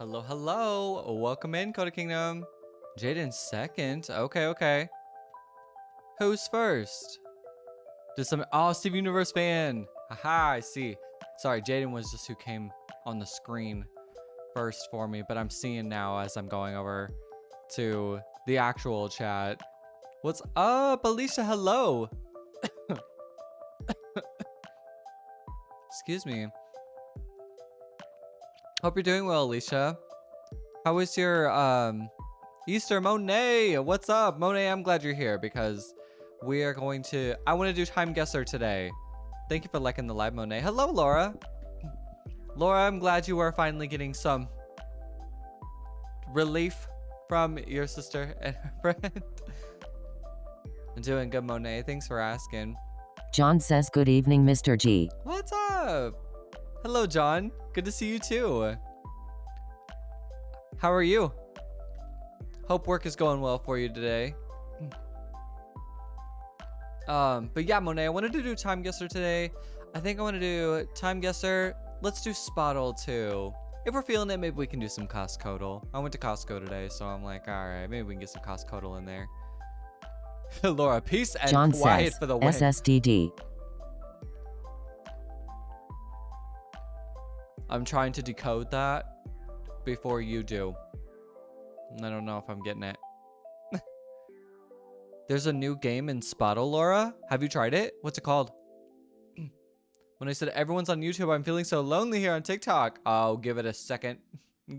Hello, hello. Welcome in, Coda Kingdom. Jaden second. Okay. Who's first? Steve Universe fan. Haha, I see. Sorry, Jaden was just who came on the screen first for me, but I'm seeing now as I'm going over to the actual chat. What's up, Alicia? Hello. Excuse me. Hope you're doing well, Alicia. How was your Easter? Monet, what's up? Monet, I'm glad you're here because we are going to, I want to do Time Guesser today. Thank you for liking the live, Monet. Hello, Laura. Laura, I'm glad you are finally getting some relief from your sister and her friend. I'm doing good, Monet. Thanks for asking. John says good evening, Mr. G. What's up? Hello, John. Good to see you too. How are you? Hope work is going well for you today. But yeah, Monet, I wanted to do Time Guesser today. I think I want to do Time Guesser. Let's do Spottle too. If we're feeling it, maybe we can do some Costcodal. I went to Costco today, so I'm like, all right, maybe we can get some Costcodal in there. Laura, peace and John quiet says for the win. SSDD. I'm trying to decode that before you do. I don't know if I'm getting it. There's a new game in Spottle, Laura. Have you tried it? What's it called? When I said everyone's on YouTube, I'm feeling so lonely here on TikTok. Oh, give it a second.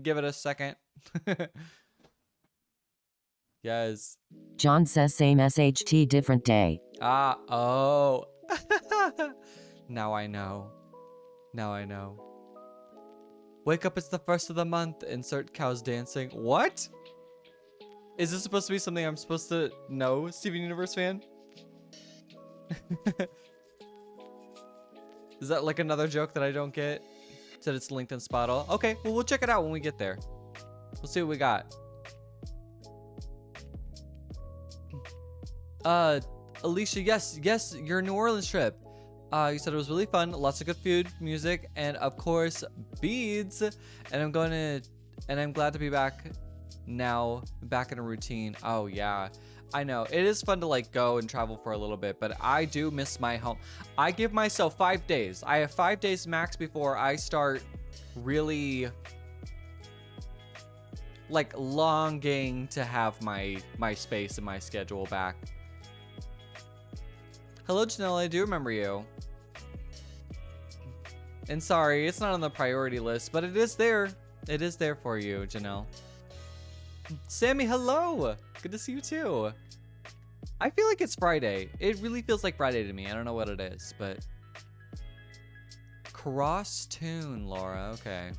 Give it a second. Yes. John says same SHT, different day. Oh. Now I know. Now I know. Wake up, it's the first of the month. Insert cows dancing. What? Is this supposed to be something I'm supposed to know, Steven Universe fan? Is that like another joke that I don't get? Said it's linked in Spottle. Okay, well, we'll check it out when we get there. We'll see what we got. Alicia, yes, your New Orleans trip. You said it was really fun, lots of good food, music, and of course, beads. And I'm glad to be back now, back in a routine. Oh yeah, I know. It is fun to like go and travel for a little bit, but I do miss my home. I give myself 5 days. I have 5 days max before I start really like longing to have my space and my schedule back. Hello, Janelle, I do remember you. And sorry, it's not on the priority list, but it is there. It is there for you, Janelle. Sammy, hello. Good to see you too. I feel like it's Friday. It really feels like Friday to me. I don't know what it is, but... Cross tune, Laura. Okay.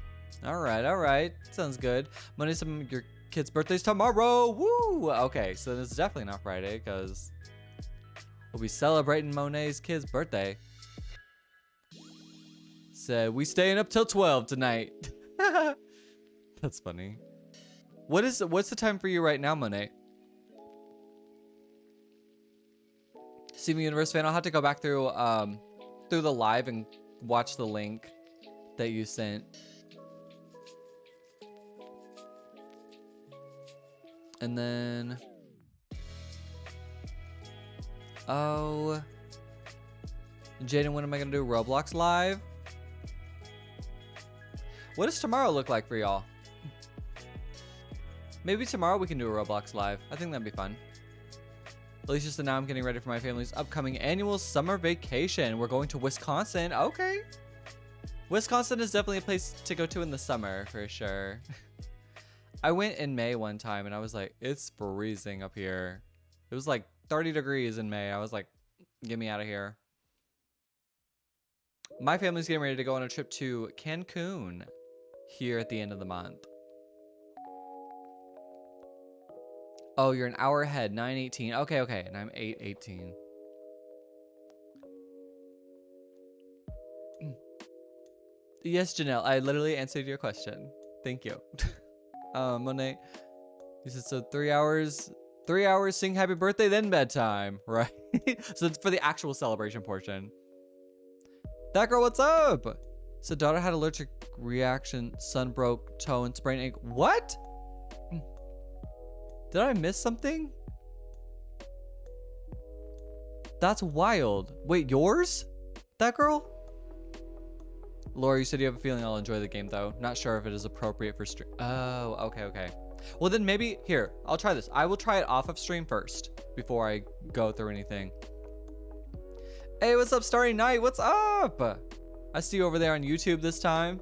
All right. Sounds good. Monday's some of your kids' birthdays tomorrow. Woo! Okay, so this is definitely not Friday, because... we'll be celebrating Monet's kid's birthday. Said we staying up till 12 tonight. That's funny. What's the time for you right now, Monet? Steven Universe fan, I'll have to go back through the live and watch the link that you sent. And then oh, Jaden, when am I gonna do Roblox live? What does tomorrow look like for y'all? Maybe tomorrow we can do a Roblox live. I think that'd be fun. At least just now I'm getting ready for my family's upcoming annual summer vacation. We're going to Wisconsin. Okay. Wisconsin is definitely a place to go to in the summer for sure. I went in May one time and I was like, it's freezing up here. It was like 30 degrees in May. I was like, get me out of here. My family's getting ready to go on a trip to Cancun here at the end of the month. Oh, you're an hour ahead, 9:18. Okay, and I'm 8:18. Yes, Janelle, I literally answered your question. Thank you. Monet, you said so 3 hours, sing happy birthday, then bedtime, right? So it's for the actual celebration portion. That girl, what's up? So daughter had allergic reaction, son broke toe and sprained ankle. What? Did I miss something? That's wild. Wait, yours? That girl? Laura, you said you have a feeling I'll enjoy the game though. Not sure if it is appropriate for stream. Oh, okay. Well then maybe, here, I'll try this. I will try it off of stream first before I go through anything. Hey, what's up, Starry Night? What's up? I see you over there on YouTube this time.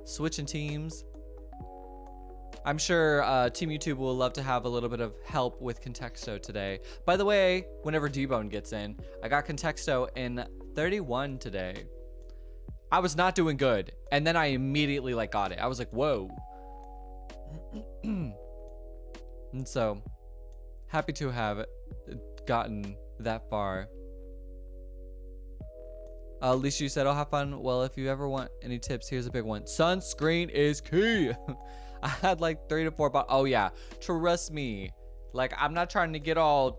Switching teams. I'm sure Team YouTube will love to have a little bit of help with Contexto today. By the way, whenever D-Bone gets in, I got Contexto in 31 today. I was not doing good, and then I immediately like got it. I was like, whoa. And so, happy to have gotten that far. Alicia, you said, I'll have fun. Well, if you ever want any tips, here's a big one. Sunscreen is key. I had like 3 to 4 bottles. Oh yeah, trust me. Like, I'm not trying to get all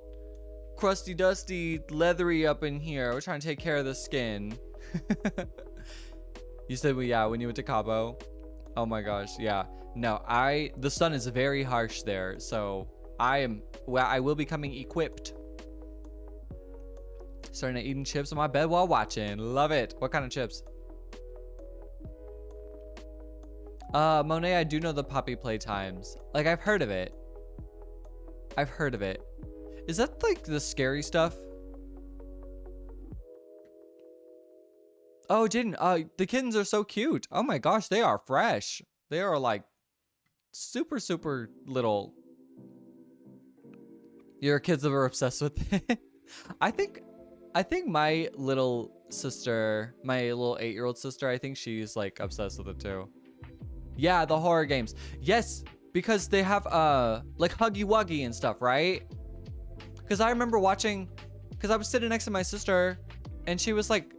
crusty, dusty, leathery up in here. We're trying to take care of the skin. You said, well, yeah, when you went to Cabo. Oh my gosh, yeah. No, the sun is very harsh there, so I will be coming equipped. Starting to eating chips on my bed while watching. Love it. What kind of chips? Monet, I do know the Poppy Playtimes. Like, I've heard of it. Is that like the scary stuff? Oh, didn't. The kittens are so cute. Oh my gosh, they are fresh. They are like super, super little. Your kids are obsessed with it. I think my little sister, my little 8-year-old sister, I think she's like obsessed with it too. Yeah, the horror games. Yes, because they have like Huggy Wuggy and stuff, right? Because I remember watching, because I was sitting next to my sister and she was like,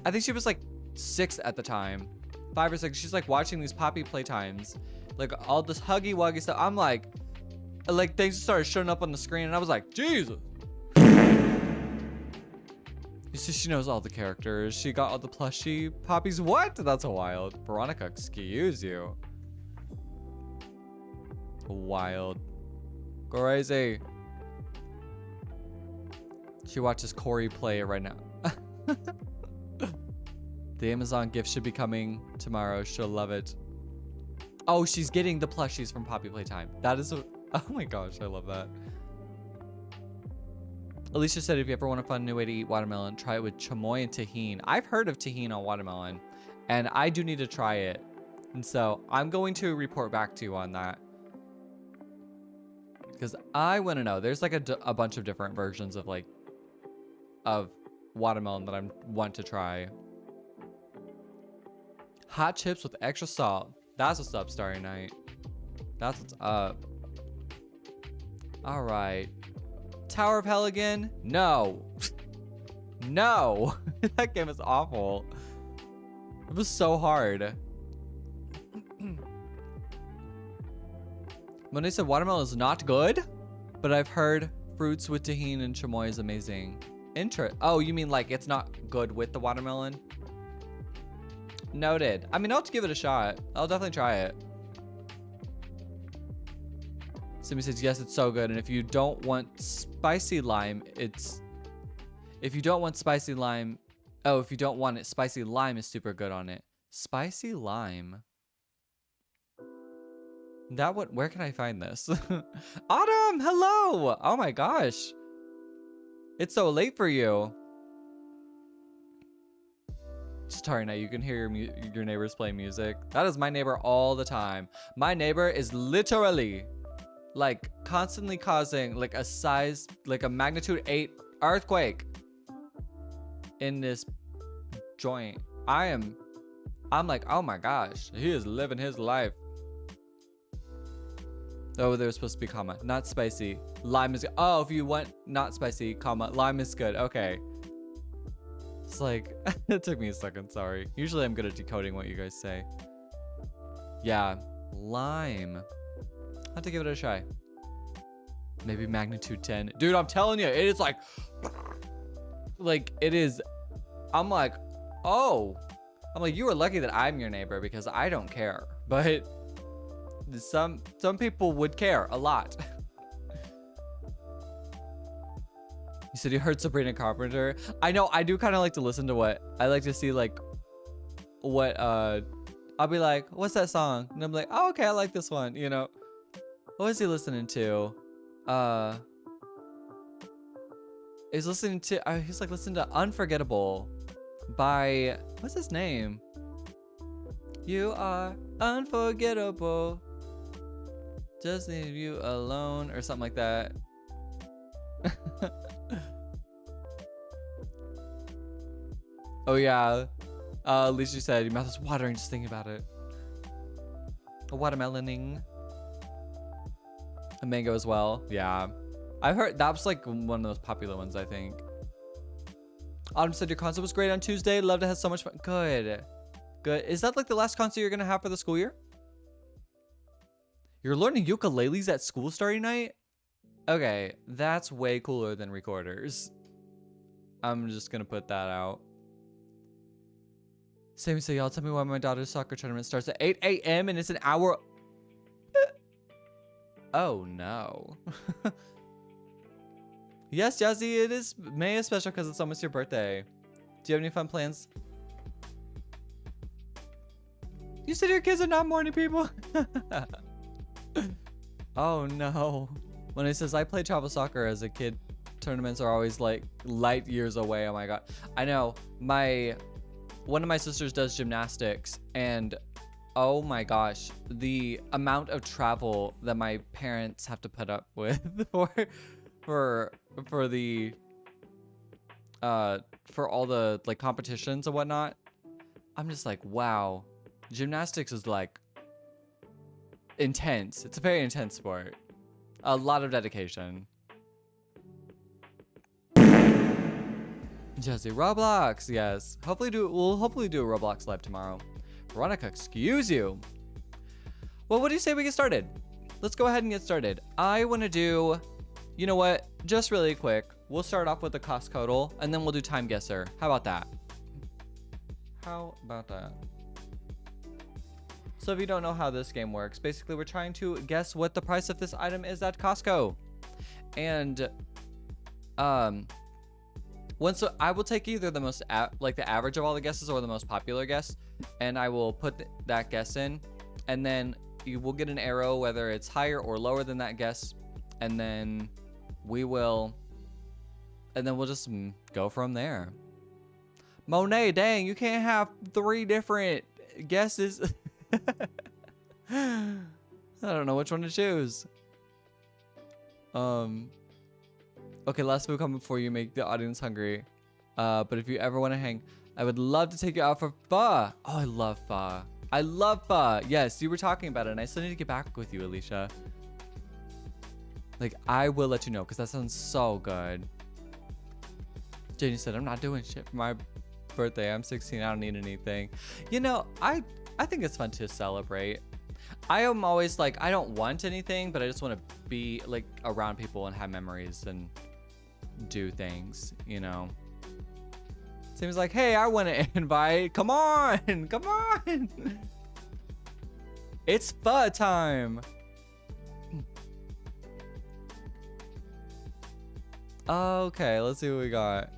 I think she was like 6 at the time, 5 or 6. She's like watching these Poppy Playtimes, like all this Huggy Wuggy stuff. I'm like things started showing up on the screen and I was like, Jesus. You see, she knows all the characters. She got all the plushie poppies. What? That's wild. Veronica, excuse you. Wild. Crazy. She watches Corey play it right now. The Amazon gift should be coming tomorrow. She'll love it. Oh, she's getting the plushies from Poppy Playtime. That is oh my gosh, I love that. Alicia said, if you ever want to find a new way to eat watermelon, try it with chamoy and tahini. I've heard of tahini on watermelon, and I do need to try it. And so I'm going to report back to you on that. Because I want to know. There's like a bunch of different versions of of watermelon that I want to try. Hot chips with extra salt. That's what's up, Starry Night. That's what's up. All right. Tower of Hell again? No. No. That game is awful. It was so hard. Monet said watermelon is not good, but I've heard fruits with tahini and chamoy is amazing. Oh, you mean like it's not good with the watermelon? Noted. I mean, I'll give it a shot. I'll definitely try it. Simi says, yes, it's so good. And if you don't want spicy lime, if you don't want spicy lime, oh, if you don't want it, spicy lime is super good on it. Spicy lime. Where can I find this? Autumn, hello. Oh my gosh. It's so late for you. Starry Night, you can hear your neighbors play music. That is my neighbor all the time. My neighbor is literally like constantly causing like a magnitude 8 earthquake in this joint. I'm like, oh my gosh, he is living his life. Oh, there's supposed to be comma, not spicy. Lime is, oh, if you want not spicy, comma, lime is good. Okay. It's like, it took me a second, sorry. Usually I'm good at decoding what you guys say. Yeah, lime. I'll have to give it a try. Maybe magnitude 10. Dude, I'm telling you, it is like it is, I'm like, oh, I'm like, you are lucky that I'm your neighbor because I don't care. But some people would care a lot. You said you heard Sabrina Carpenter. I know, I do kind of like to listen to what I like to see, like what I'll be like, what's that song? And I'm like, oh, okay, I like this one, you know. What is he listening to? He's listening to he's like listening to Unforgettable by, what's his name? You are unforgettable, just leave you alone, or something like that. Oh yeah, Alicia said your mouth is watering just thinking about it. A watermeloning. A mango as well. Yeah, I've heard that was like one of the most popular ones, I think. Autumn said your concert was great on Tuesday. Loved it, had so much fun. Good. Is that like the last concert you're gonna have for the school year? You're learning ukuleles at school starting night? Okay, that's way cooler than recorders. I'm just gonna put that out. Sammy said, y'all tell me why my daughter's soccer tournament starts at 8 a.m. and it's an hour. Oh no. Yes, Jazzy, it is May is special because it's almost your birthday. Do you have any fun plans? You said your kids are not morning people? Oh no. When it says I played travel soccer as a kid, tournaments are always like light years away. Oh my god. I know. One of my sisters does gymnastics, and oh my gosh, the amount of travel that my parents have to put up with for all the like competitions and whatnot. I'm just like, wow. Gymnastics is like intense. It's a very intense sport. A lot of dedication. Jesse, Roblox, yes. We'll hopefully do a Roblox live tomorrow. Veronica, excuse you. Well, what do you say we get started? Let's go ahead and get started. I want to do, you know what? Just really quick. We'll start off with the cost total, and then we'll do time guesser. How about that? How about that? So if you don't know how this game works, basically we're trying to guess what the price of this item is at Costco. And I will take either the most like the average of all the guesses or the most popular guess, and I will put that guess in, and then you will get an arrow whether it's higher or lower than that guess, and then we'll just go from there. Monet, dang, you can't have 3 different guesses. I don't know which one to choose. Okay, last food coming before you make the audience hungry. But if you ever want to hang, I would love to take you out for pho. Oh, I love pho. I love pho. Yes, you were talking about it, and I still need to get back with you, Alicia. Like, I will let you know, because that sounds so good. Janie said, I'm not doing shit for my birthday. I'm 16. I don't need anything. You know, I think it's fun to celebrate. I am always like, I don't want anything, but I just want to be like around people and have memories and do things, you know. Seems like, hey, I want to invite. Come on, come on. It's pho time. Okay, let's see what we got.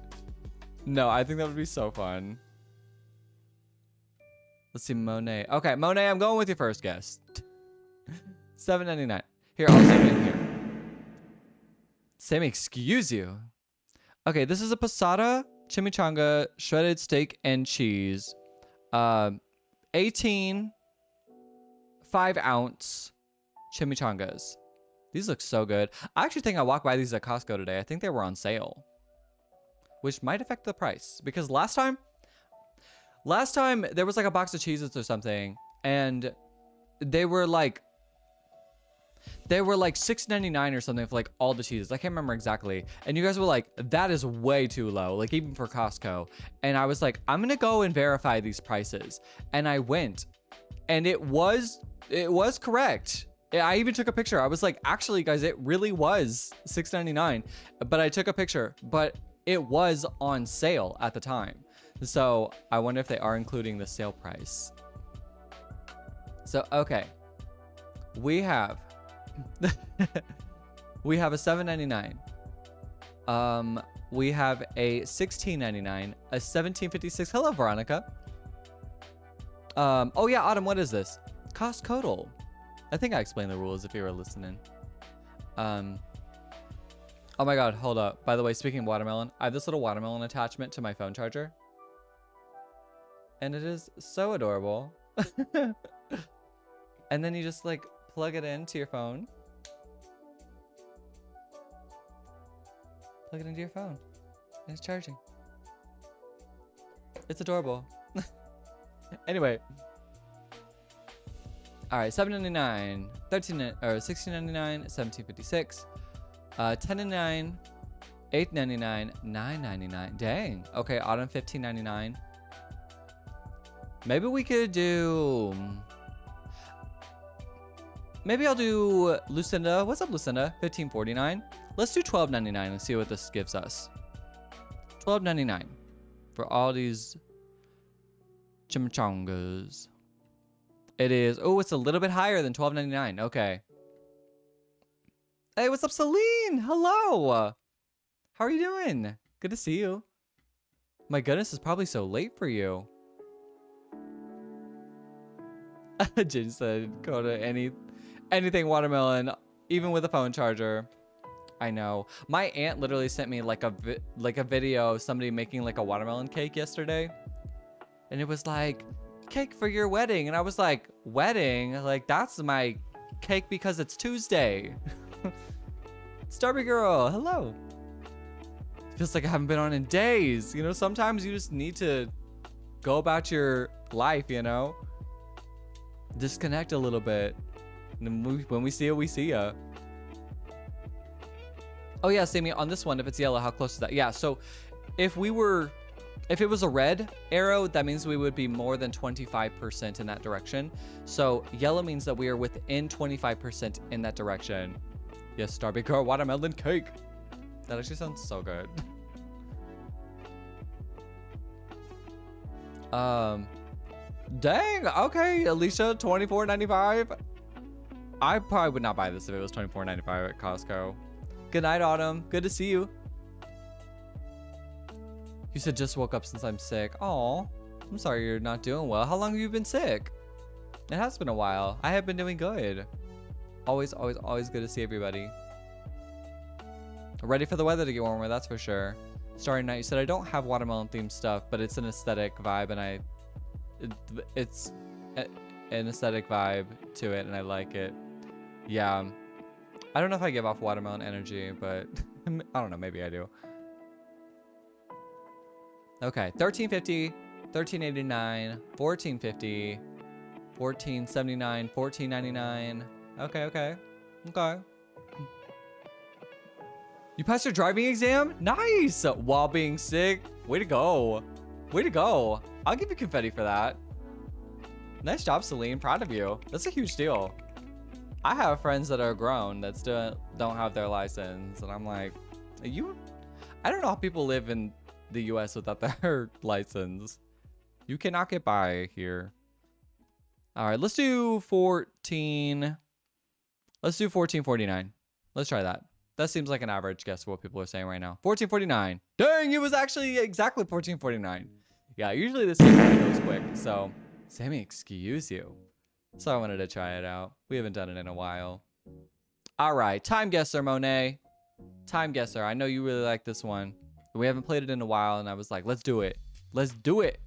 No, I think that would be so fun. Let's see, Monet. Okay, Monet, I'm going with your first guess. $7.99. Here, I'll save it in here. Sammy, excuse you. Okay, this is a passata, chimichanga, shredded steak and cheese. 18 5-ounce chimichangas. These look so good. I actually think I walked by these at Costco today. I think they were on sale, which might affect the price, because last time there was like a box of Cheez-Its or something, and they were like $6.99 or something for like all the cheeses. I can't remember exactly. And you guys were like, that is way too low, like even for Costco. And I was like, I'm gonna go and verify these prices. And I went, and it was correct. I even took a picture. I was like, actually guys, it really was $6.99, but I took a picture, but it was on sale at the time. So I wonder if they are including the sale price. So, okay. We have we have a $7.99. We have a $16.99, a $17.56. Hello, Veronica. Oh yeah, Autumn, what is this? Costco. I think I explained the rules if you were listening. Oh my god, hold up. By the way, speaking of watermelon, I have this little watermelon attachment to my phone charger. And it is so adorable. And then you just like plug it into your phone. Plug it into your phone. And it's charging. It's adorable. Anyway. Alright, $7.99, $16.99, $17.56, $10.99, $8.99, $9.99. Dang. Okay, Autumn $15.99. Maybe we could do. Maybe I'll do Lucinda. What's up, Lucinda? $15.49. Let's do $12.99 and see what this gives us. $12.99 for all these chimichangas. It is. Oh, it's a little bit higher than $12.99. Okay. Hey, what's up, Celine? Hello. How are you doing? Good to see you. My goodness, it's probably so late for you. Jin said, go to anything watermelon, even with a phone charger. I know. My aunt literally sent me like a video of somebody making like a watermelon cake yesterday. And it was like, cake for your wedding. And I was like, wedding? Like, that's my cake because it's Tuesday. Starby Girl, hello. Feels like I haven't been on in days. You know, sometimes you just need to go about your life, you know? Disconnect a little bit. And when we see it, we see ya. Oh yeah, Sammy, on this one, if it's yellow, how close is that? Yeah, so if it was a red arrow, that means we would be more than 25% in that direction. So yellow means that we are within 25% in that direction. Yes, Starby Girl, watermelon cake. That actually sounds so good. Dang, okay, Alicia, $24.95. I probably would not buy this if it was $24.95 at Costco. Good night, Autumn. Good to see you. You said just woke up since I'm sick. Aw, I'm sorry you're not doing well. How long have you been sick? It has been a while. I have been doing good. Always, always, always good to see everybody. Ready for the weather to get warmer, that's for sure. Starry Night, you said I don't have watermelon themed stuff, but it's an aesthetic vibe, and it's an aesthetic vibe to it, and I like it. Yeah. I don't know if I give off watermelon energy, but I don't know, maybe I do. Okay, $13.50, $13.89, $14.50, $14.79, $14.99. Okay. You passed your driving exam? Nice! While being sick. Way to go. Way to go. I'll give you confetti for that. Nice job, Celine. Proud of you. That's a huge deal. I have friends that are grown that still don't have their license. And I'm like, I don't know how people live in the US without their license. You cannot get by here. All right, let's do 14. Let's do $14.49. Let's try that. That seems like an average guess for what people are saying right now. $14.49. Dang, it was actually exactly $14.49. Yeah, usually this goes quick. So, Sammy, excuse you. So I wanted to try it out. We haven't done it in a while. All right, time guesser, Monet. Time guesser. I know you really like this one. We haven't played it in a while, and I was like, let's do it. Let's do it.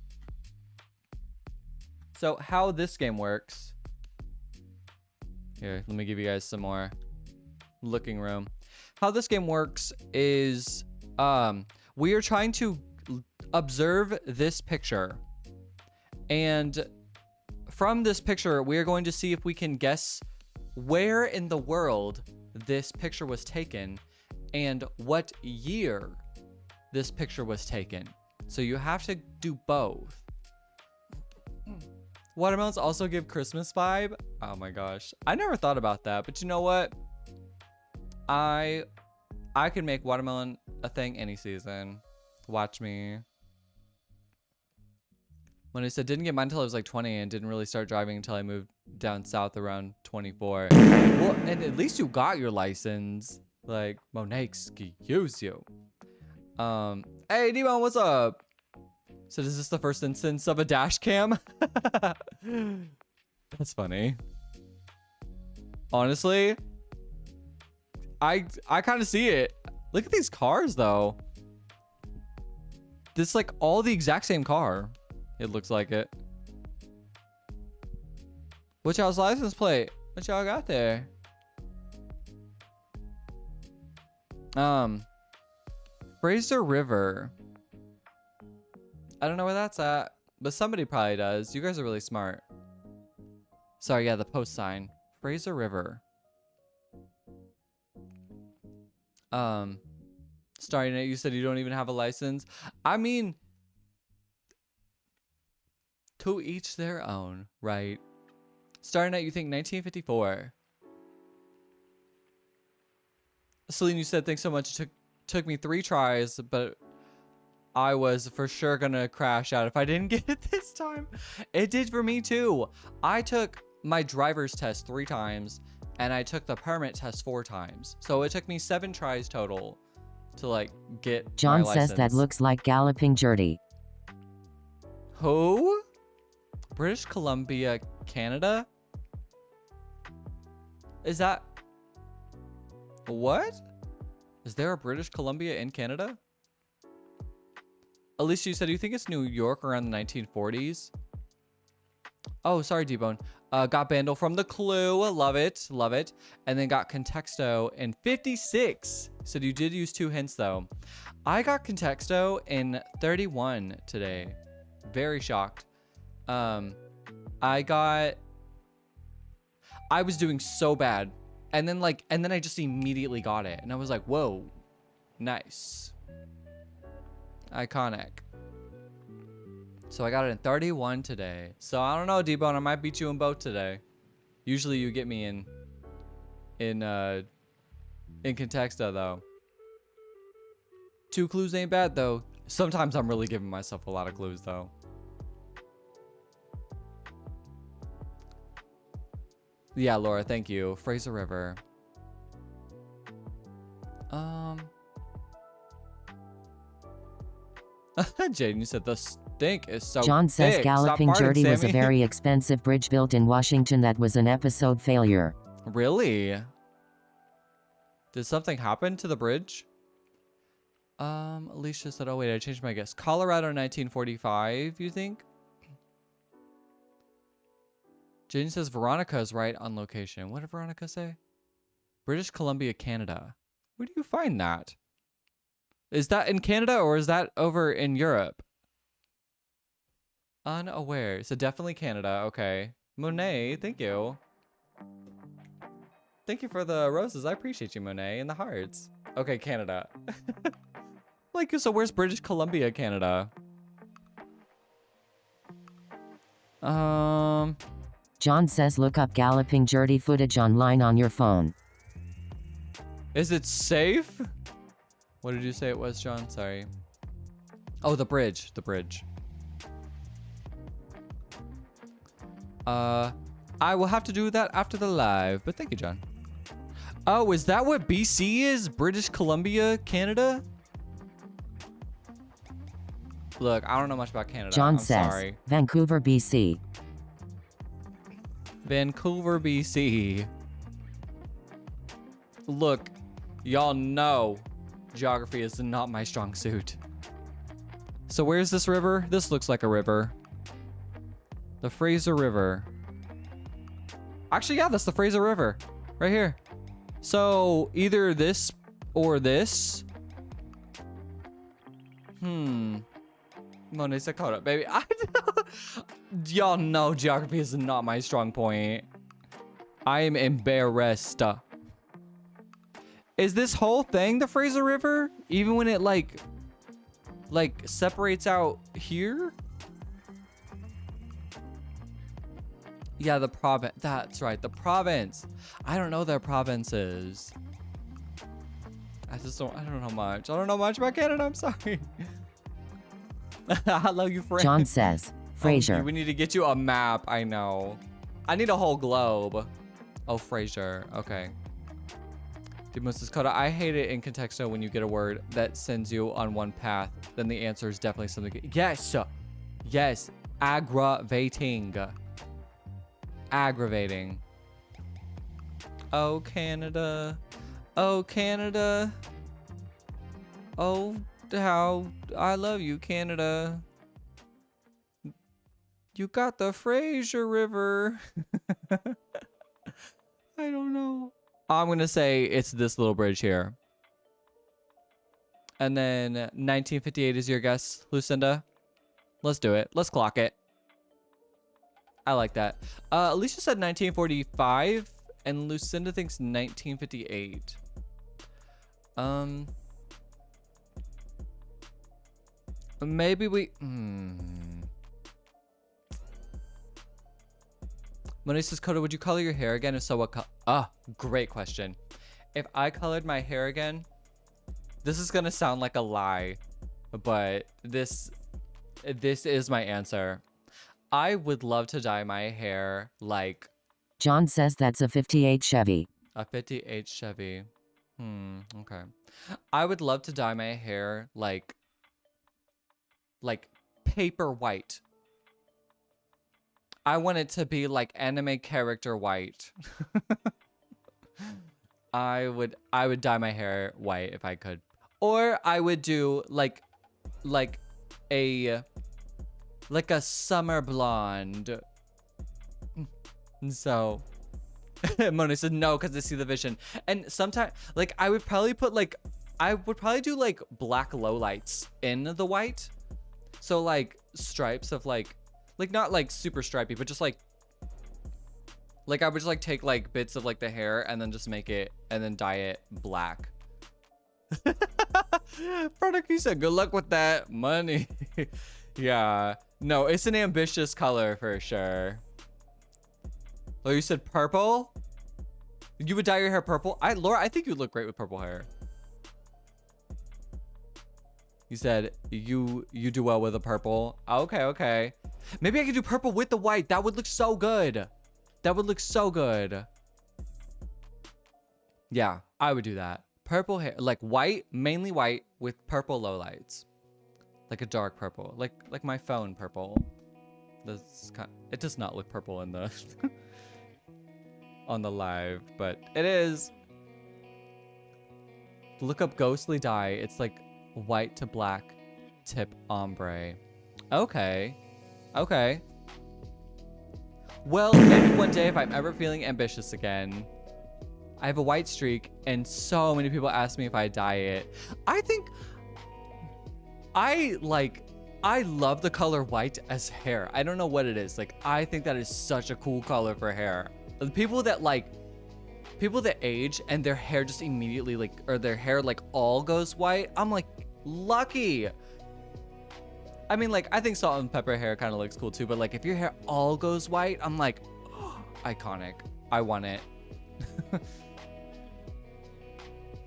So how this game works. Here, let me give you guys some more looking room. How this game works is we are trying to observe this picture. And from this picture, we are going to see if we can guess where in the world this picture was taken and what year this picture was taken. So you have to do both. Watermelons also give Christmas vibe. Oh my gosh. I never thought about that, but you know what? I could make watermelon a thing any season. Watch me. When I said didn't get mine until I was like 20 and didn't really start driving until I moved down south around 24. Well, and at least you got your license. Like, Monet, excuse you. Hey, Demon, what's up? So is this the first instance of a dash cam? That's funny. Honestly, I kind of see it. Look at these cars, though. This is like all the exact same car. It looks like it. What's y'all's license plate? What y'all got there? Fraser River. I don't know where that's at, but somebody probably does. You guys are really smart. Sorry, yeah, the post sign. Fraser River. Starting it, you said you don't even have a license. I mean, to each their own, right? Starting at, you think 1954. Celine, you said thanks so much. It took me 3 tries, but I was for sure gonna crash out if I didn't get it this time. It did for me too. I took my driver's test 3 times and I took the permit test 4 times. So it took me 7 tries total to like get John my says license. that looks like Galloping Gertie. Who? British Columbia, Canada? Is that... What? Is there a British Columbia in Canada? Alicia, you said you think it's New York around the 1940s? Oh, sorry, D-Bone. Got Bandle from The Clue. Love it. Love it. And then got Contexto in 56. So you did use 2 hints, though. I got Contexto in 31 today. Very shocked. I was doing so bad. And then I just immediately got it. And I was like, whoa. Nice. Iconic. So I got it in 31 today. So I don't know, D-Bone. I might beat you in both today. Usually you get me in Contexto, though. 2 clues ain't bad, though. Sometimes I'm really giving myself a lot of clues, though. Yeah, Laura, thank you. Fraser River. Jaden, you said the stink is so John says thick. Galloping Stop farting, Gertie was a Sammy. very expensive bridge built in Washington that was an episode failure. Really? Did something happen to the bridge? Alicia said, oh wait, I changed my guess. Colorado 1945, you think? Jaden says Veronica is right on location. What did Veronica say? British Columbia, Canada. Where do you find that? Is that in Canada or is that over in Europe? Unaware. So definitely Canada. Okay. Monet, thank you. Thank you for the roses. I appreciate you, Monet, and the hearts. Okay, Canada. Like, so where's British Columbia, Canada? John says look up Galloping Gertie footage online on your phone. Is it safe? What did you say it was, John? Sorry. Oh, the bridge. The bridge. I will have to do that after the live, but thank you, John. Oh, is that what BC is? British Columbia, Canada? Look, I don't know much about Canada. John I'm says sorry. Vancouver, BC. Vancouver, BC. Look, y'all know geography is not my strong suit. So where's this river? This looks like a river. The Fraser River. Actually, yeah, that's the Fraser River. Right here. So either this or this. Monet Sakota, baby. Y'all know geography is not my strong point. I am embarrassed. Is this whole thing the Fraser River? Even when it like separates out here? Yeah, the province. That's right, the province. I don't know their provinces. I don't know much. I don't know much about Canada. I'm sorry. Hello, you friend. John says Frasier. We need to get you a map. I know. I need a whole globe. Oh, Frasier. Okay. Mrs. Coda, I hate it in contexto when you get a word that sends you on one path. Then the answer is definitely something. Yes. Yes. Aggravating. Aggravating. Oh, Canada. Oh, Canada. Oh, how I love you, Canada. You got the Fraser River. I don't know. I'm going to say it's this little bridge here. And then 1958 is your guess, Lucinda. Let's do it. Let's clock it. I like that. Alicia said 1945, and Lucinda thinks 1958. Maybe we... Moni says, Coda, would you color your hair again? If so, what color? Great question. If I colored my hair again, this is gonna sound like a lie, but this is my answer. I would love to dye my hair like... John says that's a 58 Chevy. A 58 Chevy. Okay. I would love to dye my hair like paper white. I want it to be like anime character white. I would dye my hair white if I could. Or I would do like a summer blonde. So Mona said no because they see the vision. And sometimes like I would probably do like black lowlights in the white. So like stripes of like not like super stripy, but just like I would just like take like bits of like the hair and then just make it and then dye it black. Product, you said good luck with that money. Yeah, no, it's an ambitious color for sure. Oh, you said purple? You would dye your hair purple? Laura, I think you'd look great with purple hair. You said you do well with the purple. Okay. Maybe I could do purple with the white. That would look so good. That would look so good. Yeah, I would do that. Purple hair, like white, mainly white with purple lowlights. Like a dark purple, like my phone purple. It does not look purple in the on the live, but it is. Look up ghostly dye. It's like white to black tip ombre. Okay. Well, maybe one day if I'm ever feeling ambitious again. I have a white streak and so many people ask me if I dye it. I think I love the color white as hair. I don't know what it is. Like, I think that is such a cool color for hair. The people that age and their hair just immediately or their hair all goes white. I'm like, lucky. I mean, I think salt and pepper hair kind of looks cool too, but if your hair all goes white, I'm like, oh, iconic. I want it.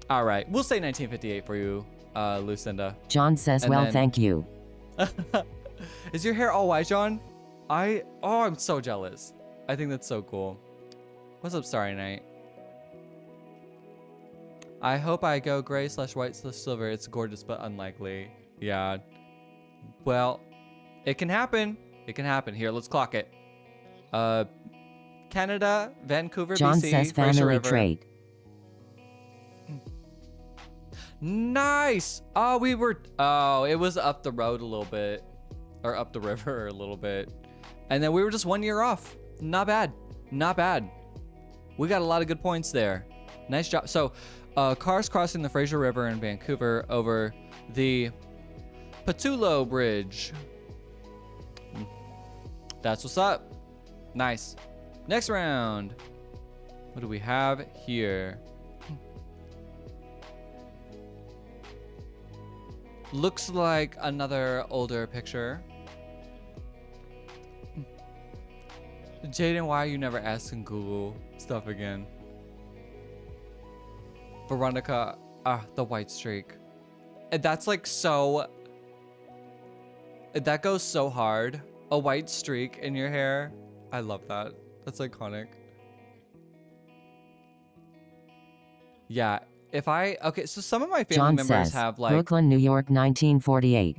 All right, we'll say 1958 for you, Lucinda. John says, well, thank you. Is your hair all white, John? I'm so jealous. I think that's so cool. What's up, Starry Night? I hope I go gray/white/silver. It's gorgeous, but unlikely. Yeah. Well, it can happen. It can happen. Here, let's clock it. Canada, Vancouver, John BC, says family trait. Nice. It was up the road a little bit, or up the river a little bit, and then we were just 1 year off. Not bad. Not bad. We got a lot of good points there. Nice job. So, cars crossing the Fraser River in Vancouver over the Pattullo Bridge. That's what's up. Nice. Next round. What do we have here? Looks like another older picture. Jaden, why are you never asking Google stuff again? Veronica, the white streak. And that's so... That goes so hard. A white streak in your hair. I love that. That's iconic. Yeah. Okay, so some of my family John members says, have like, Brooklyn, New York, 1948.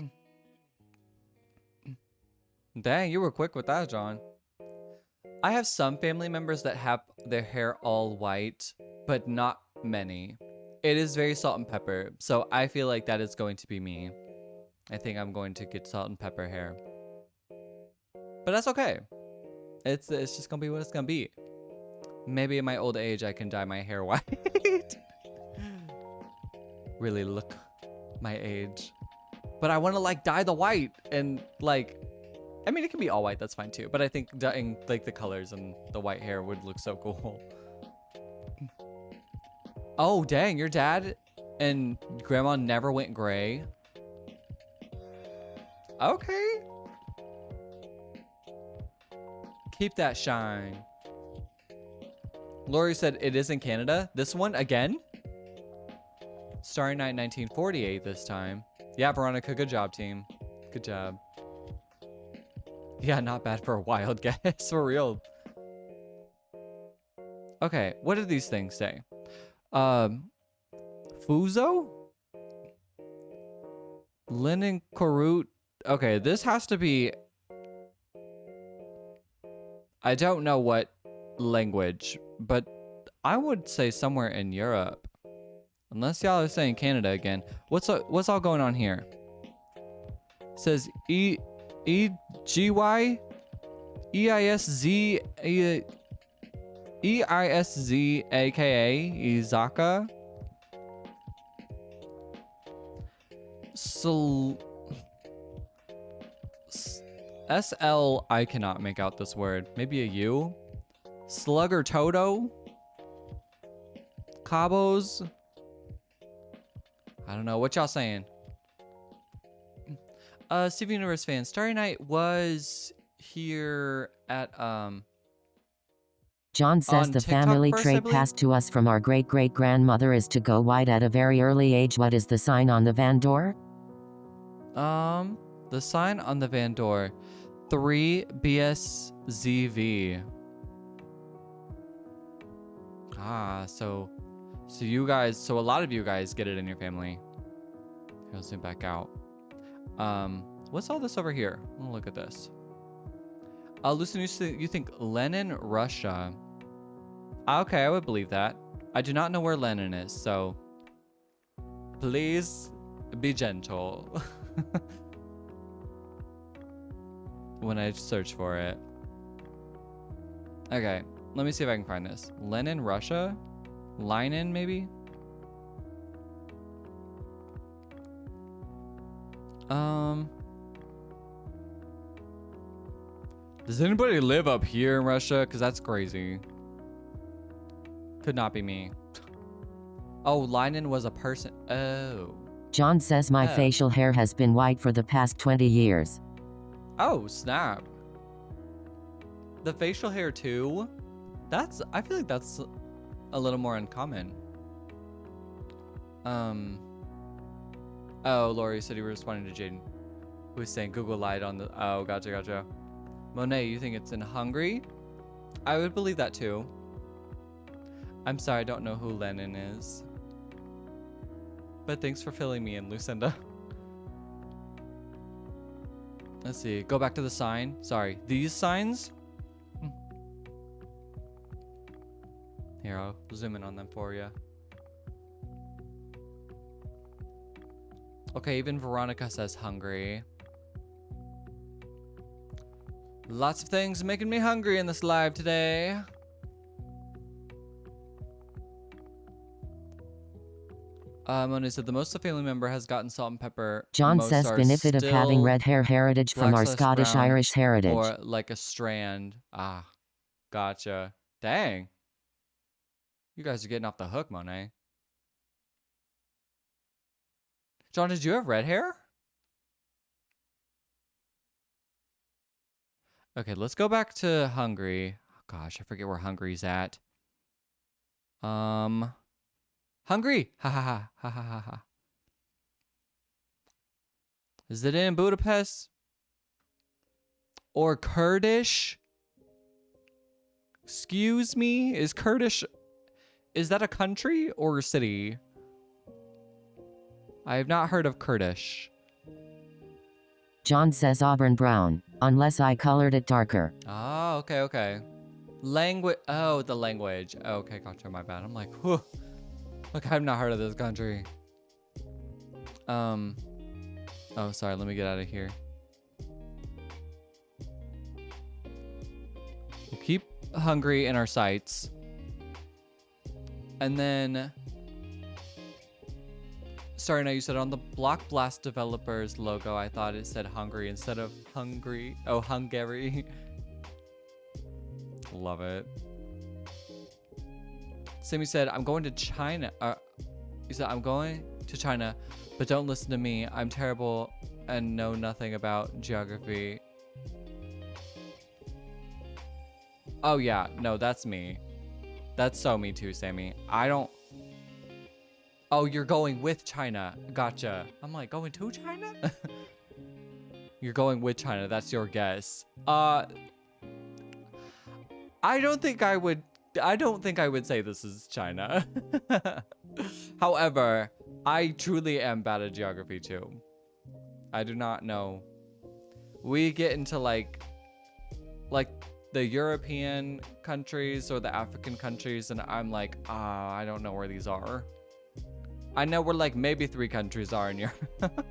dang, you were quick with that, John. I have some family members that have their hair all white, but not many. It is very salt and pepper, so I feel like that is going to be me. I think I'm going to get salt and pepper hair. But that's okay. It's just gonna be what it's gonna be. Maybe in my old age I can dye my hair white. Really look my age. But I wanna like dye the white and like, I mean it can be all white, that's fine too. But I think dyeing like the colors and the white hair would look so cool. Oh dang, your dad and grandma never went gray. Okay. Keep that shine. Lori said it is in Canada. This one again? Starry Night 1948 this time. Yeah, Veronica, good job, team. Good job. Yeah, not bad for a wild guess, for real. Okay, what did these things say? Fuzo? Linen Korut. Okay, this has to be... I don't know what language, but I would say somewhere in Europe. Unless y'all are saying Canada again. What's all going on here? It says E-G-Y? E-I-S-Z... E-I-S-Z-A-K-A? Izaka? S-L, I cannot make out this word. Maybe a U? Slugger Toto? Cabos? I don't know. What y'all saying? Steven Universe fan. Starry Night was here at, John says on the TikTok family first, I trait believe? passed to us from our great-great-grandmother is to go white at a very early age. What is the sign on the van door? The sign on the van door. 3 BSZV. Ah, so you guys, so a lot of you guys get it in your family. Here, let's zoom back out. What's all this over here? I'll look at this. Lucian, you think Lenin, Russia? Okay, I would believe that. I do not know where Lenin is, so please be gentle when I search for it. Okay, let me see if I can find this. Lenin, Russia? Lenin, maybe? Does anybody live up here in Russia? Because that's crazy. Could not be me. Oh, Lenin was a person. Oh. John says my Oh. facial hair has been white for the past 20 years. Oh, snap. The facial hair too? I feel like that's a little more uncommon. Oh, Lori said you were responding to Jaden, who was saying Google lied on the, oh, gotcha. Monet, you think it's in Hungary? I would believe that too. I'm sorry, I don't know who Lenin is. But thanks for filling me in, Lucinda. Let's see, go back to the sign. Sorry, these signs? Here, I'll zoom in on them for you. Okay, even Veronica says hungry. Lots of things making me hungry in this live today. Mona said the most a family member has gotten salt and pepper. John Most says are benefit of having still red hair heritage from our black/brown Scottish-Irish heritage. or like a strand. Ah, gotcha. Dang. You guys are getting off the hook, Monet. John, did you have red hair? Okay, let's go back to Hungary. Oh, gosh, I forget where Hungary's at. Hungary! Ha ha ha ha ha ha ha. Is it in Budapest? Or Kurdish? Excuse me? Is Kurdish... Is that a country or a city? I have not heard of Kurdish. John says auburn brown, unless I colored it darker. Oh, okay, okay. Language. Oh, the language. Okay, gotcha. My bad. I'm like, whew. Look, I've not heard of this country. Oh, sorry. Let me get out of here. We'll keep Hungary in our sights. And then... Sorry, now you said on the Block Blast developers logo, I thought it said Hungary instead of Hungary. Oh, Hungary. Love it. Sammy said, I'm going to China. He said, I'm going to China, but don't listen to me. I'm terrible and know nothing about geography. Oh, yeah. No, that's me. That's so me too, Sammy. I don't... Oh, you're going with China. Gotcha. I'm like, going to China? You're going with China. That's your guess. I don't think I would say this is China. However, I truly am bad at geography too. I do not know. We get into like the European countries or the African countries, and I'm like, I don't know where these are. I know where like maybe 3 countries are in Europe.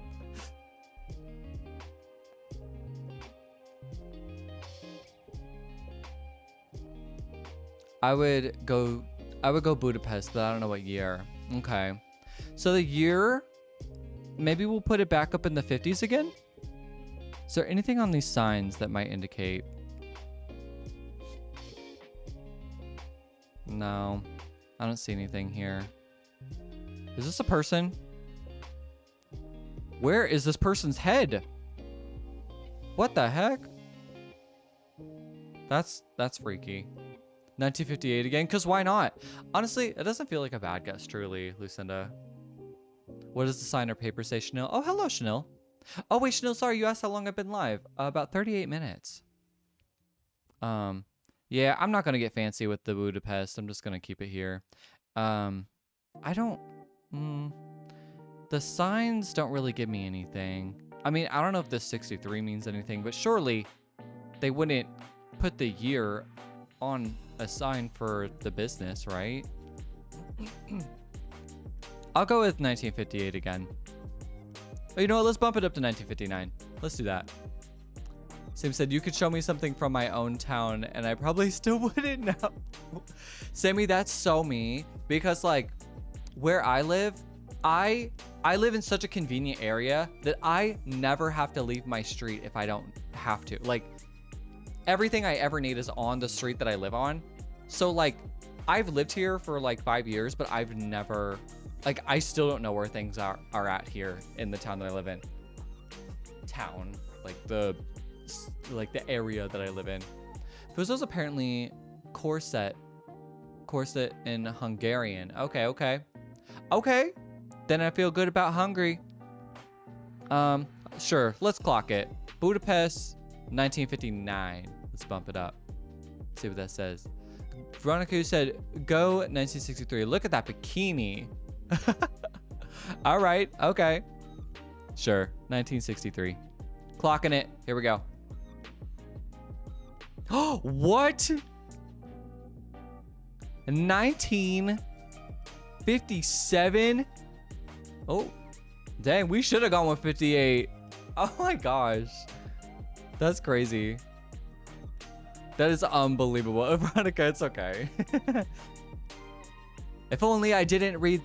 I would go Budapest, but I don't know what year. Okay. So the year, maybe we'll put it back up in the 50s again? Is there anything on these signs that might indicate? No, I don't see anything here. Is this a person? Where is this person's head? What the heck? That's freaky. 1958 again, because why not? Honestly, it doesn't feel like a bad guess, truly, Lucinda. What does the sign or paper say, Chanel? Oh, hello, Chanel. Oh, wait, Chanel, sorry, you asked how long I've been live. About 38 minutes. Yeah, I'm not going to get fancy with the Budapest. I'm just going to keep it here. The signs don't really give me anything. I mean, I don't know if this 63 means anything, but surely they wouldn't put the year on a sign for the business, right? I'll go with 1958 again. Oh, you know what? Let's bump it up to 1959. Let's do that. Sam said, you could show me something from my own town, and I probably still wouldn't know. Sammy, that's so me. Because, like, where I live in such a convenient area that I never have to leave my street if I don't have to. Like, everything I ever need is on the street that I live on. So, like, I've lived here for, like, 5 years, but I've never... Like, I still don't know where things are at here in the town that I live in. Town. Like, the area that I live in. Fuzo's apparently corset in Hungarian. Okay, okay. Okay. Then I feel good about Hungary. Sure, let's clock it. Budapest, 1959. Let's bump it up. See what that says. Veronica said, go 1963. Look at that bikini. All right, okay. Sure, 1963. Clocking it. Here we go. Oh, what? 1957? Oh, dang, we should have gone with 58. Oh my gosh. That's crazy. That is unbelievable. Veronica, it's okay. If only I didn't read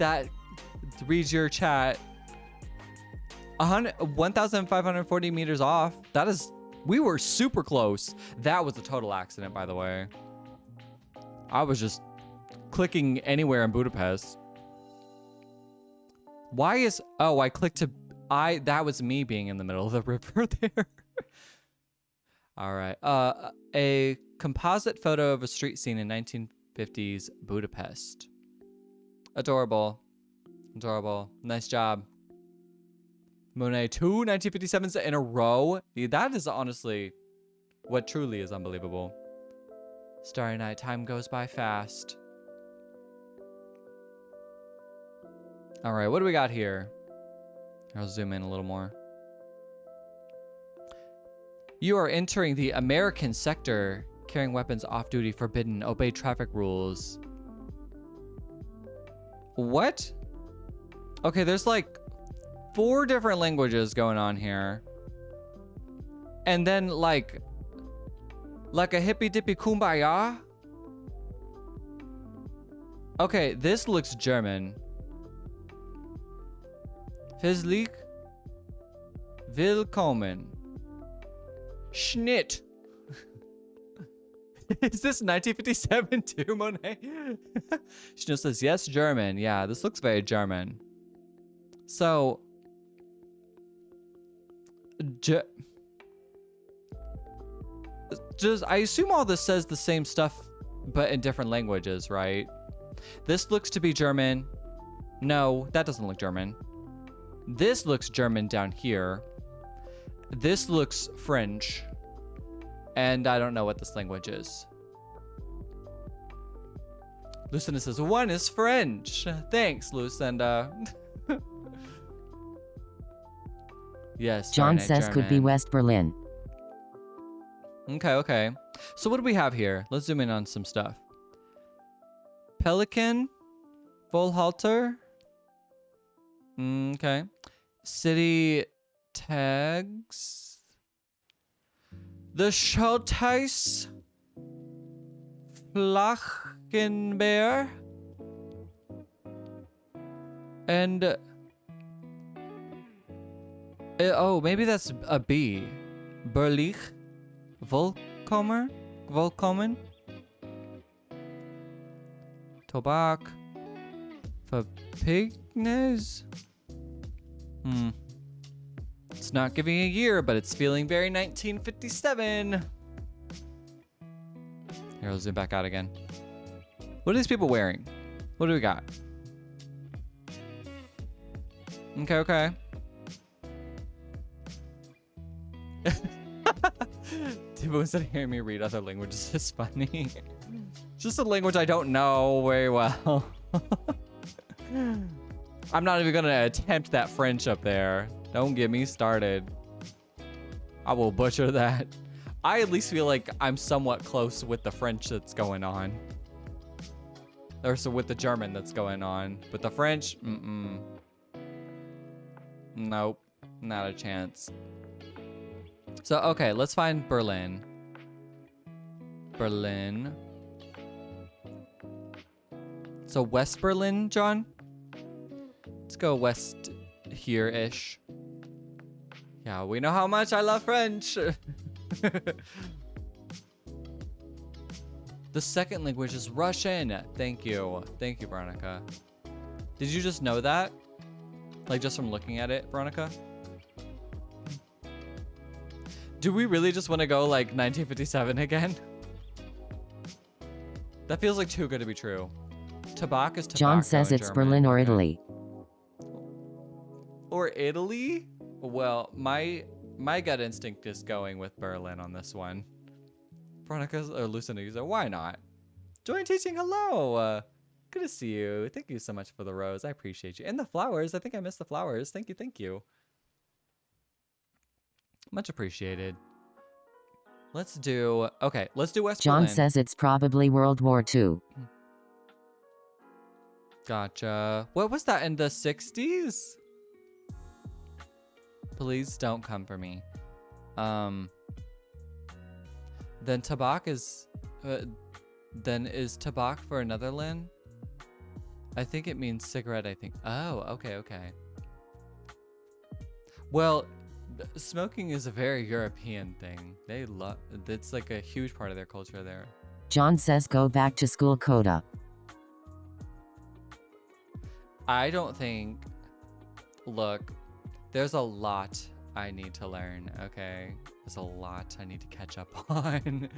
your chat. 1,540 meters off. We were super close. That was a total accident, by the way. I was just clicking anywhere in Budapest. I clicked to, that was me being in the middle of the river there. All right. A composite photo of a street scene in 1950s Budapest. Adorable. Adorable. Nice job. Monet 2 1957s in a row. That is honestly what truly is unbelievable. Starry night, time goes by fast. All right, what do we got here? I'll zoom in a little more. You are entering the American sector. Carrying weapons off duty forbidden. Obey traffic rules. What? Okay, there's like 4 different languages going on here. And then like a hippy dippy kumbaya. Okay, this looks German. Herzlich willkommen. Schnitt. Is this 1957 too, Monet? Schnitt says, yes, German. Yeah, this looks very German. So, I assume all this says the same stuff, but in different languages, right? This looks to be German. No, that doesn't look German. This looks German down here. This looks French. And I don't know what this language is. Lucinda says, 1 is French. Thanks, Lucinda. Yes. John says German. Could be West Berlin. Okay, okay. So what do we have here? Let's zoom in on some stuff. Pelican. Volhalter. Okay. City tags. The Schulteis. Flachenbeer. And oh, maybe that's a B. Berlich. Volkomen. Tobak. Verpignes. It's not giving a year, but it's feeling very 1957. Here, I'll zoom back out again. What are these people wearing? What do we got? Okay, okay. People instead of hearing me read other languages is funny. Just a language I don't know very well. I'm not even gonna attempt that French up there. Don't get me started. I will butcher that. I at least feel like I'm somewhat close with the French that's going on. Or so with the German that's going on. But the French, nope, not a chance. So, okay, let's find Berlin. Berlin. So West Berlin, John? Let's go west here-ish. Yeah, we know how much I love French. The second language is Russian. Thank you. Thank you, Veronica. Did you just know that? Like just from looking at it, Veronica? Do we really just want to go like 1957 again? That feels like too good to be true. Tobacco is tobacco. John says it's German. Berlin or Okay. Italy. Or Italy? Well, my gut instinct is going with Berlin on this one. Veronica's or Lucinda user, why not? Join teaching, hello. Good to see you. Thank you so much for the rose. I appreciate you. And the flowers. I think I missed the flowers. Thank you, thank you. Much appreciated. Let's do let's do West John Berlin. says it's probably World War II. Gotcha. What was that in the 60s? Please don't come for me. Then Tabak is then is Tabak for another land? I think it means cigarette, I think. Oh, okay, okay. Well, smoking is a very European thing. They love it's like a huge part of their culture there. John says go back to school, Coda. I don't think look, there's a lot I need to learn, okay? There's a lot I need to catch up on.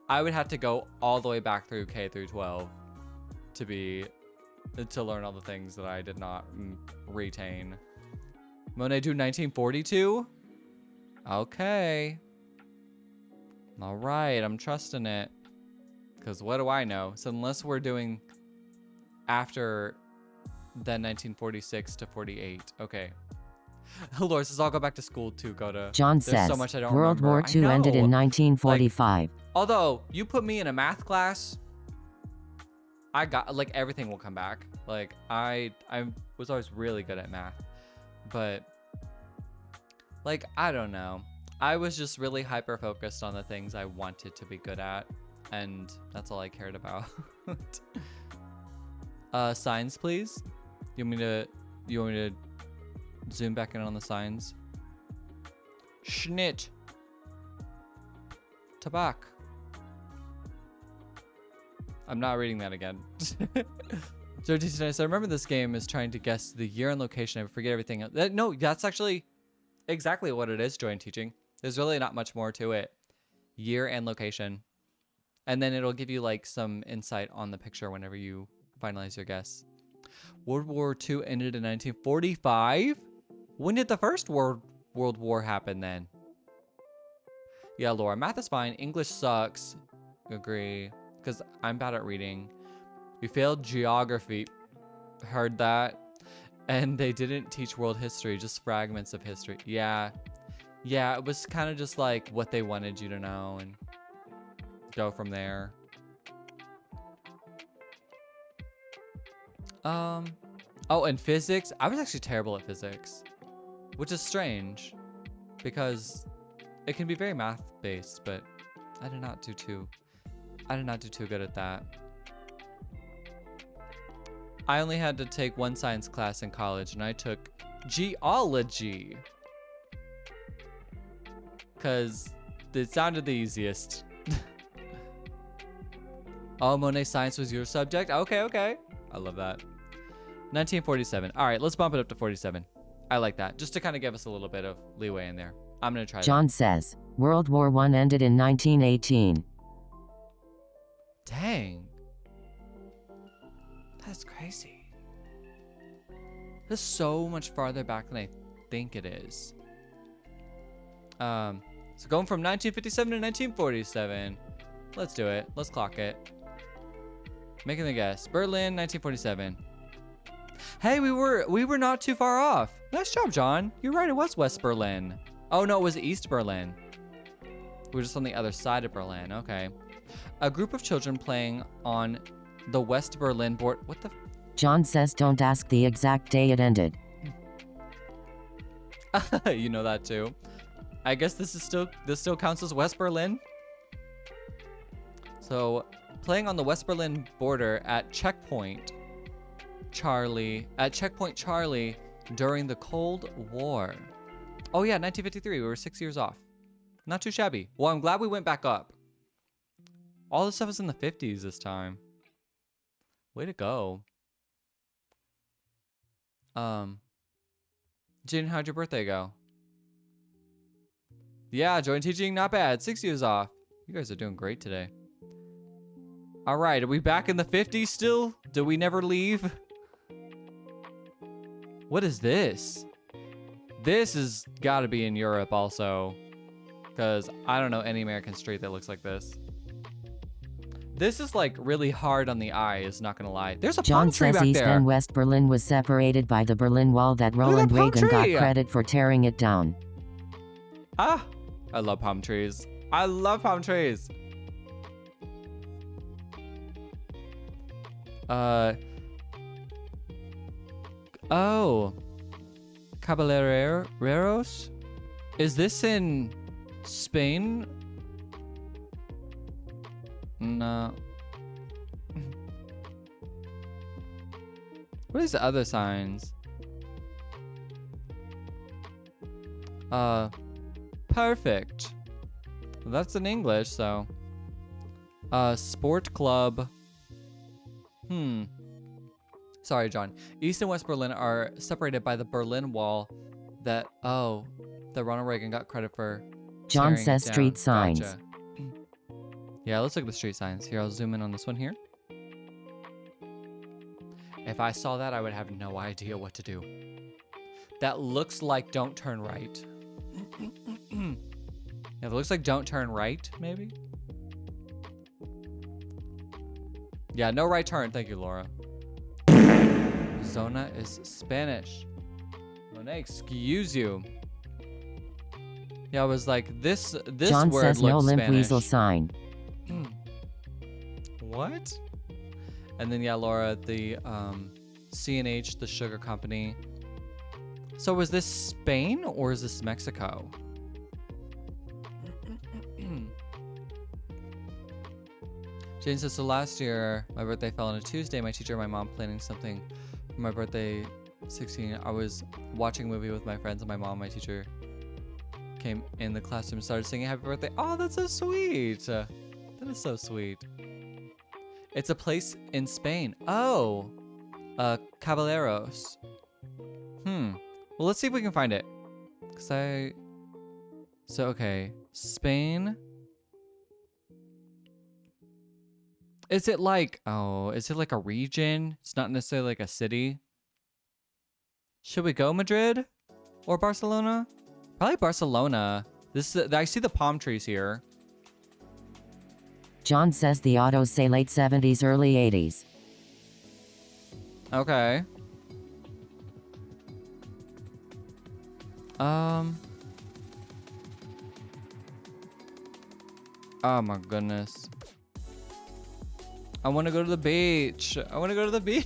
I would have to go all the way back through K through 12 to learn all the things that I did not retain. Monet do 1942? Okay. All right, I'm trusting it. Because what do I know? So unless we're doing after then 1946 to 48. Okay. Lord, let's all go back to school to go to. John There's says, so much I don't World remember. War II ended in 1945. Although you put me in a math class, I got like everything will come back. Like I was always really good at math, but like I don't know. I was just really hyper focused on the things I wanted to be good at, and that's all I cared about. Signs, please. You want me to zoom back in on the signs? Schnitt. Tabak. I'm not reading that again. So I remember this game is trying to guess the year and location. I forget everything. No, that's actually exactly what it is, Joy and Teaching. There's really not much more to it. Year and location. And then it'll give you like some insight on the picture whenever you finalize your guess. World War II ended in 1945? When did the first World War happen then? Yeah, Laura, math is fine. English sucks. Agree. Because I'm bad at reading. We failed geography. Heard that. And they didn't teach world history, just fragments of history. Yeah. Yeah, it was kind of just like what they wanted you to know and go from there. Oh, and physics. I was actually terrible at physics, which is strange because it can be very math based, but I did not do too good at that. I only had to take one science class in college, and I took geology because it sounded the easiest. Oh, Monet, science was your subject? Okay. I love that. 1947. All right, let's bump it up to 47. I like that, just to kind of give us a little bit of leeway in there. I'm going to try John says, World War I ended in 1918. Dang. That's crazy. That's so much farther back than I think it is. So going from 1957 to 1947. Let's do it. Let's clock it. Making the guess. Berlin, 1947. Hey, we were not too far off. Nice job, John. You're right, it was West Berlin. Oh no, it was East Berlin. We were just on the other side of Berlin. Okay. A group of children playing on the West Berlin board. What the? John says don't ask the exact day it ended. You know that too. I guess this still counts as West Berlin. So, playing on the West Berlin border at Checkpoint Charlie during the Cold War. Oh yeah, 1953. We were 6 years off. Not too shabby. Well, I'm glad we went back up. All this stuff is in the 50s this time. Way to go. Jin, how'd your birthday go? Yeah, Joy and Teaching, not bad. 6 years off. You guys are doing great today. All right, are we back in the 50s still? Do we never leave? What is this? This has got to be in Europe also, because I don't know any American street that looks like this. This is like really hard on the eye, is not gonna lie. There's a John palm tree says back East there. and West Berlin was separated by the Berlin Wall that at Ronald that palm Reagan got tree. credit for tearing it down. Ah, I love palm trees. I love palm trees. Oh. Caballeros? Is this in Spain? No. What are these other signs? Perfect. Well, that's in English, so. Sport club. Sorry, John. East and West Berlin are separated by the Berlin Wall that Ronald Reagan got credit for. John tearing says down. street signs. Gotcha. Yeah, let's look at the street signs. Here, I'll zoom in on this one here. If I saw that, I would have no idea what to do. That looks like don't turn right. Yeah, it looks like don't turn right, maybe? Yeah, no right turn. Thank you, Laura. Zona is Spanish. Monet, excuse you. Yeah, I was like, this John word says no looks limp Spanish. weasel sign. What? And then yeah, Laura, the C&H, the sugar company. So is this Spain or is this Mexico? Jane says, so last year, my birthday fell on a Tuesday. My teacher and my mom planning something for my birthday, 16. I was watching a movie with my friends and my mom, my teacher, came in the classroom and started singing happy birthday. Oh, that's so sweet. That is so sweet. It's a place in Spain. Oh, Caballeros. Well, let's see if we can find it. So, okay. Spain. Is it like a region? It's not necessarily like a city. Should we go Madrid or Barcelona? Probably Barcelona. I see the palm trees here. John says the autos say late 70s, early 80s. Okay. Oh my goodness. I want to go to the beach. I want to go to the beach.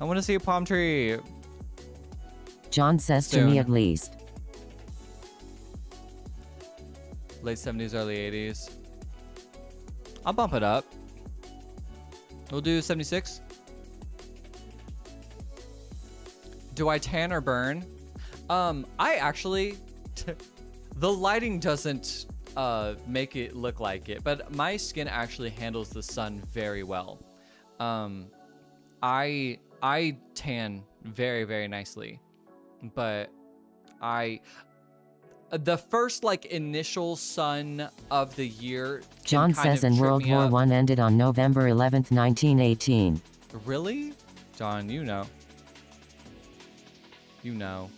I want to see a palm tree. John says to me Soon. at least. Late 70s, early 80s. I'll bump it up. We'll do 76. Do I tan or burn? I actually, the lighting doesn't make it look like it, but my skin actually handles the sun very well. I tan very, very nicely, but the first like initial sun of the year. John says in World War I ended on November 11th, 1918. Really? John, you know. You know.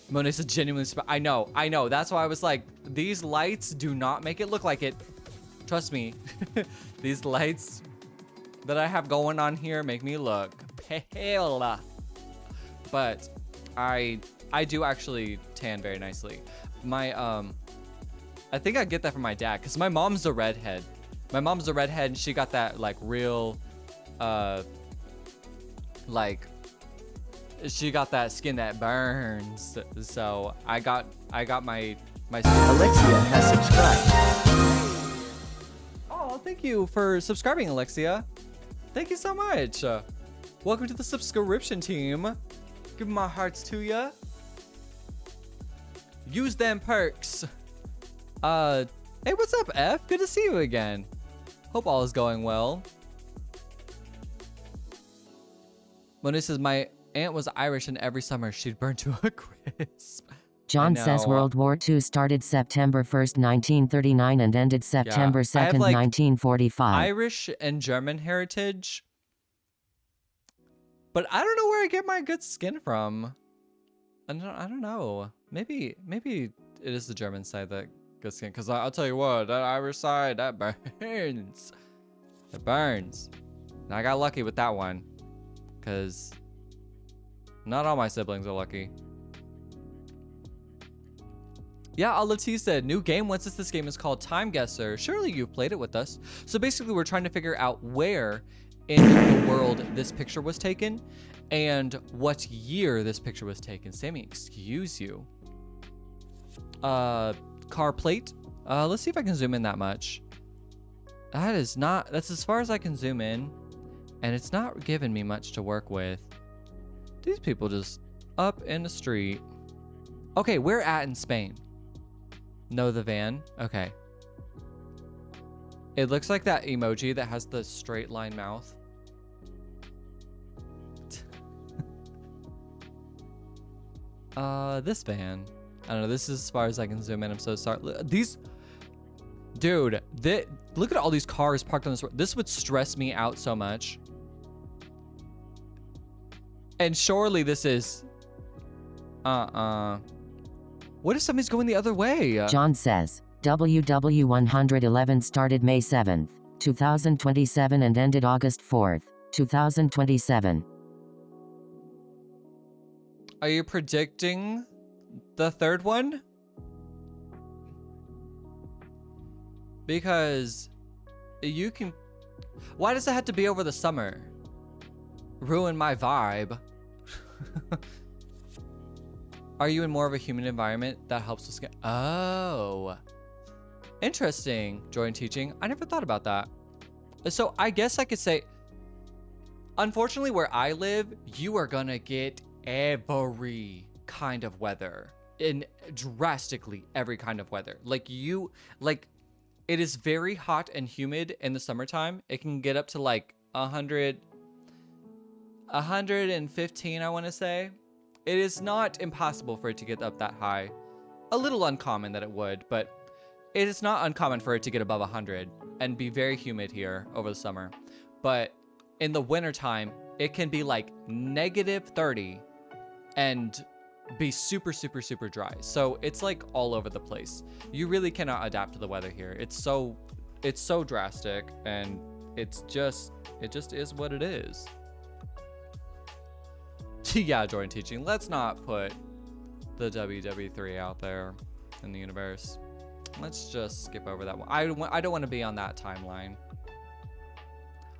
Monet's a genuinely I know. That's why I was like, these lights do not make it look like it. Trust me. These lights that I have going on here make me look pale. But I do actually tan very nicely. My I think I get that from my dad because my mom's a redhead. My mom's a redhead and she got that like real like she got that skin that burns. So I got my Alexia has subscribed. Oh, thank you for subscribing, Alexia. Thank you so much. Welcome to the subscription team. Give my hearts to ya. Use them perks. Hey, what's up, F? Good to see you again. Hope all is going well. Mona says, my aunt was Irish and every summer she'd burn to a crisp. John says World War II started September 1st, 1939 and ended September 2nd, 1945. Irish and German heritage. But I don't know where I get my good skin from. I don't know. Maybe it is the German side that good skin. Because I'll tell you what, that Irish side, that burns. It burns. And I got lucky with that one. Because not all my siblings are lucky. Yeah, Alati said, new game. What's this game is called Time Guesser. Surely you've played it with us. So basically we're trying to figure out where in the world this picture was taken and what year this picture was taken. Sammy, excuse you. Car plate. Let's see if I can zoom in that much. That's as far as I can zoom in. And it's not giving me much to work with. These people just up in the street. Okay, we're at in Spain. No, the van. Okay. It looks like that emoji that has the straight line mouth. This van. I don't know. This is as far as I can zoom in. I'm so sorry. Dude, look at all these cars parked on this road. This would stress me out so much. And surely this is... What if somebody's going the other way? John says, WW111 started May 7th, 2027 and ended August 4th, 2027. Are you predicting the third one? Because you can... Why does it have to be over the summer? Ruin my vibe. Are you in more of a humid environment that helps with... Oh. Interesting. Joy in teaching. I never thought about that. So I guess I could say... Unfortunately, where I live, you are gonna get every kind of weather. In drastically every kind of weather. Like it is very hot and humid in the summertime. It can get up to like 115, I want to say. It is not impossible for it to get up that high. A little uncommon that it would, but it is not uncommon for it to get above 100 and be very humid here over the summer. But in the wintertime, it can be like -30 and be super, super, super dry. So it's like all over the place. You really cannot adapt to the weather here. It's so drastic, and it just is what it is. Yeah, Jordan teaching. Let's not put the WW3 out there in the universe. Let's just skip over that one. I don't want to be on that timeline.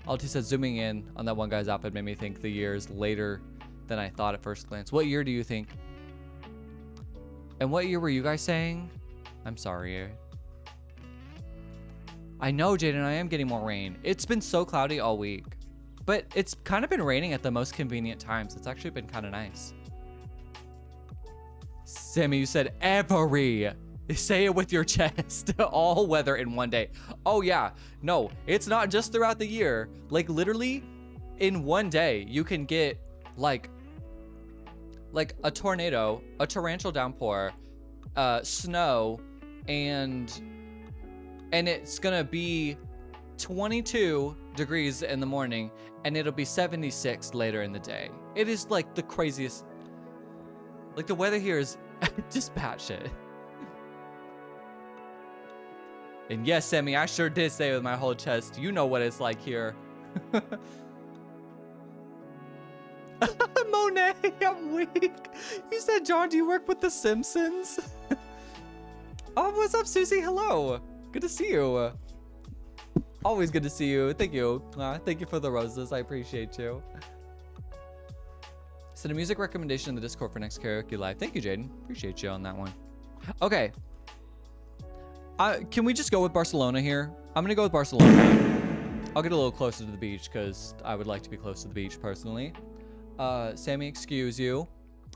Alti said zooming in on that one guy's outfit made me think the years later than I thought at first glance. What year do you think? And what year were you guys saying? I'm sorry. I know, Jaden, I am getting more rain. It's been so cloudy all week. But it's kind of been raining at the most convenient times. It's actually been kind of nice. Sammy, you said every. Say it with your chest. All weather in one day. Oh, yeah. No, it's not just throughout the year. Like, literally, in one day, you can get, like a tornado, a torrential downpour, snow, and it's gonna be 22 degrees in the morning, and it'll be 76 later in the day. It is like the craziest. Like, the weather here is just batshit. And yes, Sammy, I sure did say it with my whole chest. You know what it's like here. Monet, I'm weak. You said, John, do you work with The Simpsons? Oh, what's up, Susie? Hello. Good to see you. Always good to see you. Thank you. Thank you for the roses. I appreciate you. Send a music recommendation in the Discord for next karaoke live. Thank you, Jaden. Appreciate you on that one. Okay. Can we just go with Barcelona here? I'm going to go with Barcelona. I'll get a little closer to the beach because I would like to be close to the beach personally. Sammy, excuse you.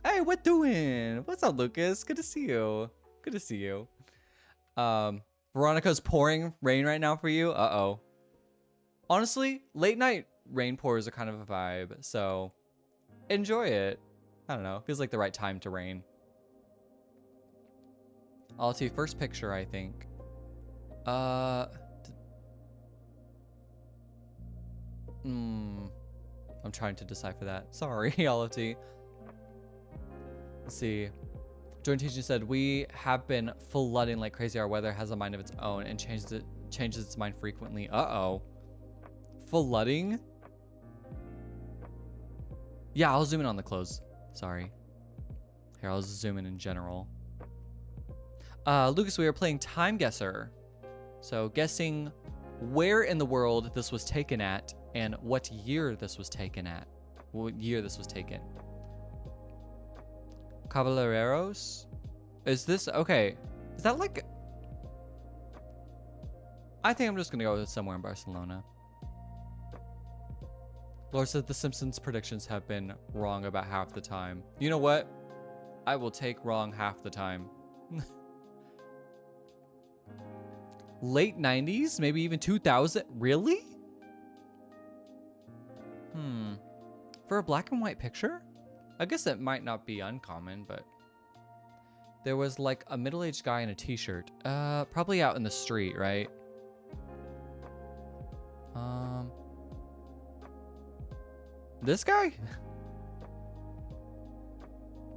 Hey, what doing? What's up, Lucas? Good to see you. Good to see you. Veronica's pouring rain right now for you. Uh-oh. Honestly, late night rain pours are kind of a vibe, so enjoy it. I don't know. Feels like the right time to rain. I'll see first picture, I think. I'm trying to decipher that. Sorry, Alti. Let's see. Jordan Teaching said, we have been flooding like crazy. Our weather has a mind of its own and changes its mind frequently. Uh-oh. Flooding? Yeah, I'll zoom in on the clothes. Sorry. Here, I'll zoom in general. Lucas, we are playing Time Guesser. So guessing where in the world this was taken at and what year this was taken at. What year this was taken. Caballeros? Is this... Okay. Is that like... I think I'm just going to go with somewhere in Barcelona. Laura said the Simpsons predictions have been wrong about half the time. You know what? I will take wrong half the time. Late 90s? Maybe even 2000? Really? For a black and white picture? I guess that might not be uncommon, but... There was like a middle-aged guy in a t-shirt. Probably out in the street, right? This guy?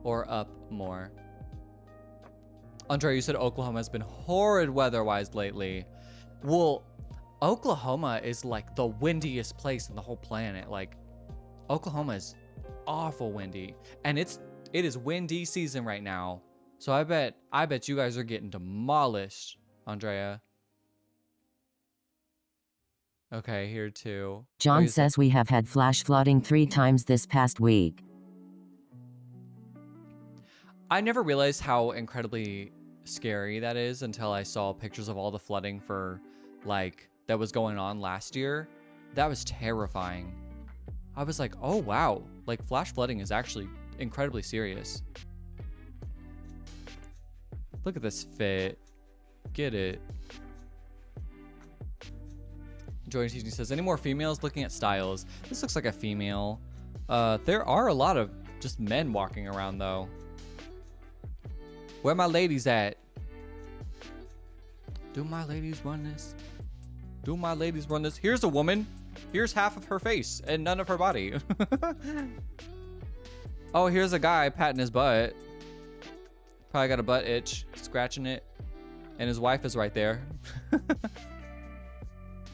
Or up more? Andre, you said Oklahoma has been horrid weather-wise lately. Well, Oklahoma is like the windiest place in the whole planet. Like, Oklahoma is awful windy, and it is windy season right now. So I bet you guys are getting demolished, Andrea. Okay, here too. John says we have had flash flooding 3 times this past week. I never realized how incredibly scary that is until I saw pictures of all the flooding for like that was going on last year. That was terrifying. I was like, oh wow, like flash flooding is actually incredibly serious. Look at this fit. Get it. Jordan Teaching says, any more females looking at styles? This looks like a female. There are a lot of just men walking around though. Where my ladies at? Do my ladies run this? Do my ladies run this? Here's a woman. Here's half of her face and none of her body. Oh, here's a guy patting his butt. Probably got a butt itch, scratching it. And his wife is right there.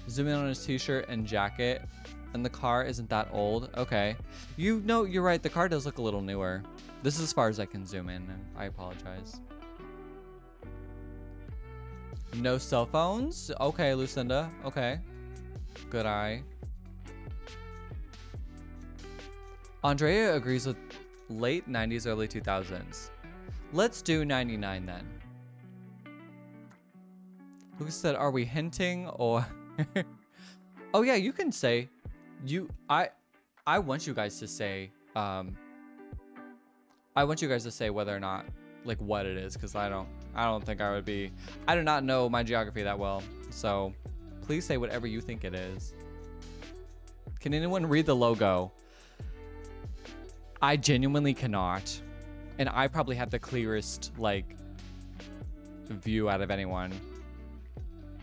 Zoom in on his t-shirt and jacket. And the car isn't that old. Okay. You know, you're right. The car does look a little newer. This is as far as I can zoom in, and I apologize. No cell phones? Okay, Lucinda. Okay. Good eye. Andrea agrees with late 90s, early 2000s. Let's do 99 then. Lucas said, are we hinting or... Oh yeah, you can say... I want you guys to say... I want you guys to say whether or not, like, what it is, because I don't think I would be... I do not know my geography that well, so please say whatever you think it is. Can anyone read the logo? I genuinely cannot, and I probably have the clearest, like, view out of anyone.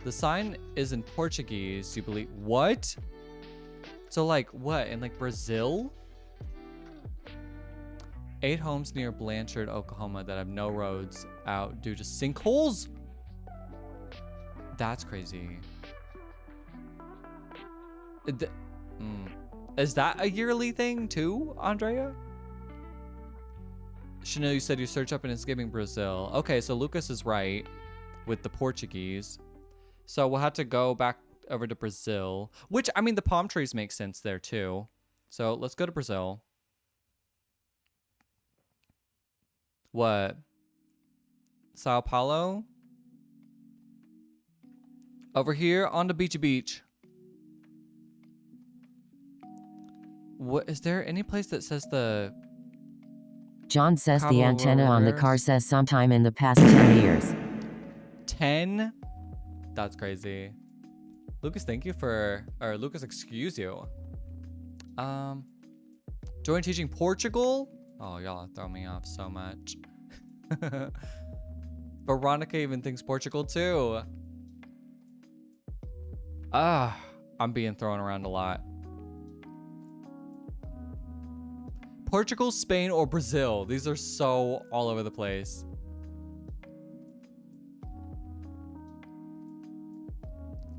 The sign is in Portuguese, you believe? What? So, like, what? In, like, Brazil? 8 homes near Blanchard, Oklahoma that have no roads out due to sinkholes? That's crazy. Is that a yearly thing too, Andrea? Chanel, you said you search up and it's giving Brazil. Okay, so Lucas is right with the Portuguese. So we'll have to go back over to Brazil, which, I mean, the palm trees make sense there too. So let's go to Brazil. What? Sao Paulo? Over here on the beach. What, is there any place that says the... John says Cabo the antenna on the car Rares? says sometime in the past 10 years. 10? That's crazy. Lucas, thank you for... Or Lucas, excuse you. Join teaching Portugal? Oh, y'all throw me off so much. Veronica even thinks Portugal too. I'm being thrown around a lot. Portugal, Spain, or Brazil. These are so all over the place.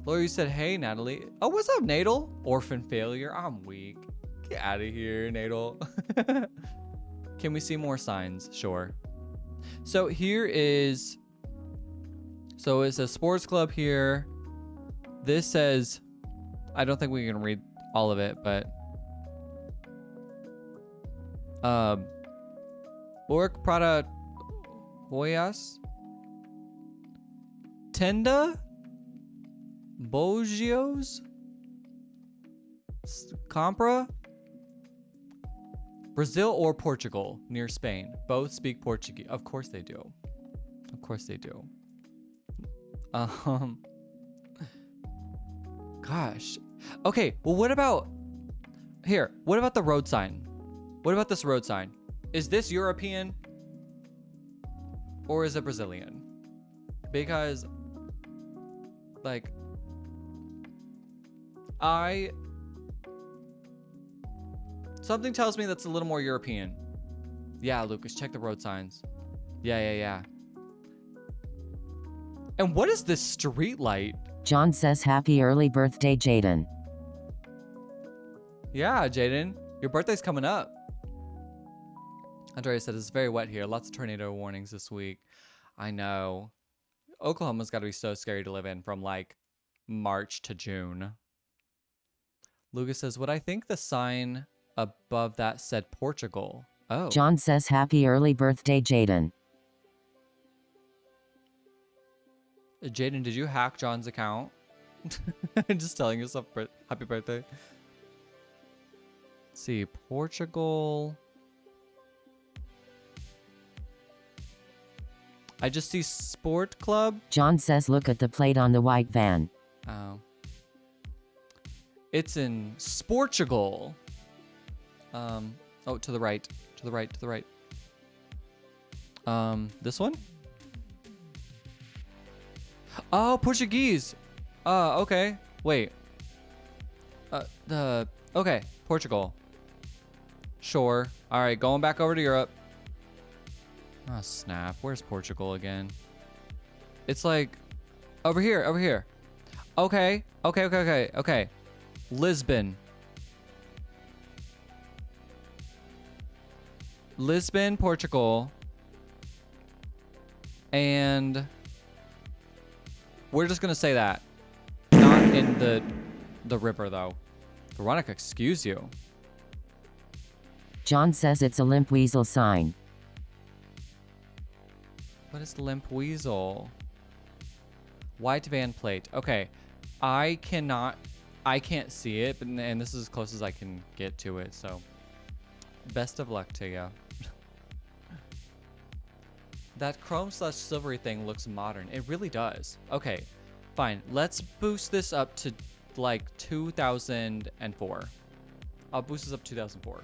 Laura, you said, hey, Natalie. Oh, what's up, Nadal? Orphan failure. I'm weak. Get out of here, Nadal. Can we see more signs? Sure. So here is... So it's a sports club here. This says... I don't think we can read all of it, but... Orc Prada Hoyas? Tenda? Bogios? Compra? Brazil or Portugal near Spain. Both speak Portuguese. Of course they do. Of course they do. Gosh. Okay, well what about... Here, what about the road sign? What about this road sign? Is this European? Or is it Brazilian? Because... Like... Something tells me that's a little more European. Yeah, Lucas, check the road signs. Yeah. And what is this street light? John says happy early birthday, Jaden. Yeah, Jaden, your birthday's coming up. Andrea said it's very wet here. Lots of tornado warnings this week. I know. Oklahoma's got to be so scary to live in from like March to June. Lucas says, what I think the sign above that said Portugal. Oh. John says happy early birthday, Jaden. Jaden, did you hack John's account? Just telling yourself happy birthday. Let's see, Portugal. I just see Sport Club. John says look at the plate on the white van. Oh. It's in Sportugal. Oh, to the right. To the right, to the right. This one? Oh, Portuguese. Okay. Wait. Okay, Portugal. Sure. All right, going back over to Europe. Oh, snap. Where's Portugal again? It's like over here, over here. Okay. Okay. Lisbon. Lisbon, Portugal. And we're just going to say that. Not in the river, though. Veronica, excuse you. John says it's a limp weasel sign. What is limp weasel? White van plate. Okay. I can't see it, and this is as close as I can get to it, so best of luck to you. That chrome/silvery thing looks modern. It really does. Okay, fine. Let's boost this up to like 2004. I'll boost this up to 2004.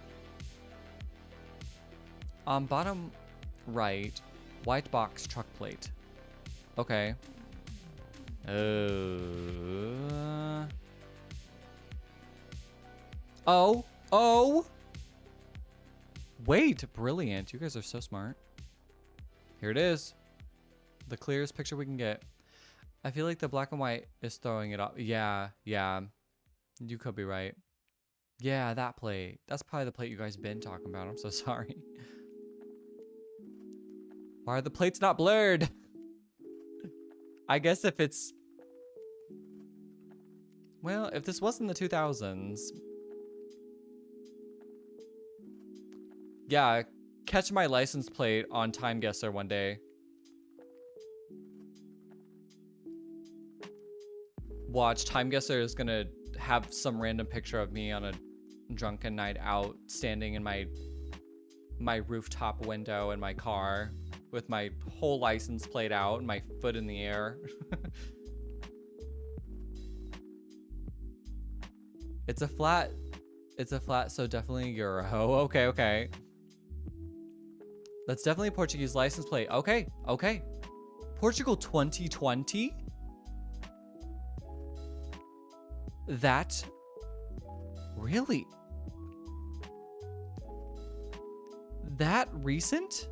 Bottom right, white box truck plate. Okay. Oh. Wait, brilliant. You guys are so smart. Here it is. The clearest picture we can get. I feel like the black and white is throwing it off. Yeah. You could be right. Yeah, that plate. That's probably the plate you guys been talking about. I'm so sorry. Why are the plates not blurred? I guess if it's... Well, if this wasn't the 2000s... Yeah, catch my license plate on Time Guesser one day. Watch, Time Guesser is gonna have some random picture of me on a drunken night out, standing in my rooftop window in my car with my whole license plate out and my foot in the air. It's a flat, so definitely Euro. Okay. That's definitely a Portuguese license plate. Okay. Portugal 2020? That? Really? That recent?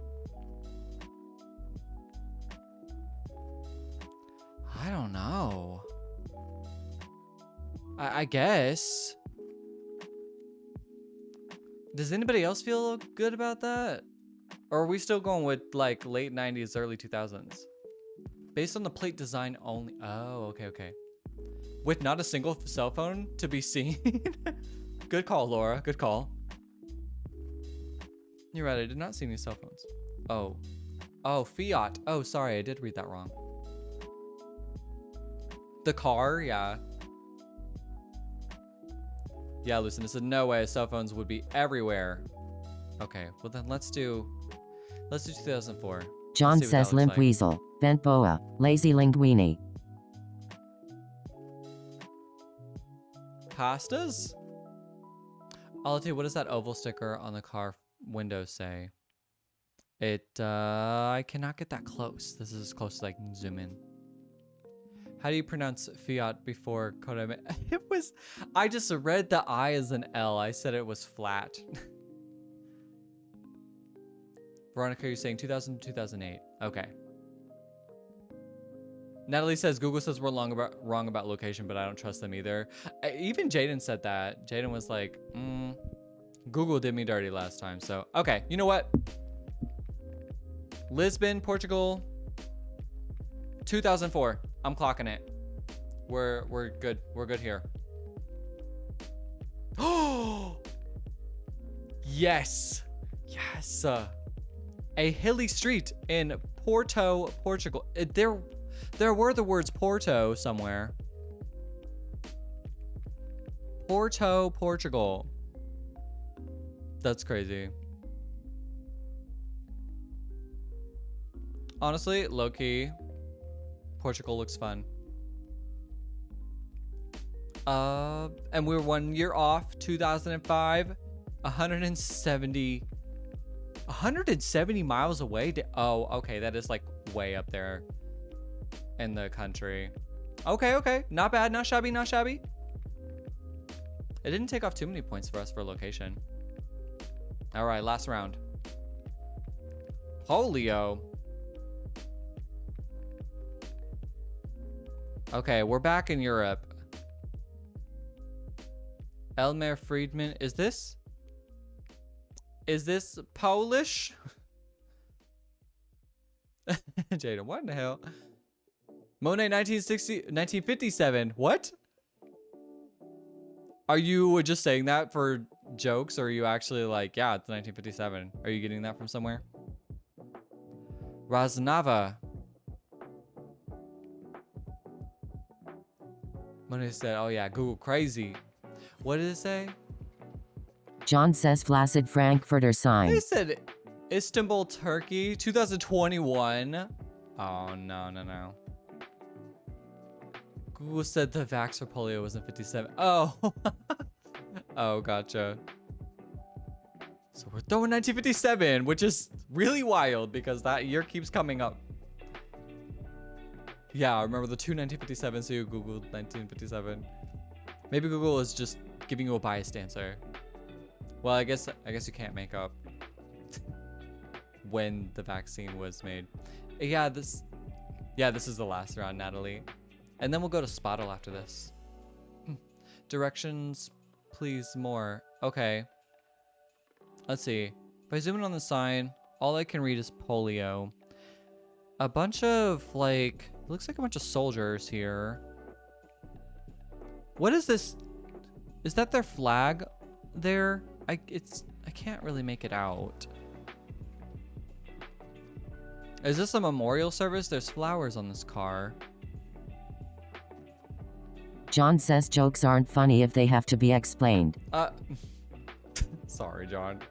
I don't know. I guess. Does anybody else feel good about that? Or are we still going with like late 90s, early 2000s? Based on the plate design only. Oh, okay. With not a single cell phone to be seen. Good call, Laura. Good call. You're right. I did not see any cell phones. Oh, Fiat. Oh, sorry. I did read that wrong. The car, yeah. Yeah, Lucinda said no way cell phones would be everywhere. Okay, well then let's do 2004. John says limp weasel, bent boa, lazy linguini. Pastas? I'll tell you, what does that oval sticker on the car window say? I cannot get that close. This is as close as I can zoom in. How do you pronounce Fiat before Kodama? I just read the I as an L. I said it was flat. Veronica, you're saying 2000 to 2008. Okay. Natalie says Google says we're wrong about location, but I don't trust them either. Even Jaden said that. Jaden was like, Google did me dirty last time. So, okay, you know what? Lisbon, Portugal, 2004. I'm clocking it. We're good. We're good here. Oh, yes, yes. A hilly street in Porto, Portugal. There were the words Porto somewhere. Porto, Portugal. That's crazy. Honestly, low-key, Portugal looks fun. And we're 1 year off, 2005, 170 miles away. Oh, okay, that is like way up there in the country. Okay, not bad, not shabby, not shabby. It didn't take off too many points for us for location. All right, last round. Polio. Okay, we're back in Europe. Elmer Friedman, is this Polish? Jada, what in the hell? Monet 1957. What? Are you just saying that for jokes, or are you actually like, yeah, it's 1957? Are you getting that from somewhere? Raznava. Monet said, oh yeah, Google crazy. What did it say? John says flaccid Frankfurter sign. They said Istanbul, Turkey, 2021. Oh, no. Google said the vax for polio was in 57. Oh. Oh, gotcha. So we're throwing 1957, which is really wild because that year keeps coming up. Yeah, I remember the two 1957, so you Googled 1957. Maybe Google is just giving you a biased answer. Well, I guess you can't make up when the vaccine was made. Yeah, this is the last round, Natalie. And then we'll go to Spottle after this. Directions, please, more. Okay. Let's see. If I zoom in on the sign, all I can read is polio. A bunch of, like, it looks like a bunch of soldiers here. What is this? Is that their flag there? I can't really make it out. Is this a memorial service? There's flowers on this car. John says jokes aren't funny if they have to be explained. Sorry, John.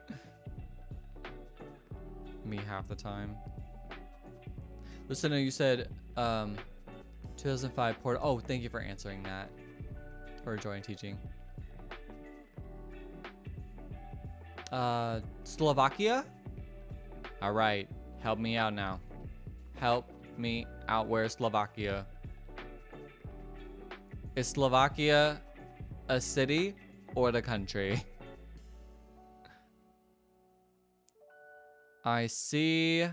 Me half the time. Listen, you said 2005 Porto. Oh, thank you for answering that. For enjoying teaching. Slovakia? All right, help me out now. Help me out. Where's Slovakia? Is Slovakia a city or the country? I see.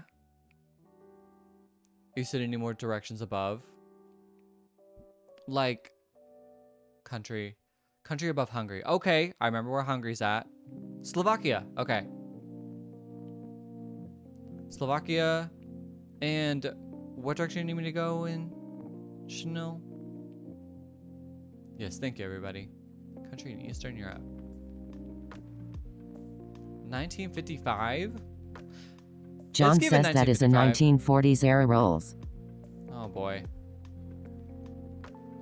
You said any more directions above? Like country above Hungary. Okay, I remember where Hungary's at. Slovakia. Okay. Slovakia. And what direction do you need me to go in? Chanel. Yes, thank you, everybody. Country in Eastern Europe. 1955? John says that is a 1940s era rolls. Oh boy.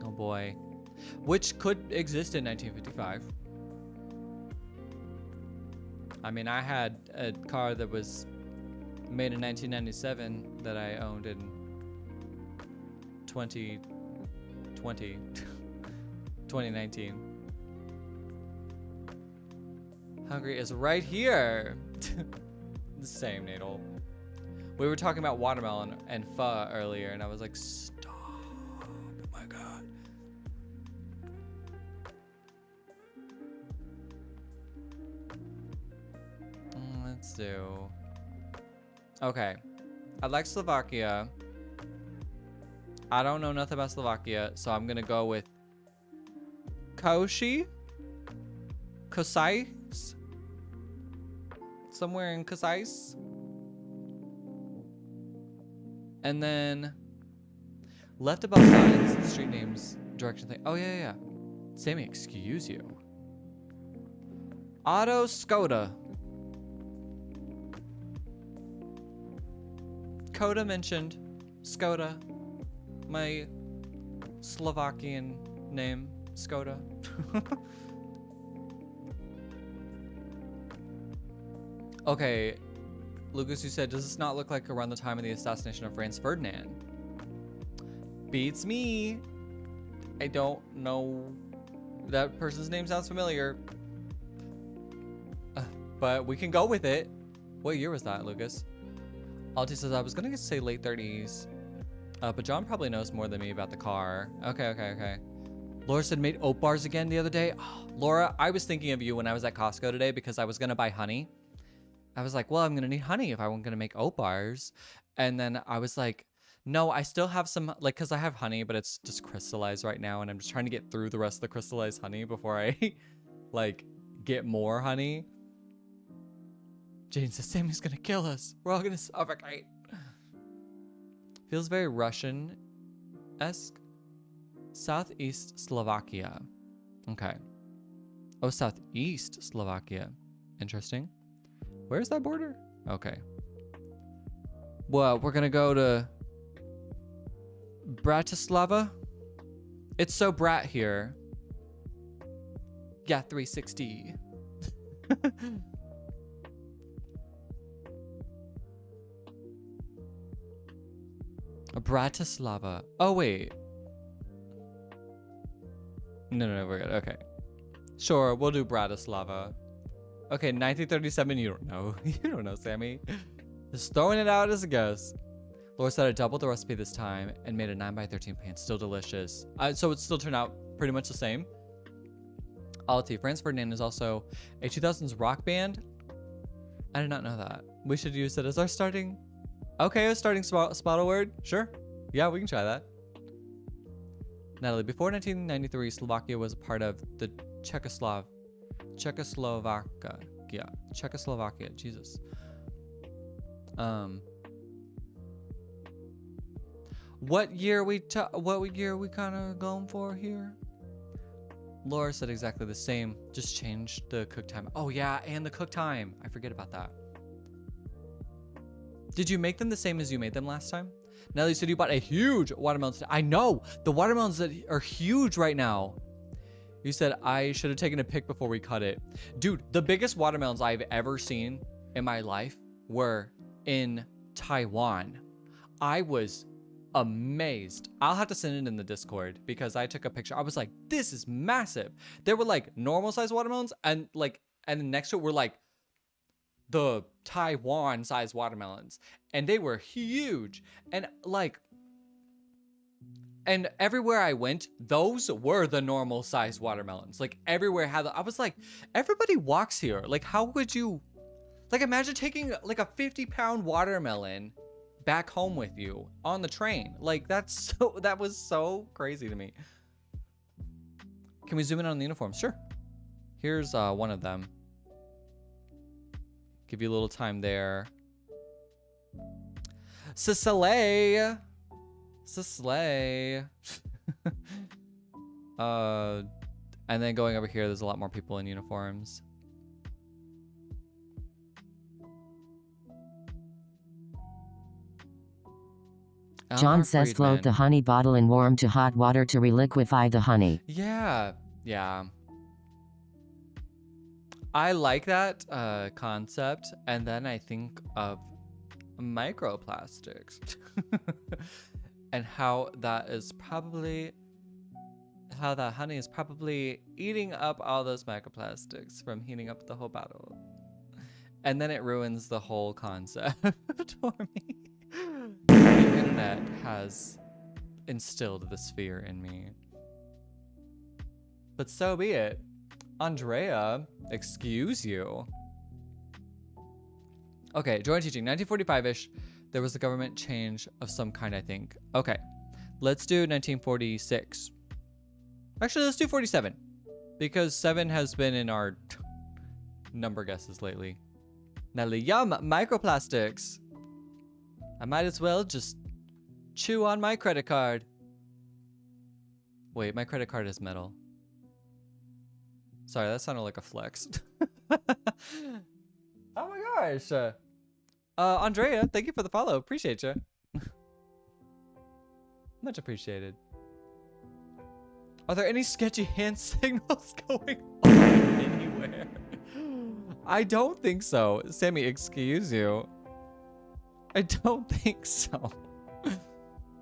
Oh boy. Which could exist in 1955. I mean, I had a car that was made in 1997 that I owned in 2019. Hungary is right here. The same, Nadal. We were talking about watermelon and pho earlier, and I was like, stop. Oh my god. Let's do. Okay. I like Slovakia. I don't know nothing about Slovakia, so I'm gonna go with Kosai, somewhere in Kosais. And then left above signs, the street names, direction thing. Oh yeah. Sammy, excuse you. Auto Skoda. Koda mentioned. Skoda. My Slovakian name, Skoda. Okay, Lucas, you said, does this not look like around the time of the assassination of Franz Ferdinand? Beats me. I don't know. That person's name sounds familiar. But we can go with it. What year was that, Lucas? Alti says, I was going to say late 30s. But John probably knows more than me about the car. Okay. Laura said made oat bars again the other day. Oh, Laura, I was thinking of you when I was at Costco today because I was going to buy honey. I was like, well, I'm going to need honey if I'm going to make oat bars. And then I was like, no, I still have some, like, because I have honey, but it's just crystallized right now. And I'm just trying to get through the rest of the crystallized honey before I, like, get more honey. Jane says, Sammy's going to kill us. We're all going to suffocate. Feels very Russian-esque. Southeast Slovakia. Okay. Oh, Southeast Slovakia. Interesting. Where's that border? Okay. Well, we're gonna go to Bratislava. It's so brat here. Yeah, 360. Bratislava. Oh, wait. No, we're good. Okay. Sure, we'll do Bratislava. Okay, 1937, you don't know. You don't know, Sammy. Just throwing it out as a guess. Laura said I doubled the recipe this time and made a 9x13 pan. Still delicious. So it still turned out pretty much the same. Alti, Franz Ferdinand is also a 2000s rock band. I did not know that. We should use it as our starting. Okay, a starting spot word. Sure. Yeah, we can try that. Natalie, before 1993, Slovakia was a part of the Czechoslovakia. Jesus. What year we kind of going for here? Laura said exactly the same. Just changed the cook time. Oh yeah, and the cook time. I forget about that. Did you make them the same as you made them last time? Nelly said you bought a huge watermelon. I know the watermelons that are huge right now. You said I should have taken a pic before we cut it. Dude, the biggest watermelons I've ever seen in my life were in Taiwan. I was amazed. I'll have to send it in the Discord because I took a picture. I was like, this is massive. There were like normal size watermelons and next to it were like the Taiwan size watermelons and they were huge and everywhere I went, those were the normal size watermelons. Like everywhere I was like, everybody walks here. Like how would you, like imagine taking like a 50-pound watermelon back home with you on the train. Like that was so crazy to me. Can we zoom in on the uniforms? Sure. Here's one of them. Give you a little time there. Sicily. And then going over here, there's a lot more people in uniforms. John says float the honey bottle in warm to hot water to reliquify the honey. Yeah. I like that concept, and then I think of microplastics and how that honey is probably eating up all those microplastics from heating up the whole bottle, and then it ruins the whole concept for me. The internet has instilled this fear in me, but so be it. Andrea, excuse you. Okay, joint teaching, 1945-ish. There was a government change of some kind, I think. Okay, Let's do 1946. Actually, let's do 47. Because 7 has been in our number guesses lately. Nelly, yum, microplastics. I might as well just chew on my credit card. Wait, my credit card is metal. Sorry, that sounded like a flex. Oh my gosh. Andrea, thank you for the follow. Appreciate you. Much appreciated. Are there any sketchy hand signals going on anywhere? I don't think so. Sammy, excuse you. I don't think so.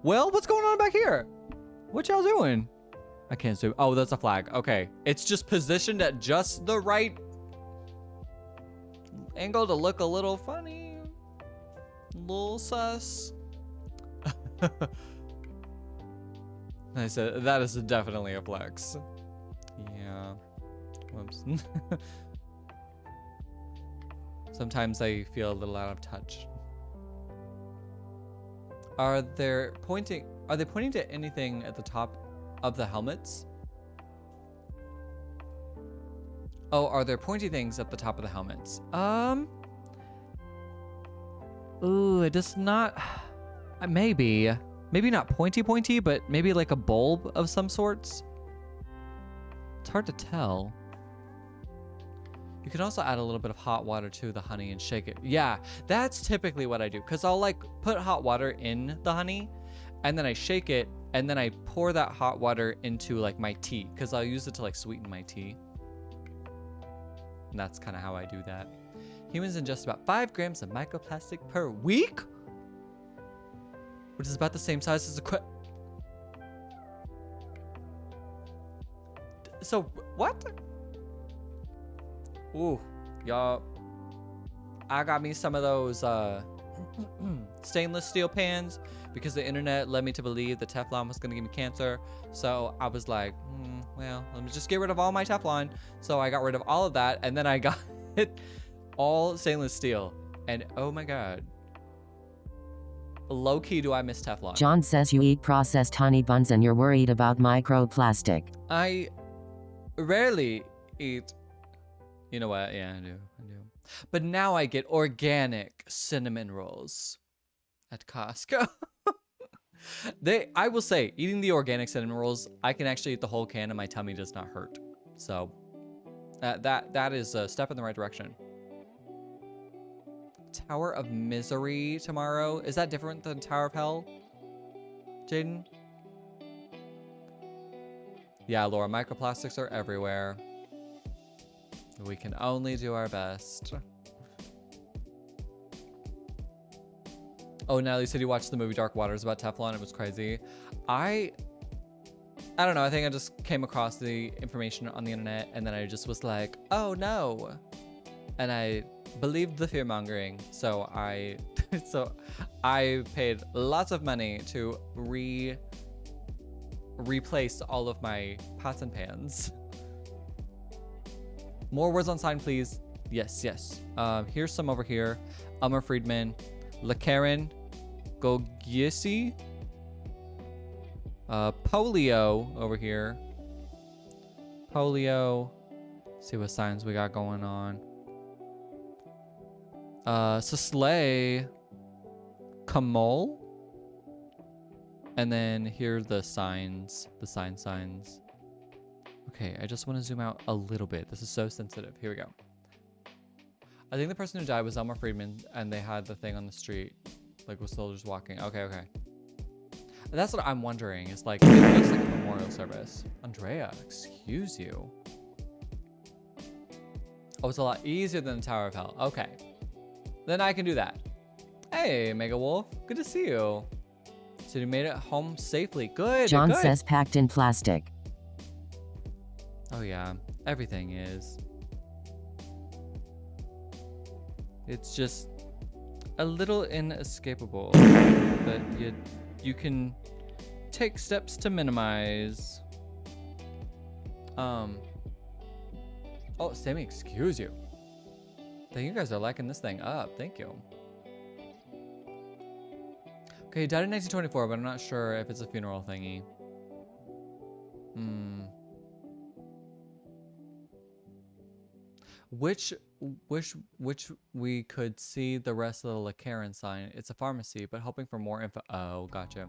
Well, what's going on back here? What y'all doing? I can't zoom. Oh, that's a flag. Okay. It's just positioned at just the right angle to look a little funny. Little sus. I said, that is definitely a flex. Yeah. Whoops. Sometimes I feel a little out of touch. Are they pointing to anything at the top of the helmets? Oh, are there pointy things at the top of the helmets? Ooh, it does not. Maybe not pointy, but maybe like a bulb of some sorts. It's hard to tell. You can also add a little bit of hot water to the honey and shake it. Yeah, that's typically what I do, because I'll like put hot water in the honey and then I shake it and then I pour that hot water into like my tea, because I'll use it to like sweeten my tea. And that's kind of how I do that. Humans ingest about 5 grams of microplastic per week, which is about the same size as a So what? Ooh, y'all. I got me some of those stainless steel pans because the internet led me to believe that Teflon was gonna give me cancer. So I was like, well, let me just get rid of all my Teflon. So I got rid of all of that, and then I got it all stainless steel. And oh my God. Low key, do I miss Teflon? John says you eat processed honey buns and you're worried about microplastic. I rarely eat. You know what? Yeah, I do. But now I get organic cinnamon rolls at Costco. I will say, eating the organic cinnamon rolls, I can actually eat the whole can and my tummy does not hurt. So that is a step in the right direction. Tower of Misery tomorrow. Is that different than Tower of Hell, Jaden? Yeah, Laura, microplastics are everywhere. We can only do our best. Oh, Natalie said you watched the movie Dark Waters about Teflon. It was crazy. I don't know. I think I just came across the information on the internet and then I just was like, oh no. And I believed the fear mongering. So I paid lots of money to replace all of my pots and pans. More words on sign, please. Yes. Here's some over here. Elmer Friedman, LeCaren, Gogisi, Polio over here. Polio. See what signs we got going on. Sisley, Kamol. And then here are the signs, the signs. Okay, I just want to zoom out a little bit. This is so sensitive. Here we go. I think the person who died was Elmer Friedman, and they had the thing on the street, like with soldiers walking. Okay. And that's what I'm wondering. Is like, it looks like a memorial service. Andrea, excuse you. Oh, it's a lot easier than the Tower of Hell. Okay, then I can do that. Hey, Mega Wolf, good to see you. So you made it home safely. Good. John says packed in plastic. Oh yeah, everything is. It's just a little inescapable, but you can take steps to minimize. Oh, Sammy, excuse you. Thank you guys are liking this thing up. Thank you. Okay, he died in 1924, but I'm not sure if it's a funeral thingy. Which we could see the rest of the LeCaren sign. It's a pharmacy, but hoping for more info. Oh, gotcha.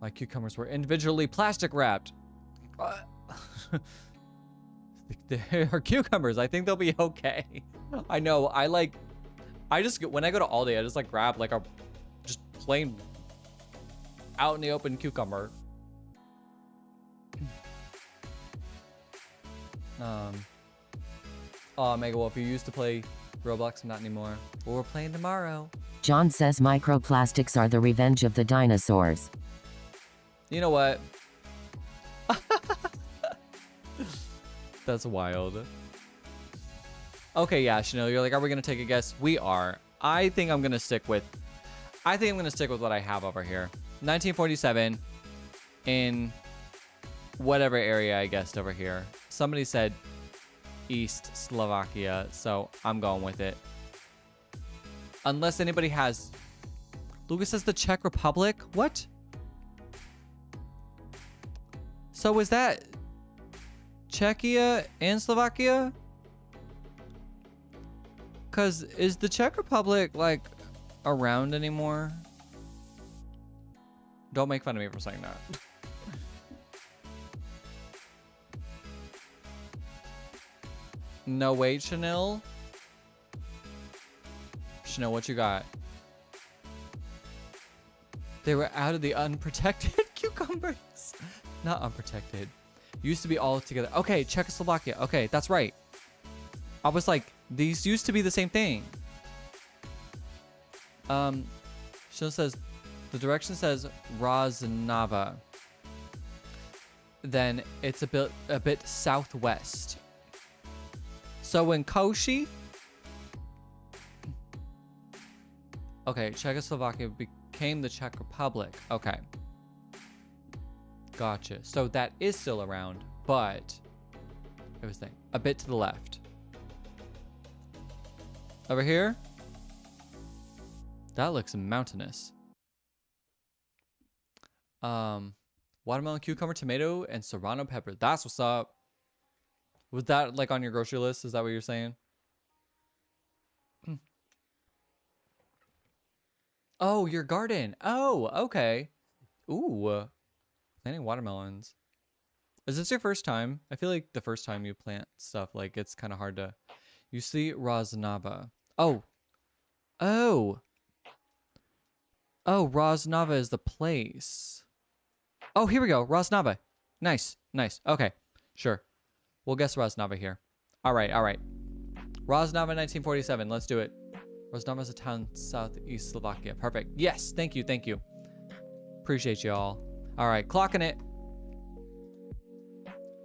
My cucumbers were individually plastic wrapped. They are cucumbers. I think they'll be okay. I know. When I go to Aldi, I just like grab like a just plain out in the open cucumber. Oh, Mega Wolf, you used to play Roblox, not anymore. Well, we're playing tomorrow. John says microplastics are the revenge of the dinosaurs. You know what? That's wild. Okay, yeah, Chanel, you're like, are we gonna take a guess? We are. I think I'm gonna stick with what I have over here. 1947 in whatever area I guessed over here. Somebody said East Slovakia, so I'm going with it. Unless anybody has... Lucas says the Czech Republic? What? So is that Czechia and Slovakia? Because is the Czech Republic, like, around anymore? Don't make fun of me for saying that. No, wait, Chanel. Chanel, what you got? They were out of the unprotected cucumbers. Not unprotected. Used to be all together. Okay, Czechoslovakia. Okay, that's right. I was like, these used to be the same thing. Chanel says, the direction says Roznava. Then it's a bit southwest. So in Koshi, okay, Czechoslovakia became the Czech Republic. Okay. Gotcha. So that is still around, but it was a bit to the left. Over here, that looks mountainous. Watermelon, cucumber, tomato, and serrano pepper. That's what's up. Was that like on your grocery list? Is that what you're saying? Oh, your garden. Oh, okay. Ooh. Planting watermelons. Is this your first time? I feel like the first time you plant stuff, like it's kind of hard to... You see Roznava. Oh. Oh. Oh, Roznava is the place. Oh, here we go. Roznava. Nice. Nice. Okay. Sure. We'll guess Roznava here. All right. All right. Roznava 1947. Let's do it. Roznava is a town southeast Slovakia. Perfect. Yes. Thank you. Thank you. Appreciate you all. All right. Clocking it.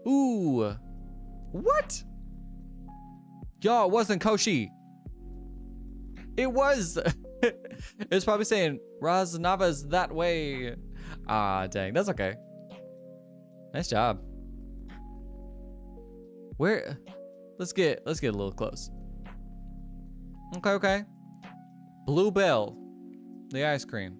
Ooh. What? Yo, it wasn't Koshi. It was. It's probably saying Roznava's that way. Ah, dang. That's okay. Nice job. Where? Let's get a little close. Okay, okay. Blue Bell, the ice cream.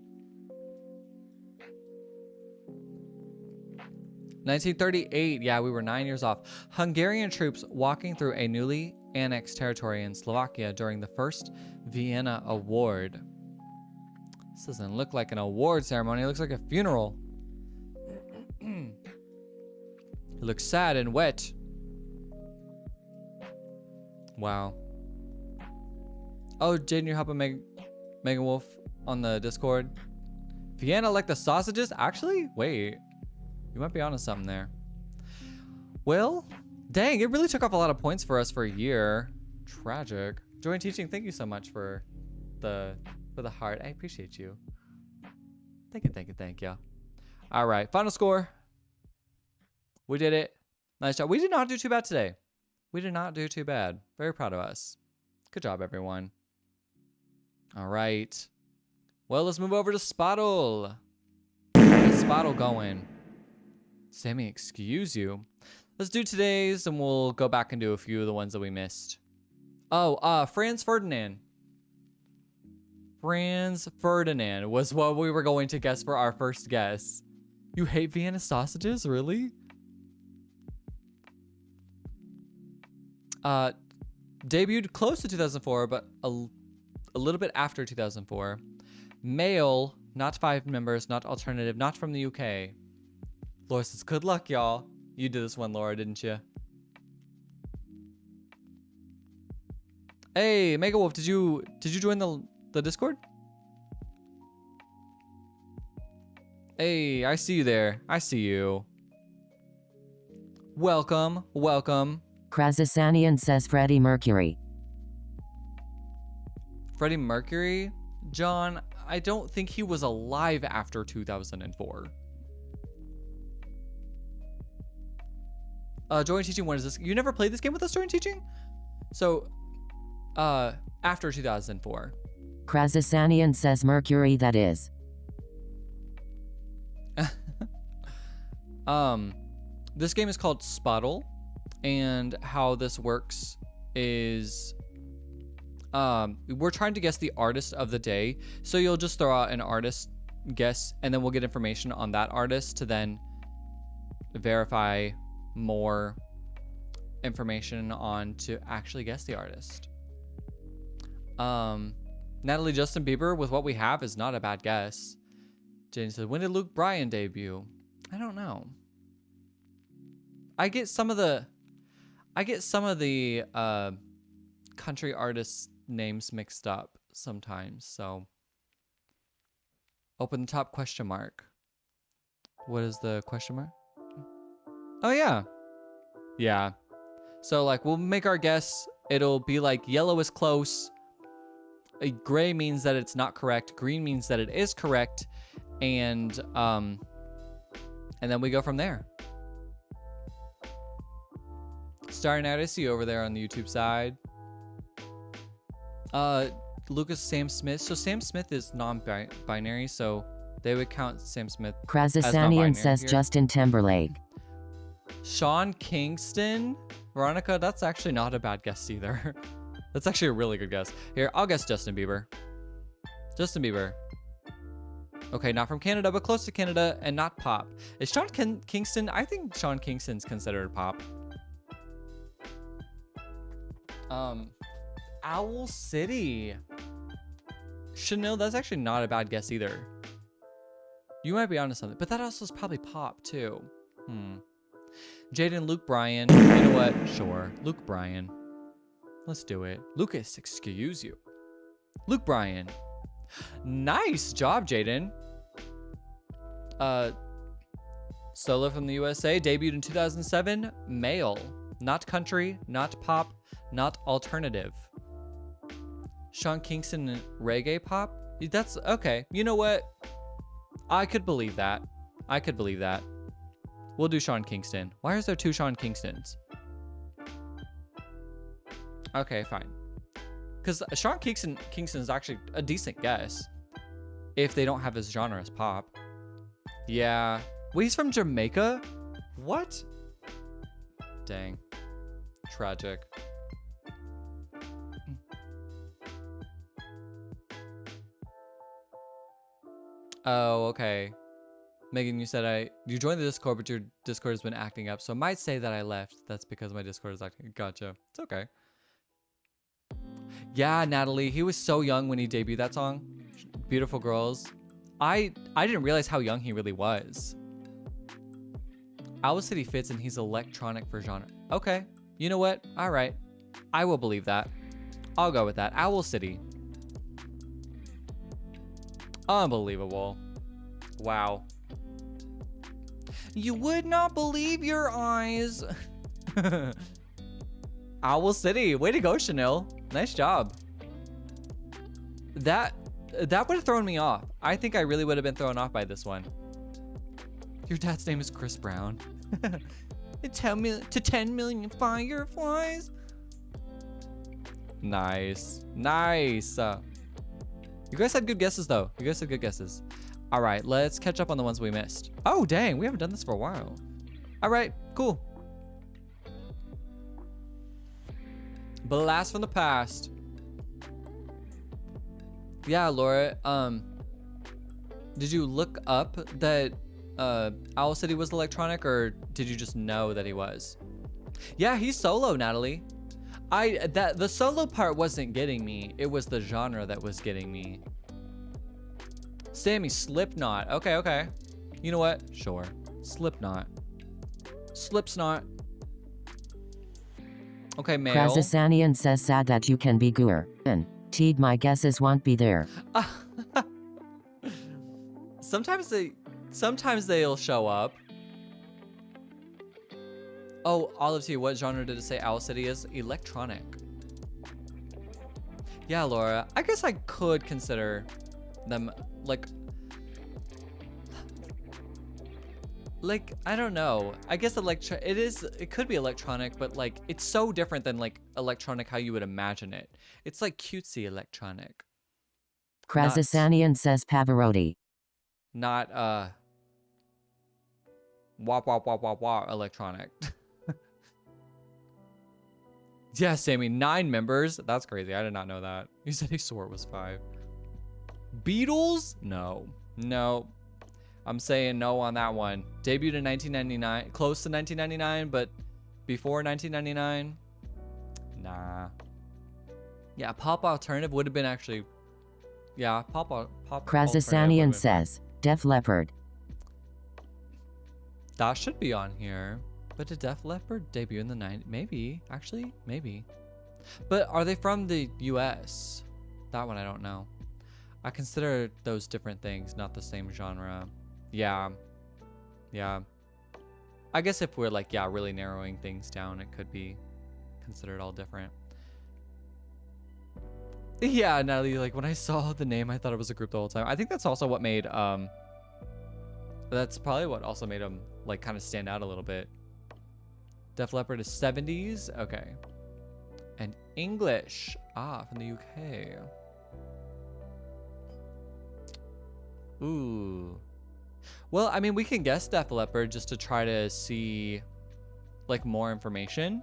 1938. Yeah, we were 9 years off. Hungarian troops walking through a newly annexed territory in Slovakia during the first Vienna Award. This doesn't look like an award ceremony. It looks like a funeral. It looks sad and wet. Wow. Oh, Jaden, you're helping Megan Wolf on the Discord. Vienna like the sausages? Actually, wait. You might be onto something there. Well, dang, it really took off a lot of points for us for a year. Tragic. Join teaching, thank you so much for the heart. I appreciate you. Thank you, thank you, thank you. All right, final score. We did it. Nice job. We did not do too bad today. We did not do too bad. Very proud of us. Good job, everyone. All right. Well, let's move over to Spottle. How's Spottle going? Sammy, excuse you. Let's do today's, and we'll go back and do a few of the ones that we missed. Oh, Franz Ferdinand. Franz Ferdinand was what we were going to guess for our first guess. You hate Vienna sausages, really? Debuted close to 2004, but a little bit after 2004. Male, not 5 members, not alternative, not from the UK. Laura says, good luck, y'all. You did this one, Laura, didn't you? Hey, Mega Wolf, did you join the Discord? Hey, I see you there. I see you. Welcome, welcome. Krasasanian says Freddie Mercury. Freddie Mercury? John, I don't think he was alive after 2004. Joy and Teaching, what is this? You never played this game with us, Joy and Teaching? So, after 2004. Krasasanian says Mercury, that is. This game is called Spottle, and how this works is we're trying to guess the artist of the day. So you'll just throw out an artist guess, and then we'll get information on that artist to then verify more information on to actually guess the artist. Natalie, Justin Bieber with what we have is not a bad guess. Jane says, when did Luke Bryan debut? I don't know. I get some of the country artists' names mixed up sometimes, so. Open the top question mark. What is the question mark? Oh yeah. Yeah. So like we'll make our guess. It'll be like yellow is close. Gray means that it's not correct. Green means that it is correct. And then we go from there. Starting out, I see you over there on the YouTube side. Lucas Sam Smith. So Sam Smith is non-binary, so they would count Sam Smith as Krasasanian says here. Justin Timberlake. Sean Kingston. Veronica, that's actually not a bad guess either. That's actually a really good guess. Here, I'll guess Justin Bieber. Justin Bieber. Okay, not from Canada, but close to Canada, and not pop. Is Sean Kingston? I think Sean Kingston's considered pop. Owl City. Chanel, that's actually not a bad guess either. You might be onto something, but that also is probably pop too. Jaden, Luke Bryan. You know what? Sure, Luke Bryan. Let's do it. Lucas, excuse you. Luke Bryan. Nice job, Jaden. Solo from the USA, debuted in 2007. Male, not country, not pop, not alternative. Sean Kingston, reggae pop? That's okay. You know what? I could believe that. I could believe that. We'll do Sean Kingston. Why is there 2 Sean Kingstons? Okay, fine. Because Sean Kingston is actually a decent guess. If they don't have his genre as pop. Yeah. Wait, he's from Jamaica? What? Dang. Tragic. Oh, okay. Megan, you said you joined the Discord, but your Discord has been acting up. So I might say that I left. That's because my Discord is acting. Gotcha. It's okay. Yeah, Natalie, he was so young when he debuted that song. Beautiful Girls. I didn't realize how young he really was. Owl City fits and he's electronic for genre. Okay. You know what? All right. I will believe that. I'll go with that. Owl City. Unbelievable. Wow. You would not believe your eyes. Owl City. Way to go, Chanel. Nice job. That would have thrown me off. I think I really would have been thrown off by this one. Your dad's name is Chris Brown. To 10 million fireflies. Nice. Nice. You guys had good guesses, though. You guys had good guesses. All right, let's catch up on the ones we missed. Oh, dang. We haven't done this for a while. All right, cool. Blast from the past. Yeah, Laura. Did you look up that Owl City was electronic, or did you just know that he was? Yeah, he's solo, Natalie. The solo part wasn't getting me. It was the genre that was getting me. Sammy, Slipknot. Okay. You know what? Sure. Slipknot. Slipsnot. Okay, male. Krazasanian says sad that you can be Gur. And Teed, my guesses won't be there. Sometimes they'll show up. Oh, Olive T, what genre did it say Owl City is? Electronic. Yeah, Laura. I guess I could consider them like I don't know. I guess it could be electronic, but like it's so different than like electronic how you would imagine it. It's like cutesy electronic. Krazasanian says Pavarotti. Not wah electronic. Yeah, Sammy, 9 members. That's crazy. I did not know that. You said he swore it was 5. Beatles? No. I'm saying no on that one. Debuted in 1999, close to 1999, but before 1999, nah. Yeah, pop alternative would have been actually. Yeah, pop. Krazasanian says Def Leppard. That should be on here. But did Def Leppard debut in the 90s? Maybe. Actually, maybe. But are they from the US? That one I don't know. I consider those different things, not the same genre. Yeah. I guess if we're like, really narrowing things down, it could be considered all different. Yeah, Natalie, like when I saw the name, I thought it was a group the whole time. I think that's also what made, that's probably what also made them like kind of stand out a little bit. Def Leppard is 70s. Okay. And English. From the UK. Ooh. Well, I mean, we can guess Def Leppard just to try to see like more information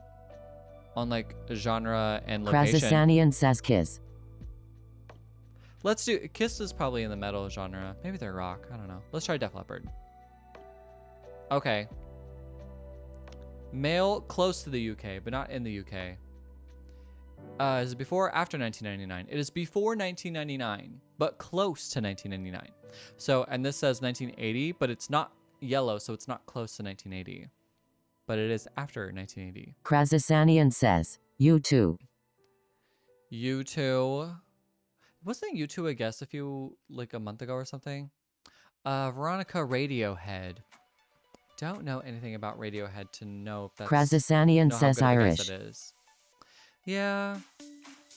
on like genre and location. Krazasanian says Kiss. Let's do Kiss is probably in the metal genre. Maybe they're rock. I don't know. Let's try Def Leppard. Okay. Male, close to the UK, but not in the UK. Is it before or after 1999? It is before 1999, but close to 1999. So, and this says 1980, but it's not yellow, so it's not close to 1980. But it is after 1980. Krazasanian says U2. U2. Wasn't U2 a guess a month ago or something? Veronica, Radiohead. Don't know anything about Radiohead to know if that's Krazasanian says Irish. It is. Yeah.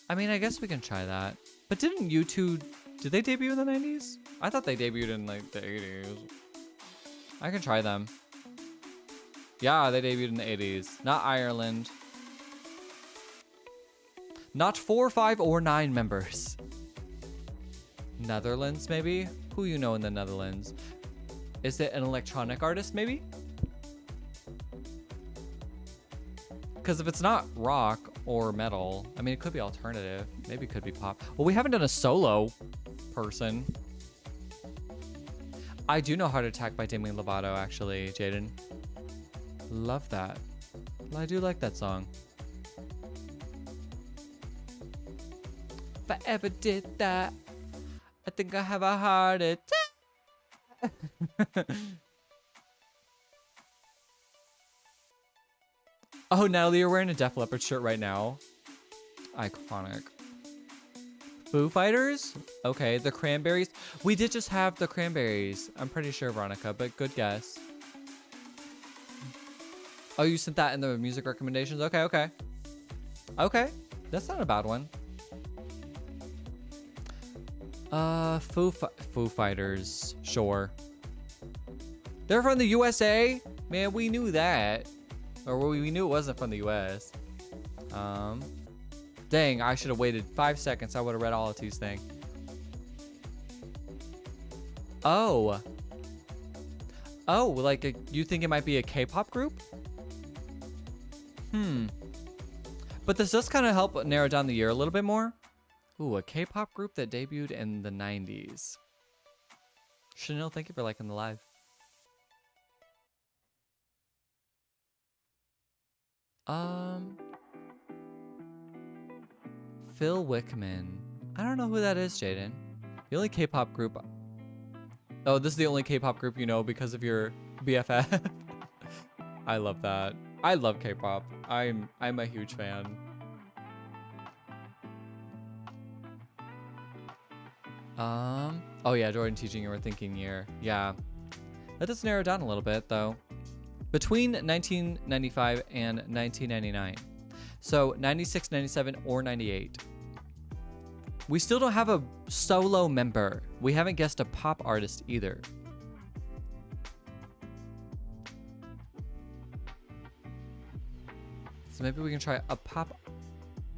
I mean, I guess we can try that. But didn't U2, did they debut in the 90s? I thought they debuted in like the 80s. I can try them. Yeah, they debuted in the 80s. Not Ireland. Not 4, 5, or 9 members. Netherlands, maybe? Who you know in the Netherlands? Is it an electronic artist, maybe? Because if it's not rock or metal, I mean, it could be alternative. Maybe it could be pop. Well, we haven't done a solo person. I do know Heart Attack by Demi Lovato, actually, Jaden. Love that. I do like that song. If I ever did that, I think I have a heart attack. Oh, Natalie, you're wearing a Def Leppard shirt right now. Iconic. Foo Fighters? Okay, the Cranberries. We did just have the Cranberries. I'm pretty sure, Veronica, but good guess. Oh, you sent that in the music recommendations? Okay. Okay, that's not a bad one. Foo Fighters, sure. They're from the USA? Man, we knew that. Or we knew it wasn't from the US. Dang, I should have waited 5 seconds. I would have read all of T's thing. Oh, like you think it might be a K-pop group? But this does kind of help narrow down the year a little bit more. Ooh, a K-pop group that debuted in the 90s. Chanel, thank you for liking the live. Phil Wickman. I don't know who that is, Jaden. The only K-pop group. Oh, this is the only K-pop group you know because of your BFF. I love that. I love K-pop. I'm a huge fan. Oh yeah, Jordan teaching you were thinking year. Yeah. Let us narrow down a little bit though. Between 1995 and 1999. So 96, 97, or 98. We still don't have a solo member. We haven't guessed a pop artist either. So maybe we can try a pop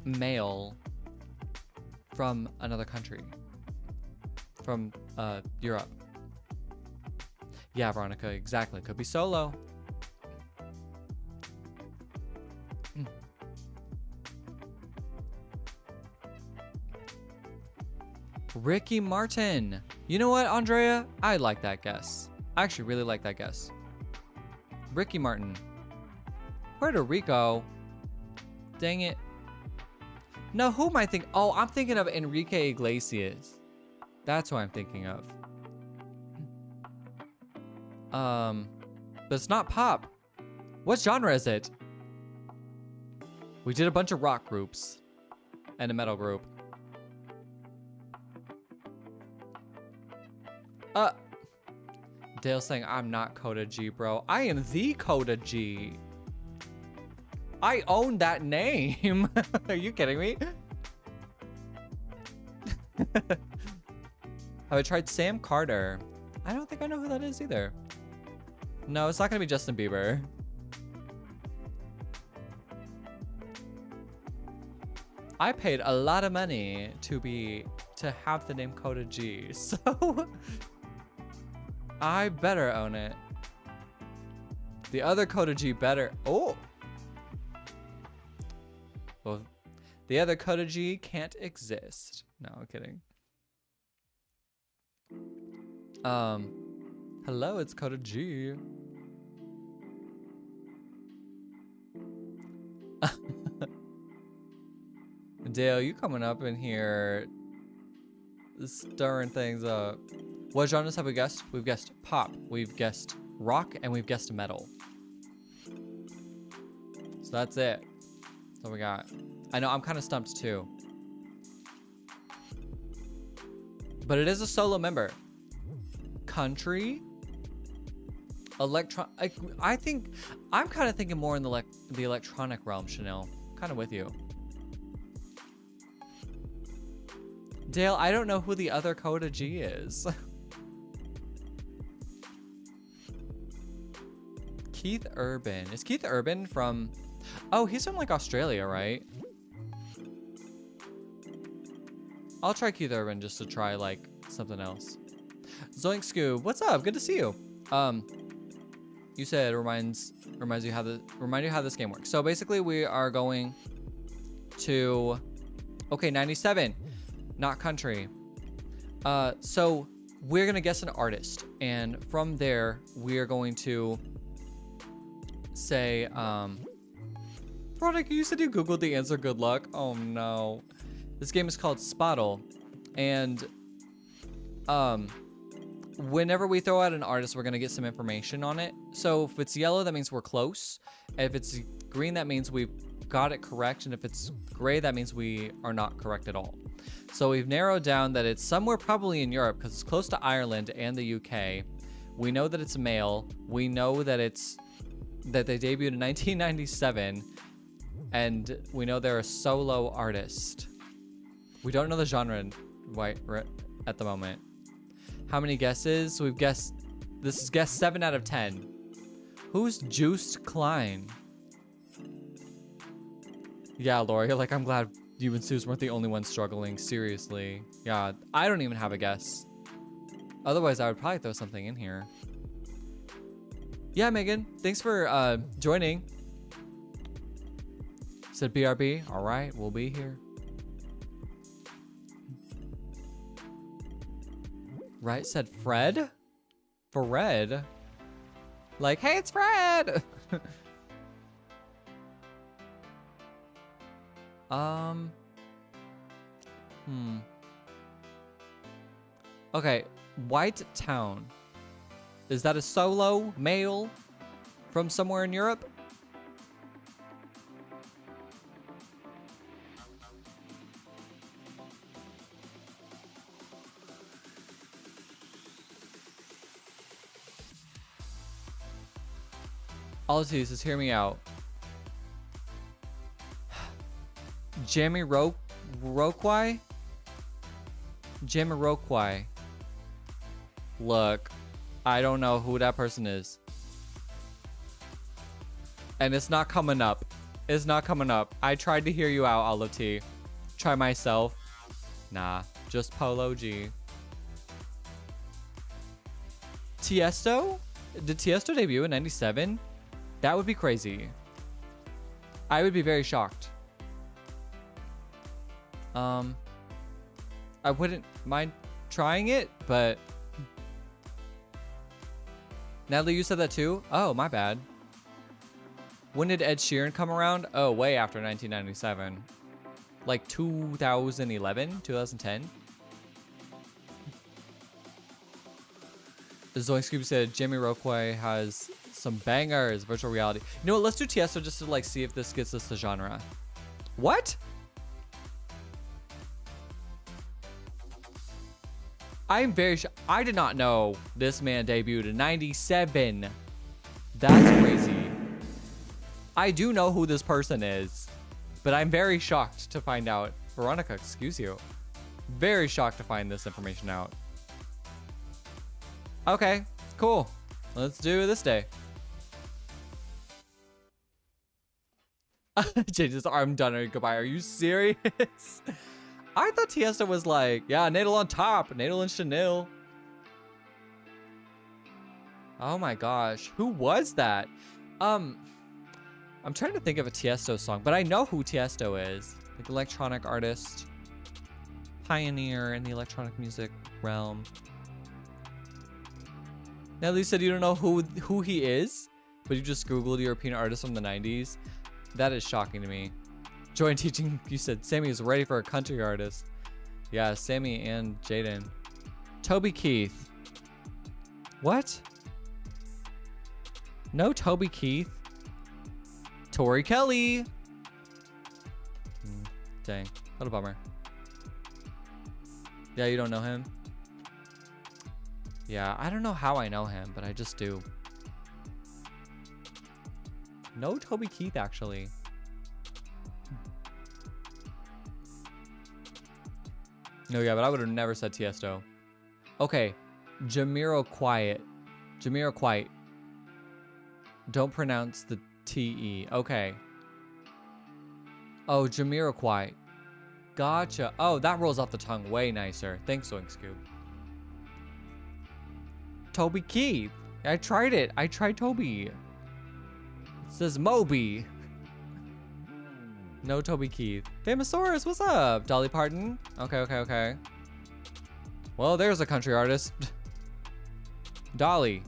male from another country. From Europe. Yeah, Veronica, exactly. Could be solo. Ricky Martin. You know what, Andrea? I like that guess. I actually really like that guess. Ricky Martin. Puerto Rico. Dang it. No, who am I thinking? Oh, I'm thinking of Enrique Iglesias. That's who I'm thinking of. But it's not pop. What genre is it? We did a bunch of rock groups and a metal group. Dale saying I'm not Coda G, bro. I am the Coda G. I own that name. Are you kidding me? Have I tried Sam Carter? I don't think I know who that is either. No, it's not gonna be Justin Bieber. I paid a lot of money to have the name Coda G, so I better own it. The other Coda G better. Oh. Well, the other Coda G can't exist. No, I'm kidding. Hello, it's Coda G. Dale, you coming up in here stirring things up. What genres have we guessed? We've guessed pop, we've guessed rock, and we've guessed metal. So that's it. That's what we got. I know, I'm kind of stumped too. But it is a solo member. Country? I think, I'm kind of thinking more in the electronic realm, Chanel. Kind of with you. Dale, I don't know who the other Coda G is. Keith Urban. Is Keith Urban from... Oh, he's from like Australia, right? I'll try Keith Urban just to try like something else. Zoink Scoob, what's up? Good to see you. You said reminds you how this game works. So basically we are going to 97, not country. So we're gonna guess an artist, and from there we are going to say Veronica, you said you googled the answer. Good luck. Oh no. This game is called Spottle, and whenever we throw out an artist, we're gonna get some information on it. So if it's yellow, that means we're close. If it's green, that means we've got it correct. And if it's gray, that means we are not correct at all. So we've narrowed down that it's somewhere probably in Europe because it's close to Ireland and the UK. We know that it's male. We know that they debuted in 1997. And we know they're a solo artist. We don't know the genre at the moment. How many guesses? We've guessed, this is guess 7 out of 10. Who's Juiced Klein? Yeah, Lori, like I'm glad you and Suze weren't the only ones struggling, seriously. Yeah, I don't even have a guess. Otherwise, I would probably throw something in here. Yeah, Megan, thanks for joining. Said BRB, all right, we'll be here. Right, said Fred? Fred? Like, hey, it's Fred! Okay, White Town. Is that a solo male from somewhere in Europe? All it is hear me out. Jamiroquai? Jamiroquai. Look, I don't know who that person is. And it's not coming up. It's not coming up. I tried to hear you out, Olive T. Try myself. Nah, just Polo G. Tiesto? Did Tiesto debut in 97? That would be crazy. I would be very shocked. I wouldn't mind trying it, but... Natalie, you said that too? Oh, my bad. When did Ed Sheeran come around? Oh, way after 1997. Like 2011, 2010. Zoink Scooby said Jamiroquai has some bangers, virtual reality. You know what? Let's do Tiesto just to like see if this gets us the genre. What? I'm very I did not know this man debuted in 97. That's crazy. I do know who this person is, but I'm very shocked to find out. Veronica, excuse you. Very shocked to find this information out. Okay, cool. Let's do this day. Changes arm done or goodbye. Are you serious? I thought Tiesto was like, yeah, Nadal on top, Nadal and Chanel. Oh my gosh, who was that? I'm trying to think of a Tiesto song, but I know who Tiesto is. Like electronic artist, pioneer in the electronic music realm. Natalie said you don't know who he is, but you just Googled European artists from the 90s. That is shocking to me. Join teaching, you said Sammy is ready for a country artist. Yeah, Sammy and Jaden. Toby Keith. What? No Toby Keith. Tori Kelly. Dang, what a bummer. Yeah, you don't know him? Yeah, I don't know how I know him, but I just do. No Toby Keith, actually. No, yeah, but I would have never said Tiesto. Okay, Jamiroquai. Jamiroquai. Don't pronounce the T-E. Okay. Oh, Jamiroquai. Gotcha. Oh, that rolls off the tongue way nicer. Thanks, Zoink Scoop. Toby Keith. I tried it. I tried Toby. It says Moby. No Toby Keith. Famosaurus, what's up? Dolly Parton. Okay. Well, there's a country artist. Dolly.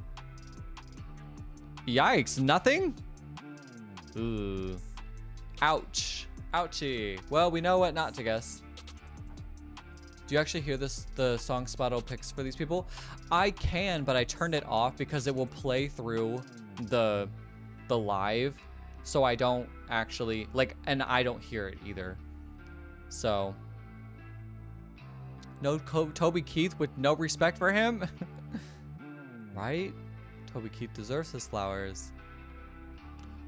Yikes, nothing? Ooh. Ouch. Ouchie. Well, we know what not to guess. Do you actually hear this, the song Spotto picks for these people? I can, but I turned it off because it will play through the live. So I don't actually, like, and I don't hear it either. So. No Toby Keith with no respect for him? Right? Toby Keith deserves his flowers.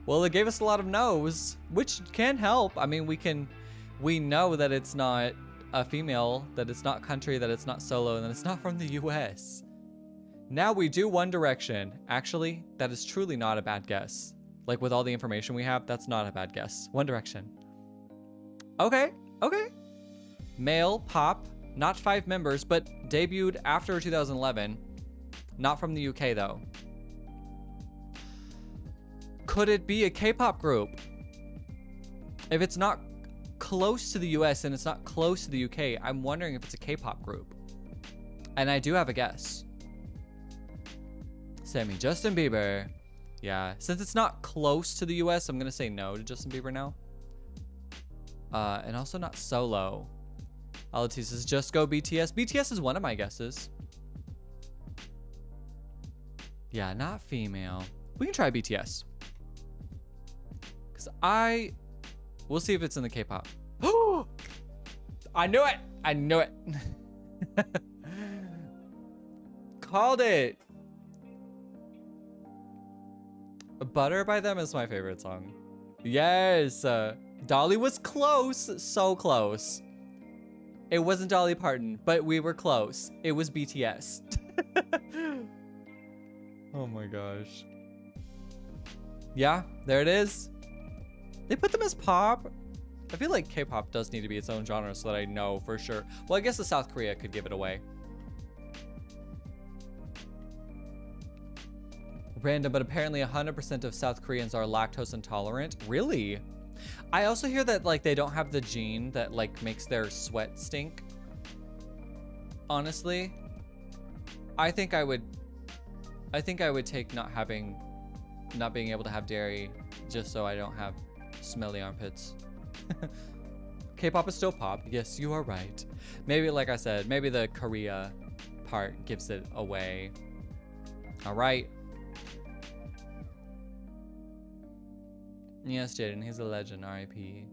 Well, it gave us a lot of no's, which can help. I mean, we know that it's not a female, that it's not country, that it's not solo, and that it's not from the US. Now we do One Direction. Actually, that is truly not a bad guess. Like with all the information we have, that's not a bad guess. One Direction. Okay. Male, pop, not 5 members, but debuted after 2011. Not from the UK though. Could it be a K-pop group? If it's not close to the US and it's not close to the UK, I'm wondering if it's a K-pop group. And I do have a guess. Sammy, Justin Bieber. Yeah, since it's not close to the US, I'm gonna say no to Justin Bieber now. And also not solo. Alatis says just go BTS. BTS is one of my guesses. Yeah, not female. We can try BTS. Cause we'll see if it's in the K-pop. I knew it. I knew it. Called it. Butter by them is my favorite song. Yes. Dolly was close. So close. It wasn't Dolly Parton, but we were close. It was BTS. Oh my gosh. Yeah, there it is. They put them as pop. I feel like K-pop does need to be its own genre so that I know for sure. Well, I guess the South Korea could give it away. Random, but apparently 100% of South Koreans are lactose intolerant. Really? I also hear that like they don't have the gene that like makes their sweat stink. Honestly, I think I would take not being able to have dairy just so I don't have smelly armpits. K-pop is still pop. Yes, you are right. Maybe, like I said, maybe the Korea part gives it away. All right. Yes, Jaden, he's a legend, R.I.P.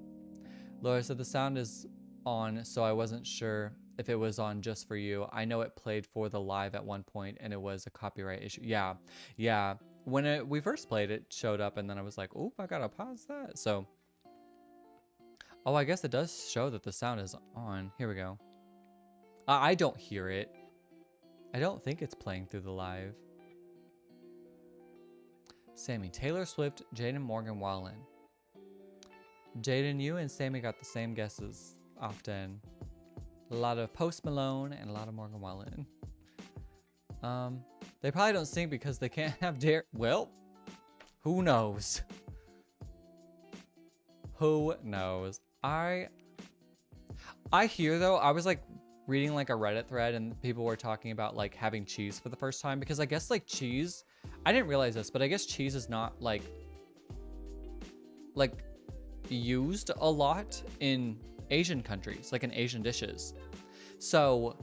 Laura said the sound is on, so I wasn't sure if it was on just for you. I know it played for the live at one point and it was a copyright issue. Yeah, yeah. When we first played it, showed up and then I was like, oop, I gotta pause that. So, oh, I guess it does show that the sound is on. Here we go. I don't hear it. I don't think it's playing through the live. Sammy, Taylor Swift, Jaden Morgan Wallen. Jaden, you and Sammy got the same guesses often. A lot of Post Malone and a lot of Morgan Wallen. They probably don't sing because they can't have dare. Well, who knows? Who knows? I hear though, I was like reading like a Reddit thread and people were talking about like having cheese for the first time because I guess like cheese, I didn't realize this, but I guess cheese is not like used a lot in Asian countries, like in Asian dishes. So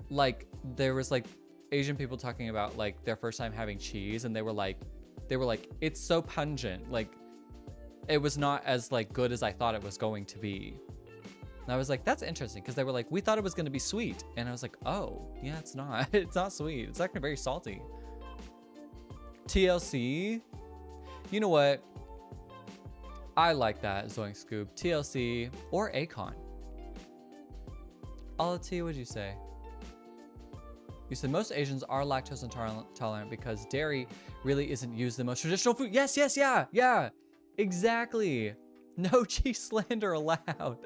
like there was like Asian people talking about like their first time having cheese and they were like it's so pungent, like it was not as like good as I thought it was going to be. And I was like, that's interesting because they were like, we thought it was going to be sweet, and I was like, oh yeah, it's not. It's not sweet. It's actually very salty. TLC, you know what? I like that, Zoink Scoop. TLC or Akon. Alati, what'd you say? You said most Asians are lactose intolerant because dairy really isn't used in the most traditional food. Yes, yes, yeah, exactly. No cheese slander allowed.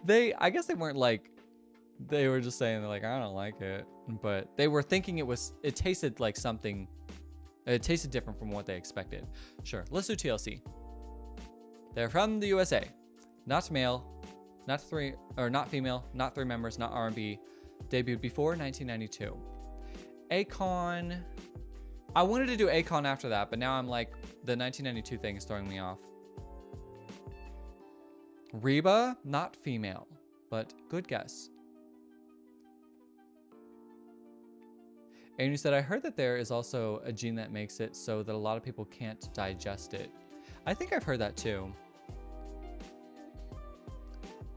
I guess they weren't like, they were just saying they're like, I don't like it, but they were thinking it tasted like something. It tasted different from what they expected. Sure, let's do TLC. They're from the USA. Not male, not female, not three members, not R&B. Debuted before 1992. Akon. I wanted to do Akon after that, but now I'm like, the 1992 thing is throwing me off. Reba, not female, but good guess. And you said, I heard that there is also a gene that makes it so that a lot of people can't digest it. I think I've heard that too.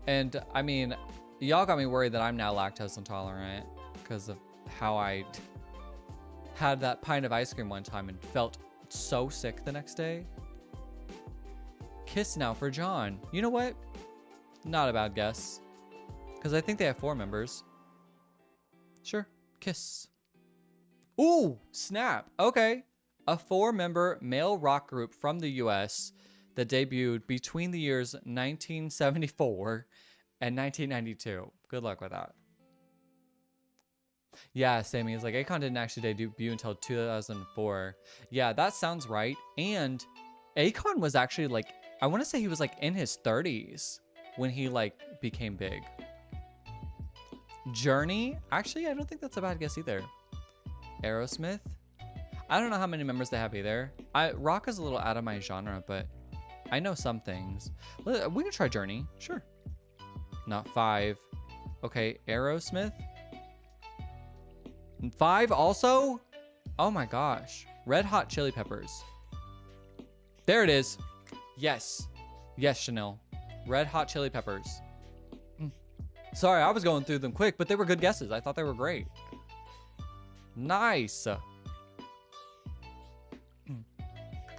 And I mean, y'all got me worried that I'm now lactose intolerant because of how I had that pint of ice cream one time and felt so sick the next day. Kiss Now for John. You know what? Not a bad guess. Because I think they have 4 members. Sure. Kiss. Ooh, snap. Okay. A 4-member male rock group from the US that debuted between the years 1974 and 1992. Good luck with that. Yeah, Sammy is like, Akon didn't actually debut until 2004. Yeah, that sounds right. And Akon was actually like, I want to say he was like in his 30s when he like became big. Journey? Actually, I don't think that's a bad guess either. Aerosmith? I don't know how many members they have either. Rock is a little out of my genre, but I know some things. We can try Journey. Sure. Not 5. Okay, Aerosmith? 5 also? Oh my gosh. Red Hot Chili Peppers. There it is. Yes. Yes, Chanel. Red Hot Chili Peppers. Sorry, I was going through them quick, but they were good guesses. I thought they were great. Nice.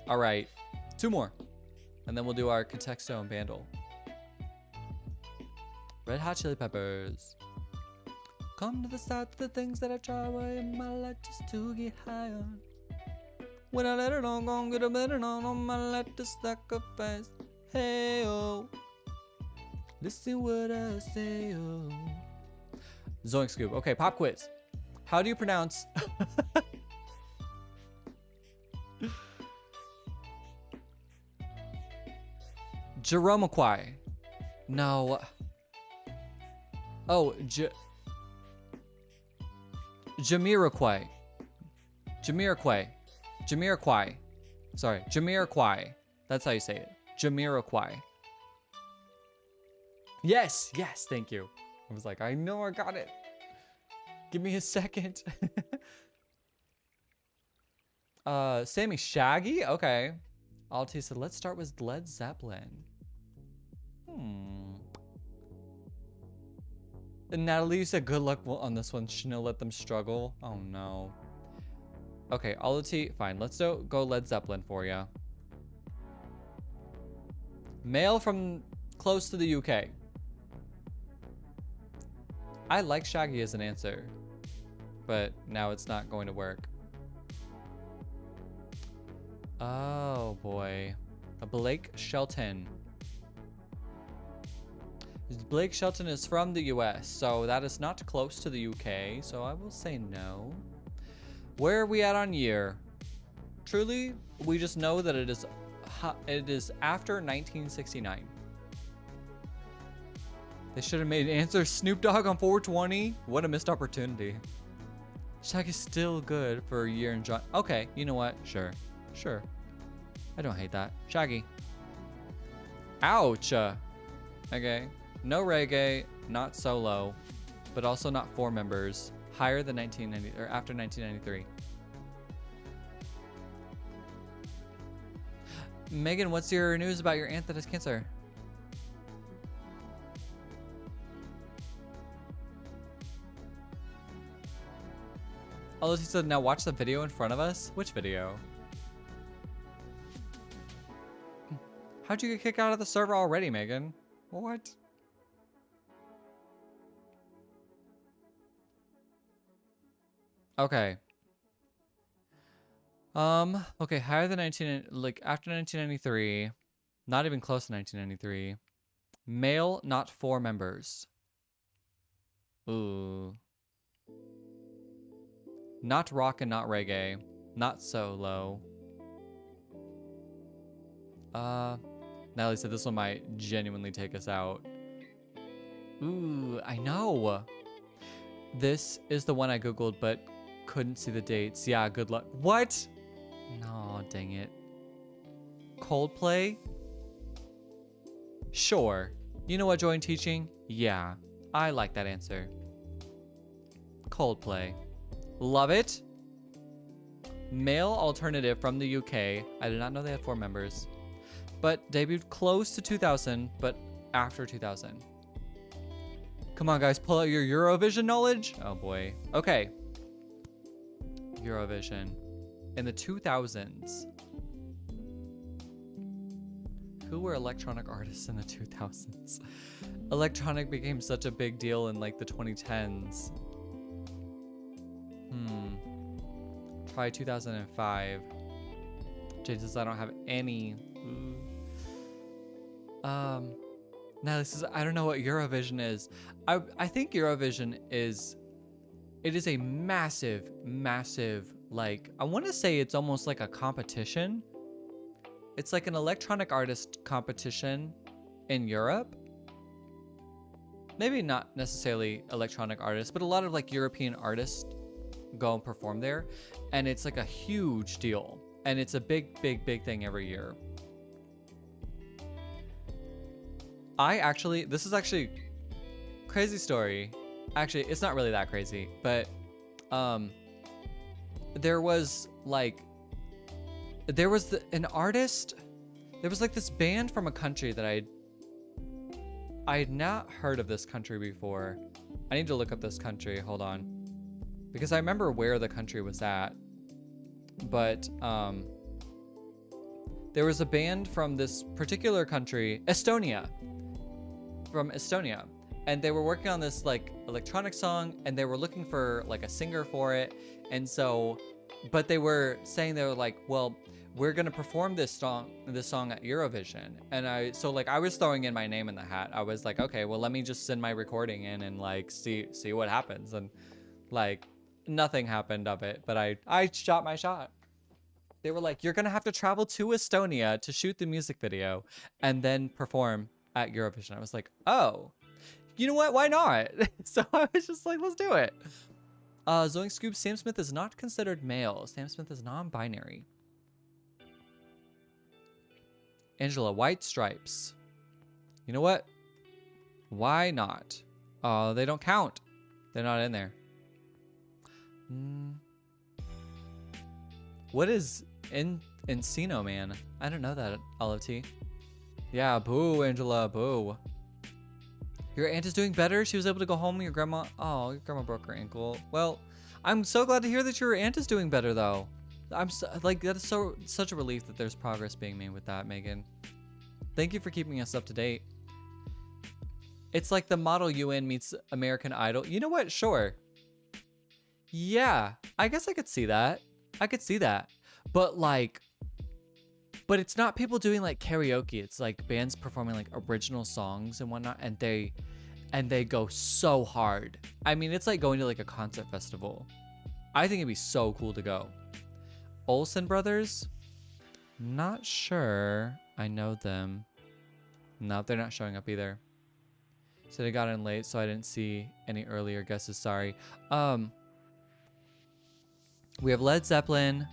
All right. 2 more. And then we'll do our Contexto and Bandle. Red Hot Chili Peppers. Come to the south, the things that I try in my life just to get higher. When I let it on, gon' get a better on my life to sacrifice. Hey, oh. Listen what I say, oh. Zoink Scoop. Okay, pop quiz. How do you pronounce... Jamiroquai. No. Oh, Jamiroquai. Jamiroquai. Sorry, Jamiroquai. That's how you say it. Jamiroquai. Yes, yes, thank you. I was like, I know I got it. Give me a second. Sammy Shaggy? Okay. Alti said, let's start with Led Zeppelin. And Natalie, you said good luck on this one. Chanel, let them struggle. Oh no. Okay, Alti, fine. Let's go Led Zeppelin for you. Male from close to the UK. I like Shaggy as an answer, but now it's not going to work. Oh boy. Blake Shelton. Blake Shelton is from the US, so that is not close to the UK, so I will say no. Where are we at on year? Truly, we just know that it is after 1969. They should have made an answer Snoop Dogg on 420. What a missed opportunity. Shaggy's still good for a year in John. Okay, you know what? Sure. Sure. I don't hate that. Shaggy. Ouch. Okay. No reggae, not solo, but also not 4 members. Higher than 1990 or after 1993. Megan, what's your news about your aunt that has cancer? Oh, he said, now watch the video in front of us? Which video? How'd you get kicked out of the server already, Megan? What? Okay. Okay, higher than after 1993. Not even close to 1993. Male, not 4 members. Ooh. Not rock and not reggae. Not solo. Natalie said this one might genuinely take us out. Ooh, I know. This is the one I googled, but couldn't see the dates. Yeah, good luck. What? No, dang it. Coldplay? Sure. You know what, Joy in Teaching? Yeah, I like that answer. Coldplay. Love it. Male alternative from the UK. I did not know they had 4 members. But debuted close to 2000, but after 2000. Come on, guys, pull out your Eurovision knowledge. Oh boy. Okay. Eurovision. In the 2000s. Who were electronic artists in the 2000s? Electronic became such a big deal in like the 2010s. Try 2005. Jade says I don't have any. Now this is, I don't know what Eurovision is. I think Eurovision is, it is a massive, like, I want to say it's almost like a competition. It's like an electronic artist competition in Europe. maybe not necessarily electronic artists, but a lot of like European artists go and perform there, and it's like a huge deal, and it's a big thing every year. This is actually crazy story. Actually, it's not really that crazy, but there was an artist. There was like this band from a country that I had not heard of this country before. I need to look up this country. Hold on, because I remember where the country was at. But there was a band from this particular country, Estonia. From Estonia, and they were working on this like electronic song, and they were looking for like a singer for it. And so, but they were saying, they were like, well, we're gonna perform this song at Eurovision. And I was throwing in my name in the hat. I was like, okay, well, let me just send my recording in and like see what happens. And like nothing happened of it, but I shot my shot. They were like, you're gonna have to travel to Estonia to shoot the music video and then perform at Eurovision. I was like, oh, you know what? Why not? So I was just like, let's do it. Zoing Scoob, Sam Smith is not considered male. Sam Smith is non-binary. Angela, White Stripes. You know what? Why not? Oh, they don't count. They're not in there. What is Encino Man? I don't know that, Olive T. Yeah, boo, Angela, boo. Your aunt is doing better. She was able to go home. Your grandma broke her ankle. Well, I'm so glad to hear that your aunt is doing better, though. That is such a relief that there's progress being made with that, Megan. Thank you for keeping us up to date. It's like the Model UN meets American Idol. You know what? Sure. Yeah, I guess I could see that. But it's not people doing like karaoke. It's like bands performing like original songs and whatnot, and they go so hard. I mean, it's like going to like a concert festival. I think it'd be so cool to go. Olsen Brothers? Not sure I know them. No, they're not showing up either. So they got in late, so I didn't see any earlier guesses. Sorry. We have Led Zeppelin,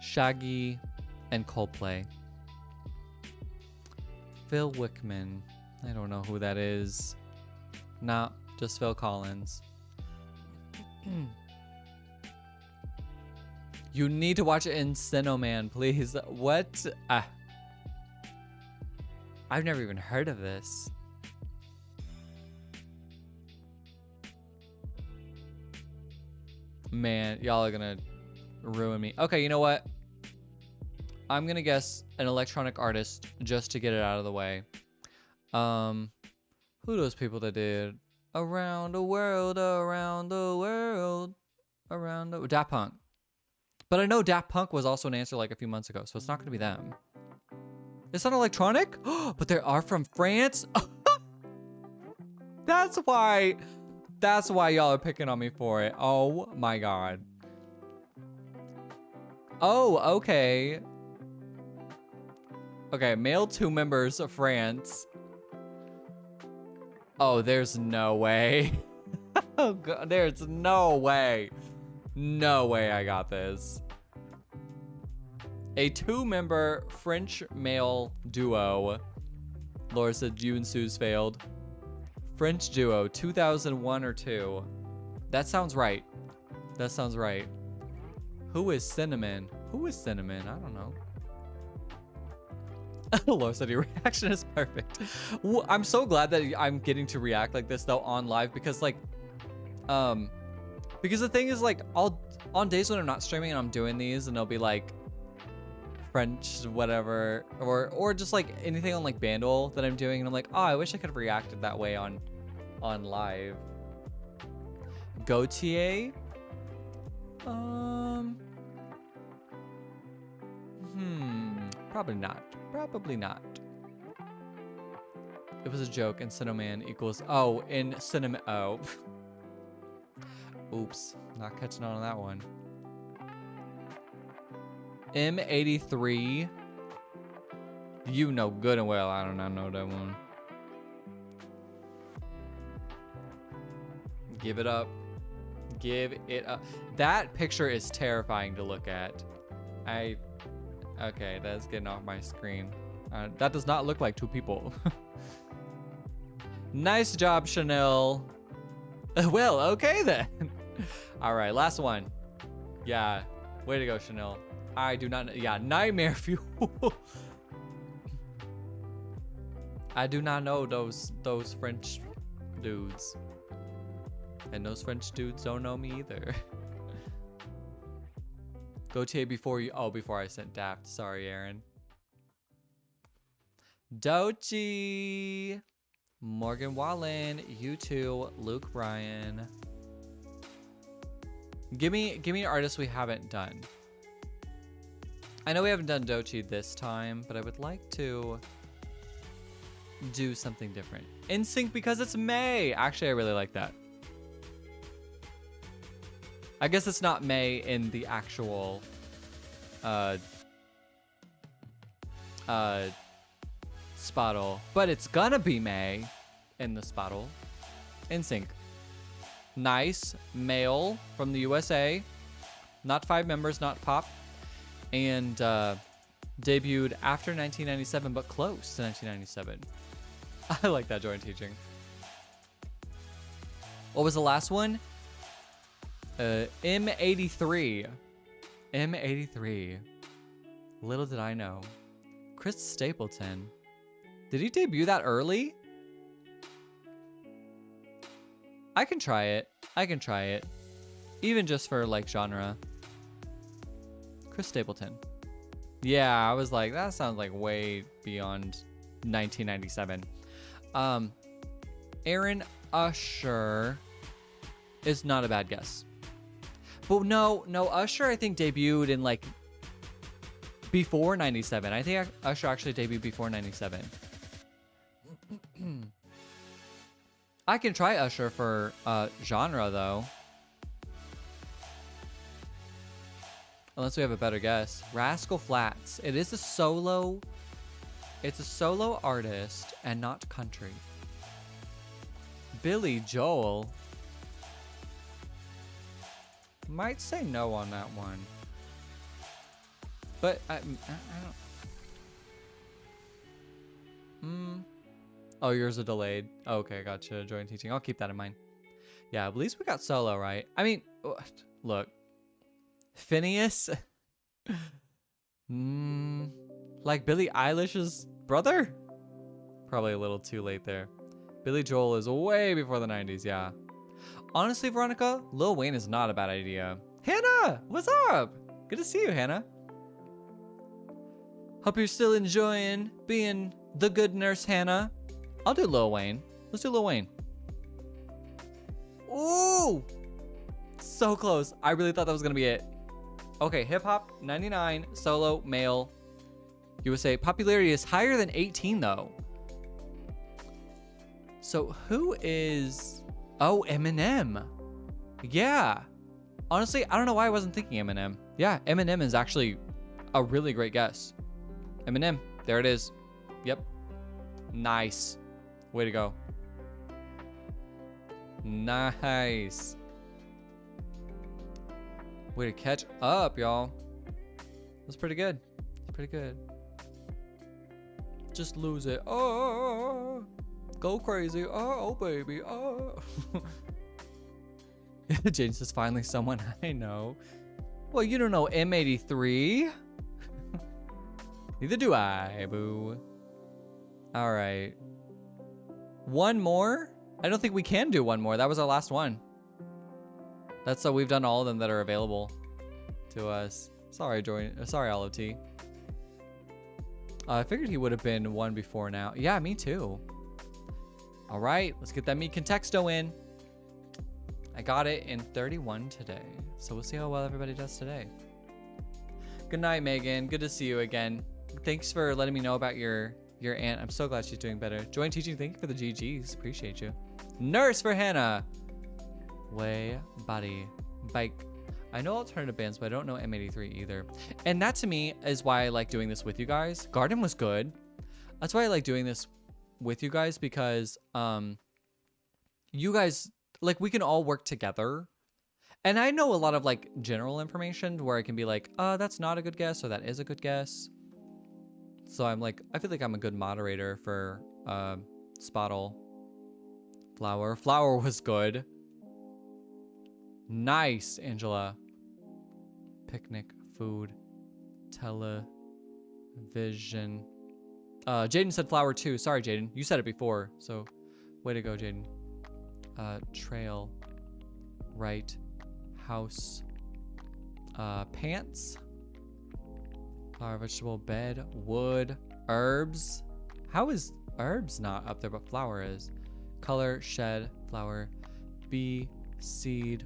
Shaggy, and Coldplay. Phil Wickman. I don't know who that is. Nah, just Phil Collins. You need to watch Encino Man, please. What? I've never even heard of this. Man, y'all are gonna ruin me. Okay, you know what? I'm gonna guess an electronic artist just to get it out of the way. Who are those people that did Around the World, Around the World, Around the... Daft Punk. But I know Daft Punk was also an answer like a few months ago, so it's not gonna be them. It's not electronic? But they are from France? That's why y'all are picking on me for it. Oh my god. Oh, okay. Okay, male 2 members of France. Oh, there's no way. Oh god, there's no way. No way I got this. A 2-member French male duo. Laura said you and Sue's failed. French duo, 2001 or 2. That sounds right. That sounds right. Who is Cinnamon? Who is Cinnamon? I don't know. Laura said your reaction is perfect. Well, I'm so glad that I'm getting to react like this though on live, because like, because the thing is like, on days when I'm not streaming and I'm doing these, and they'll be like French whatever, or just like anything on like Bandle that I'm doing, and I'm like, oh, I wish I could have reacted that way on live. Gautier? Probably not. Probably not. It was a joke, and Cinnamon equals... Oh, in Cinnamon... Oh. Oops. Not catching on that one. M83. You know good and well I do not know that one. Give it up. Give it up. That picture is terrifying to look at. Okay, that's getting off my screen. That does not look like two people. Nice job, Chanel. Well, okay then. All right, last one. Yeah, way to go, Chanel. I do not, yeah, nightmare fuel. I do not know those French dudes. And those French dudes don't know me either. Gautier before I sent Daft. Sorry, Aaron. Dochi. Morgan Wallen. You too. Luke Bryan. Give me an artist we haven't done. I know we haven't done Dochi this time, but I would like to do something different. NSYNC because it's May. Actually, I really like that. I guess it's not May in the actual Spottle, but it's gonna be May in the Spottle. NSYNC. Nice. Male from the USA. Not 5 members, not pop. And debuted after 1997, but close to 1997. I like that joint teaching. What was the last one? M83. M83. Little did I know. Chris Stapleton. Did he debut that early? I can try it. I can try it. Even just for like genre. Chris Stapleton. Yeah, I was like, that sounds like way beyond 1997. Aaron Usher is not a bad guess. But no, Usher I think debuted in like before 97. I think Usher actually debuted before 97. I can try Usher for genre though. Unless we have a better guess. Rascal Flatts. It is a solo. It's a solo artist and not country. Billy Joel. Might say no on that one. But I don't. Oh, yours are delayed. Okay, gotcha. Joint teaching. I'll keep that in mind. Yeah, at least we got solo, right? I mean, look. Phineas? Like Billie Eilish's brother? Probably a little too late there. Billy Joel is way before the 90s, yeah. Honestly, Veronica, Lil Wayne is not a bad idea. Hannah, what's up? Good to see you, Hannah. Hope you're still enjoying being the good nurse, Hannah. I'll do Lil Wayne. Let's do Lil Wayne. Ooh! So close. I really thought that was gonna be it. Okay, hip hop, 99, solo, male. USA. Popularity is higher than 18 though. So who is... Oh, Eminem. Yeah. Honestly, I don't know why I wasn't thinking Eminem. Yeah, Eminem is actually a really great guess. Eminem. There it is. Yep. Nice. Way to go. Nice. Way to catch up, y'all. That's pretty good. That's pretty good. Just lose it. Oh, go crazy. Oh, baby. Oh. James is finally someone I know. Well, you don't know M83. Neither do I, boo. All right. One more? I don't think we can do one more. That was our last one. That's so we've done all of them that are available to us. Sorry, sorry, Olive T. I figured he would have been one before now. Yeah, me too. All right, let's get that Me Contexto in. I got it in 31 today. So we'll see how well everybody does today. Good night, Megan. Good to see you again. Thanks for letting me know about your aunt. I'm so glad she's doing better. Join teaching. Thank you for the GGs. Appreciate you. Nurse for Hannah. Way body bike. I know alternative bands, but I don't know M83 either. And that to me is why I like doing this with you guys. Garden was good. That's why I like doing this with you guys because you guys like we can all work together. And I know a lot of like general information where I can be like, that's not a good guess or that is a good guess. So I'm like, I feel like I'm a good moderator for Spottle. Flower. Flower was good. Nice, Angela. Picnic, food, television. Jaden said flower too. Sorry, Jaden. You said it before, so way to go, Jaden. Trail, right, house, pants, flower, vegetable, bed, wood, herbs. How is herbs not up there, but flower is? Color, shed, flower, bee, seed,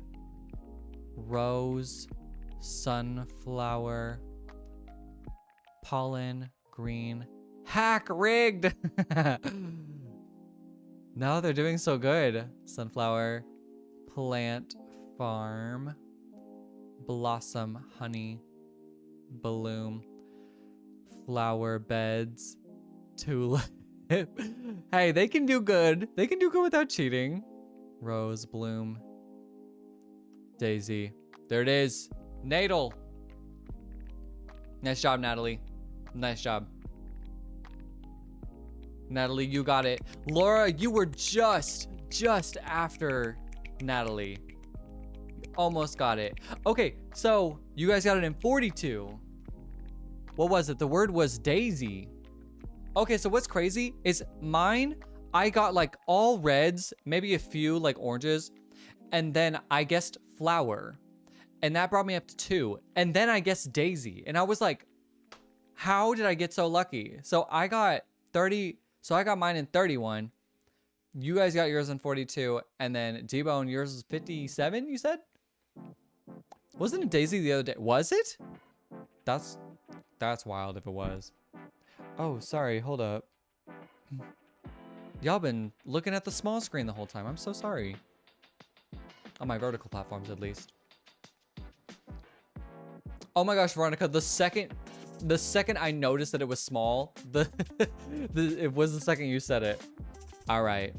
rose, sunflower, pollen, green, hack, rigged. No, they're doing so good. Sunflower, plant, farm, blossom, honey, bloom, flower beds, tulip. Hey, they can do good. They can do good without cheating. Rose, bloom, daisy. There it is. Natal. Nice job, Natalie. Nice job. Natalie, you got it. Laura, you were just after Natalie. Almost got it. Okay, so you guys got it in 42. What was it? The word was daisy. Okay, so what's crazy is mine, I got like all reds, maybe a few like oranges, and then I guessed flower. And that brought me up to 2. And then I guessed daisy. And I was like, how did I get so lucky? So I got 30. So I got mine in 31. You guys got yours in 42. And then D-Bone, yours is 57, you said? Wasn't it daisy the other day? Was it? That's wild if it was. Oh, sorry. Hold up. Y'all been looking at the small screen the whole time. I'm so sorry. On my vertical platforms, at least. Oh my gosh, Veronica, the second I noticed that it was small, it was the second you said it. All right.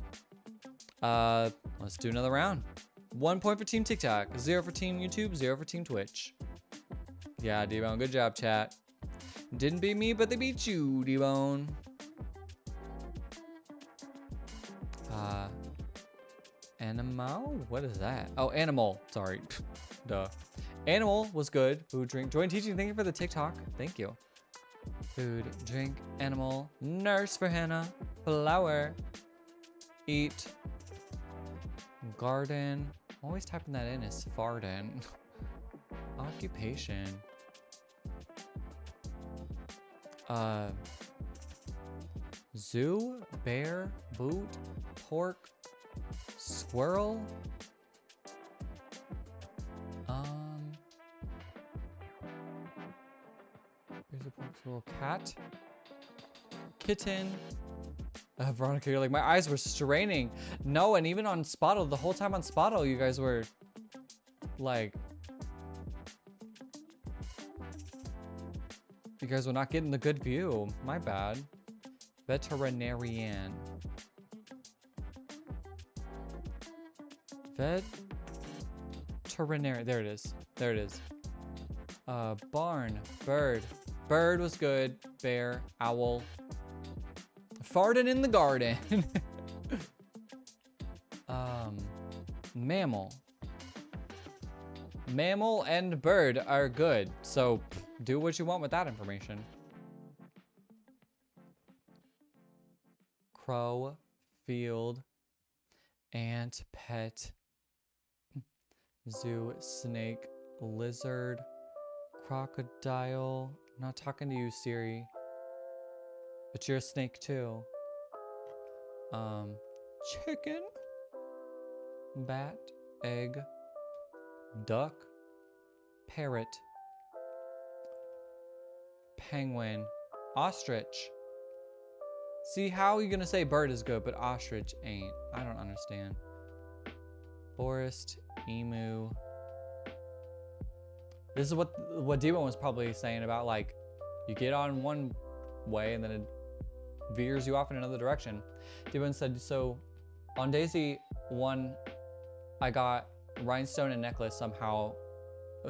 Let's do another round. 1 point for Team TikTok, 0 for Team YouTube, 0 for Team Twitch. Yeah, D-Bone, good job, chat. Didn't beat me, but they beat you, D-Bone. Animal? What is that? Oh, animal. Sorry. Duh. Animal was good. Food, drink. Join teaching. Thank you for the TikTok. Thank you. Food, drink, animal. Nurse for Hannah. Flower. Eat. Garden. Always typing that in as farden. Occupation. Zoo, bear, boot, pork, squirrel. Here's a pork, squirrel, cat, kitten. Veronica, you're like, my eyes were straining. No, and even on Spottle, the whole time on Spottle, you guys were like, you guys were not getting the good view. My bad. Veterinarian. Veterinary. There it is. There it is. Barn. Bird. Bird was good. Bear. Owl. Farting in the garden. Mammal. Mammal and bird are good. So do what you want with that information. Crow, field, ant, pet, zoo, snake, lizard, crocodile. I'm not talking to you, Siri. But you're a snake too. Chicken, bat, egg, duck, parrot, penguin, ostrich. See, how are you gonna say bird is good, but ostrich ain't? I don't understand. Forest, emu. This is what D-Bone was probably saying about, like, you get on one way and then it veers you off in another direction. D-Bone said, so on Daisy 1, I got rhinestone and necklace somehow.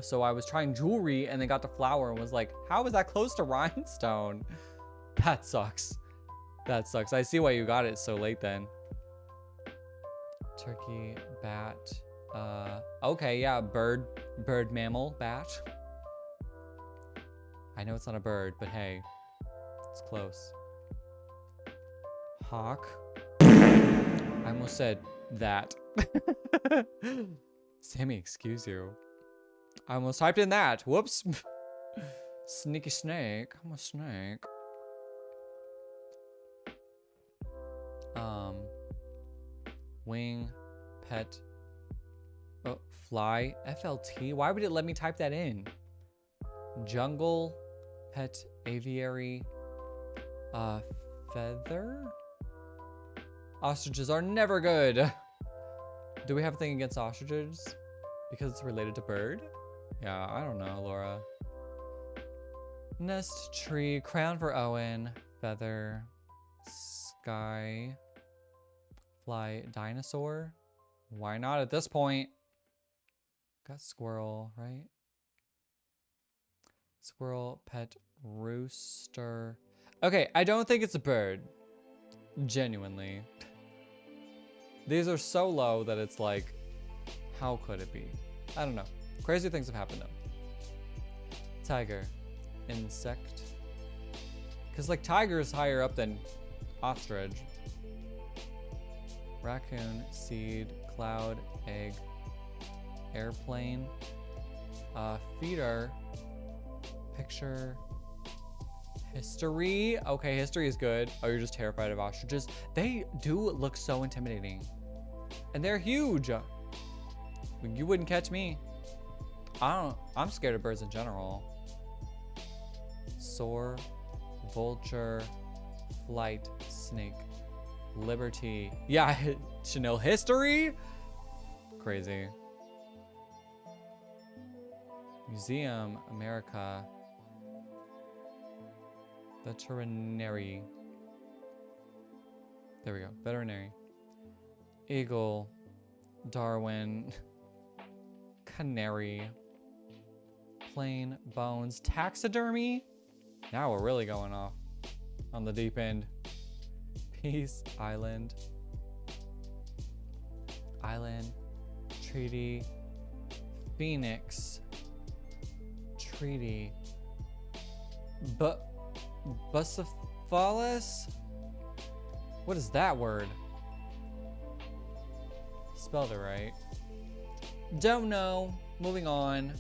So I was trying jewelry and then got the flower and was like, how is that close to rhinestone? That sucks. That sucks. I see why you got it so late then. Turkey, bat. Okay, yeah, bird, mammal, bat. I know it's not a bird, but hey, it's close. Hawk. I almost said that. Sammy, excuse you. I almost typed in that. Whoops. Sneaky snake. I'm a snake. Wing, pet, oh, fly, FLT. Why would it let me type that in? Jungle, pet, aviary, feather. Ostriches are never good. Do we have a thing against ostriches? Because it's related to bird? Yeah, I don't know, Laura. Nest, tree, crown for Owen, feather, sky, fly, dinosaur. Why not at this point? Got squirrel, right? Squirrel, pet, rooster. Okay, I don't think it's a bird. Genuinely. These are so low that it's like, how could it be? I don't know. Crazy things have happened though. Tiger. Insect. Because like tiger is higher up than ostrich. Raccoon, seed, cloud, egg, airplane, feeder, picture, history. Okay, history is good. Oh, you're just terrified of ostriches. They do look so intimidating. And they're huge. You wouldn't catch me. I'm scared of birds in general. Soar, vulture, flight, snake, liberty. Yeah, Chanel history? Crazy. Museum, America. Veterinary. There we go, veterinary. Eagle, Darwin, canary, plain, bones, taxidermy. Now we're really going off on the deep end. Peace, island, treaty, phoenix, treaty, Bucephalus? What is that word? Spelled it right. Don't know. Moving on.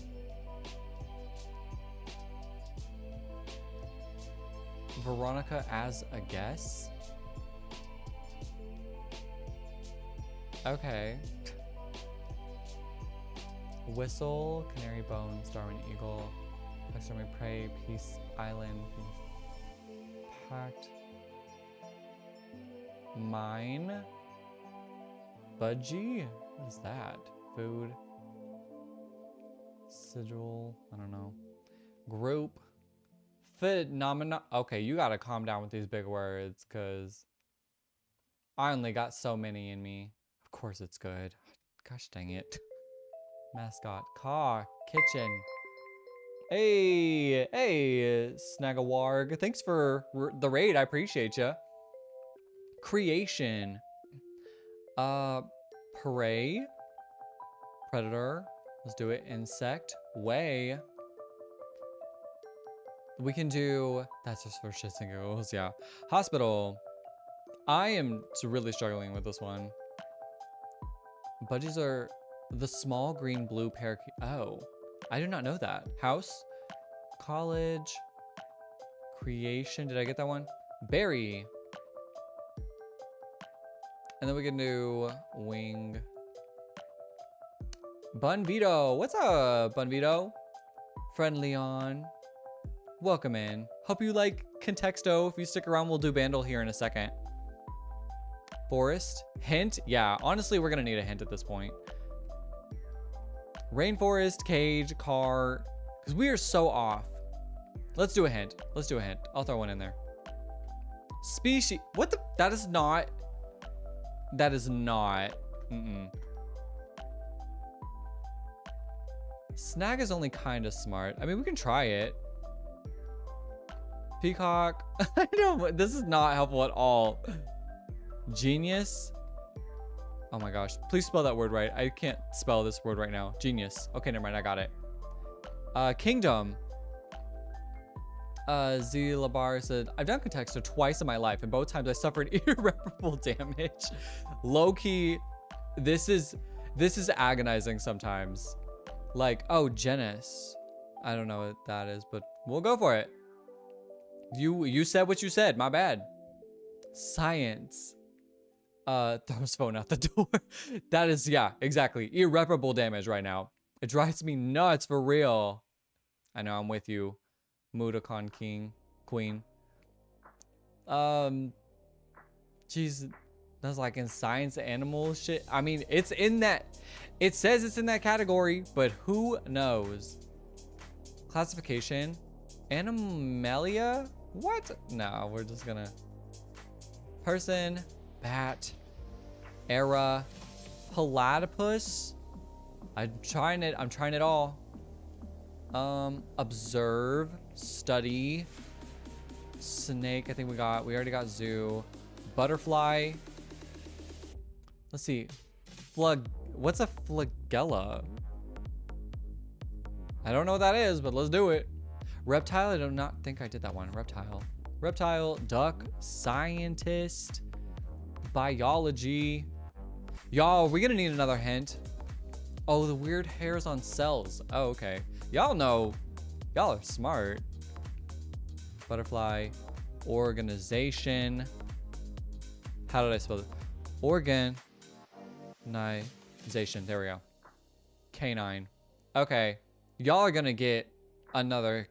Veronica as a guess? Okay. Whistle, canary bones, Darwin eagle, taxidermy prey, peace island, packed, mine, budgie. What is that? Food, sigil. I don't know. Group, phenomena. Okay, you gotta calm down with these big words, cause I only got so many in me. Of course it's good. Gosh dang it. Mascot, car, kitchen. Hey, Snagawarg. Thanks for the raid. I appreciate ya. Creation. Prey. Predator. Let's do it. Insect. Way. We can do, that's just for shits and giggles, yeah. Hospital. I am really struggling with this one. Budgies are the small green blue parakeet. Oh, I did not know that. House, college, creation. Did I get that one? Berry. And then we can do wing. Bunvito. What's up, Bunvito? Friend Leon. Welcome in. Hope you like Contexto. If you stick around, we'll do Bandle here in a second. Forest. Hint. Yeah, honestly, we're gonna need a hint at this point. Rainforest, cage, car. Because we are so off. Let's do a hint. Let's do a hint. I'll throw one in there. Species. What the? That is not. That is not. Snag is only kind of smart. I mean, we can try it. Peacock. I know, this is not helpful at all. Genius. Oh my gosh. Please spell that word right. I can't spell this word right now. Genius. Okay, never mind. I got it. Kingdom. Z Labar said, I've done Contexto twice in my life, and both times I suffered irreparable damage. Low key, this is agonizing sometimes. Like, oh, Genis. I don't know what that is, but we'll go for it. You said what you said. My bad. Science. Throw his phone out the door. That is, yeah, exactly. Irreparable damage right now. It drives me nuts for real. I know, I'm with you. Mudokon Queen. Jeez, that's like in science animal shit. I mean, it's in that, it says it's in that category, but who knows? Classification, Animalia? What? No, we're just gonna, person, bat, era, platypus. I'm trying it all. Observe, study, snake. I think we already got zoo, butterfly. Let's see, what's a flagella? I don't know what that is, but let's do it. Reptile, I do not think I did that one. Reptile, duck, scientist, biology. Y'all, we're gonna need another hint. Oh, the weird hairs on cells. Oh, okay. Y'all know, y'all are smart. Butterfly, organization. How did I spell it? Organization. There we go. Canine. Okay. Y'all are gonna get another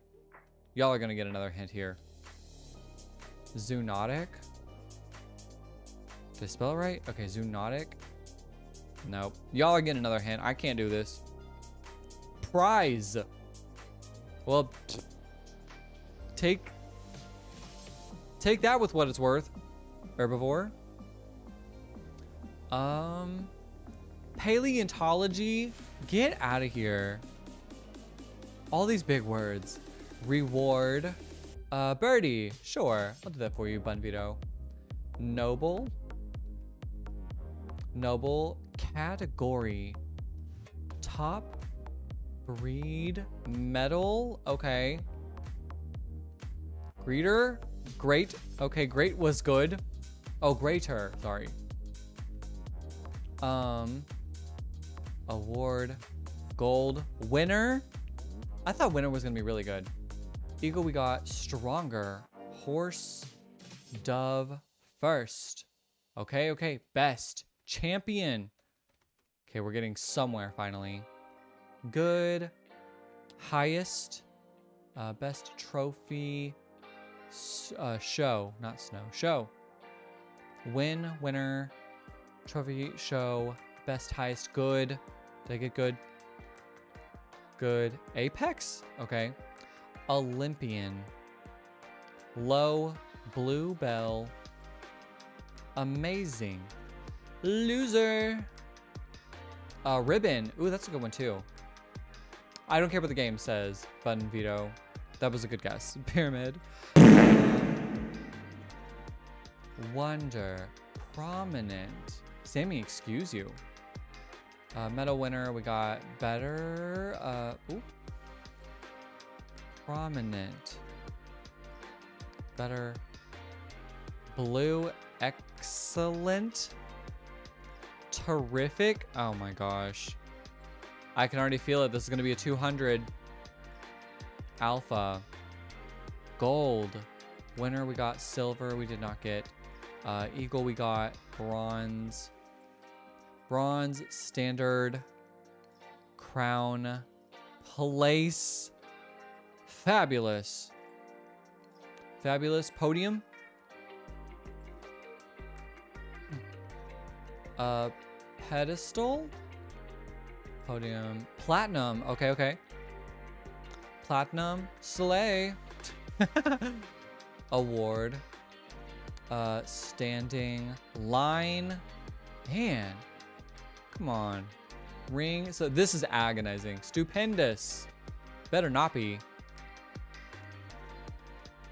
hint here. Zoonotic. Did I spell it right? Okay, zoonotic. Nope. Y'all are getting another hint. I can't do this. Prize. Well, take that with what it's worth. Herbivore. Paleontology. Get out of here. All these big words. Reward. Birdie. Sure. I'll do that for you, Bunvito. Noble. Category. Top breed. Metal. Okay. Greeter. Great. Okay, great was good. Oh, greater. Sorry. Award. Gold. Winner. I thought winner was gonna be really good. Eagle, we got stronger. Horse. Dove. First. Okay. Best. Champion. Okay, we're getting somewhere finally. Good. Highest. Best trophy. Show. Not snow. Show. Winner. Trophy. Show. Best, highest. Good. Did I get good? Good. Apex? Okay. Olympian. Low. Bluebell. Amazing. Loser. Ribbon. Ooh, that's a good one too. I don't care what the game says. Button veto. That was a good guess. Pyramid. Wonder. Prominent. Sammy, excuse you. Medal winner. We got better. Ooh. Prominent. Better. Blue. Excellent. Terrific. Oh my gosh. I can already feel it. This is going to be a 200. Alpha. Gold. Winner, we got silver. We did not get. Eagle, we got bronze. Bronze, standard. Crown. Place. Fabulous. Fabulous. Podium. Pedestal. Podium. Platinum. Okay. Platinum. Slay. Award. Standing. Line. Man. Come on. Ring. So this is agonizing. Stupendous. Better not be.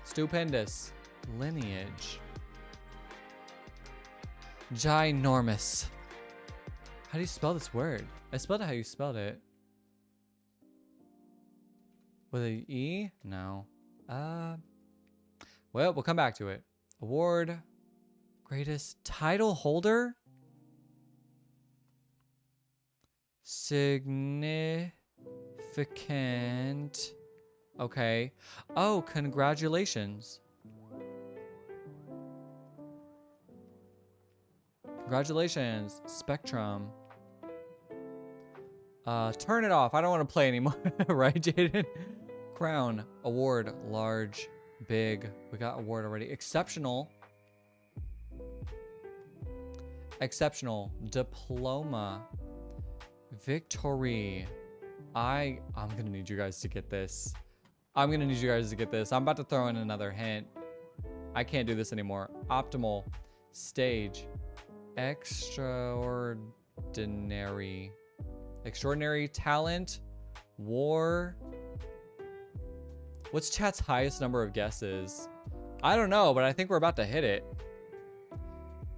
Stupendous. Lineage. Ginormous. How do you spell this word? I spelled it how you spelled it. With a E? No. Well, we'll come back to it. Award. Greatest title holder? Significant. Okay. Oh, congratulations. Congratulations, Spectrum. Turn it off. I don't want to play anymore. Right, Jaden? Crown. Award. Large. Big. We got award already. Exceptional. Exceptional. Diploma. Victory. I'm gonna need you guys to get this. I'm gonna need you guys to get this. I'm about to throw in another hint. I can't do this anymore. Optimal. Stage. Extraordinary. Extraordinary talent. War. What's chat's highest number of guesses? I don't know, but I think we're about to hit it.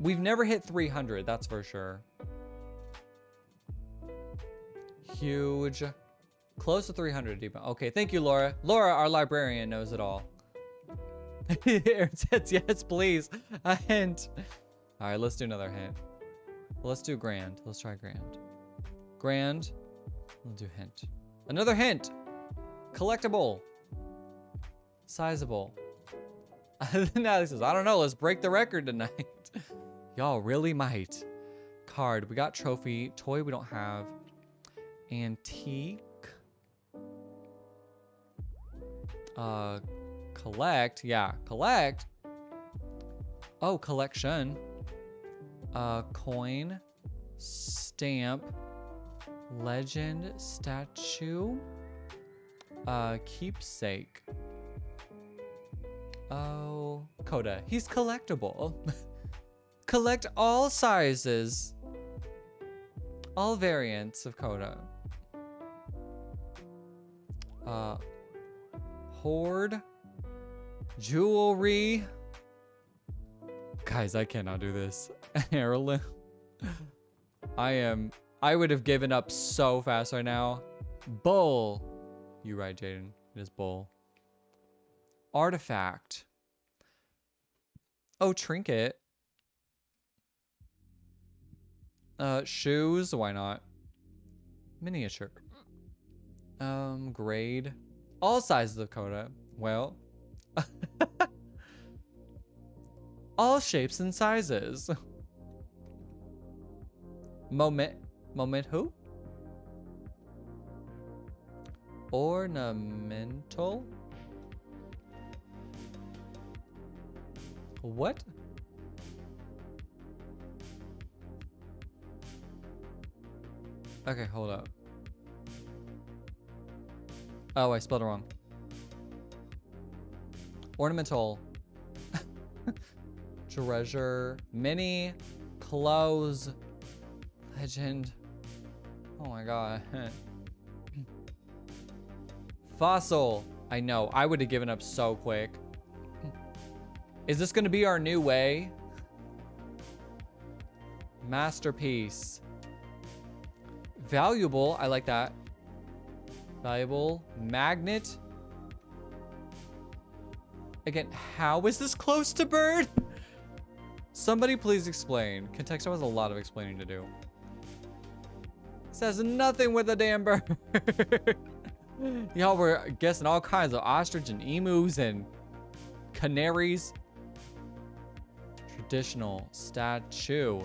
We've never hit 300, that's for sure. Huge. Close to 300 deep. Okay, thank you, Laura. Laura, our librarian, knows it all. Aaron says yes, please. A hint. All right, let's do another hint. Let's do grand. Let's try grand. Grand. We'll do hint. Another hint. Collectible. Sizable. Now he says, I don't know. Let's break the record tonight. Y'all really might. Card. We got trophy. Toy we don't have. Antique. Collect. Yeah, collect. Oh, collection. Coin. Stamp. Legend. Statue. Keepsake. Oh, Coda. He's collectible. Collect all sizes. All variants of Coda. Hoard. Jewelry. Guys, I cannot do this. Heirloom. I would have given up so fast right now. Bull. You right, Jaden. It is bull. Artifact. Oh, trinket. Shoes. Why not? Miniature. Grade. All sizes of Coda. Well. All shapes and sizes. Moment who? Ornamental. What? Okay, hold up. Oh, I spelled it wrong. Ornamental. Treasure. Mini. Clothes. Legend. Oh my god. Fossil. I know. I would have given up so quick. Is this going to be our new way? Masterpiece. Valuable. I like that. Valuable. Magnet. Again, how is this close to bird? Somebody please explain. Contextual has a lot of explaining to do. This has nothing with a damn bird. Y'all were guessing all kinds of ostrich and emus and canaries. Traditional. Statue.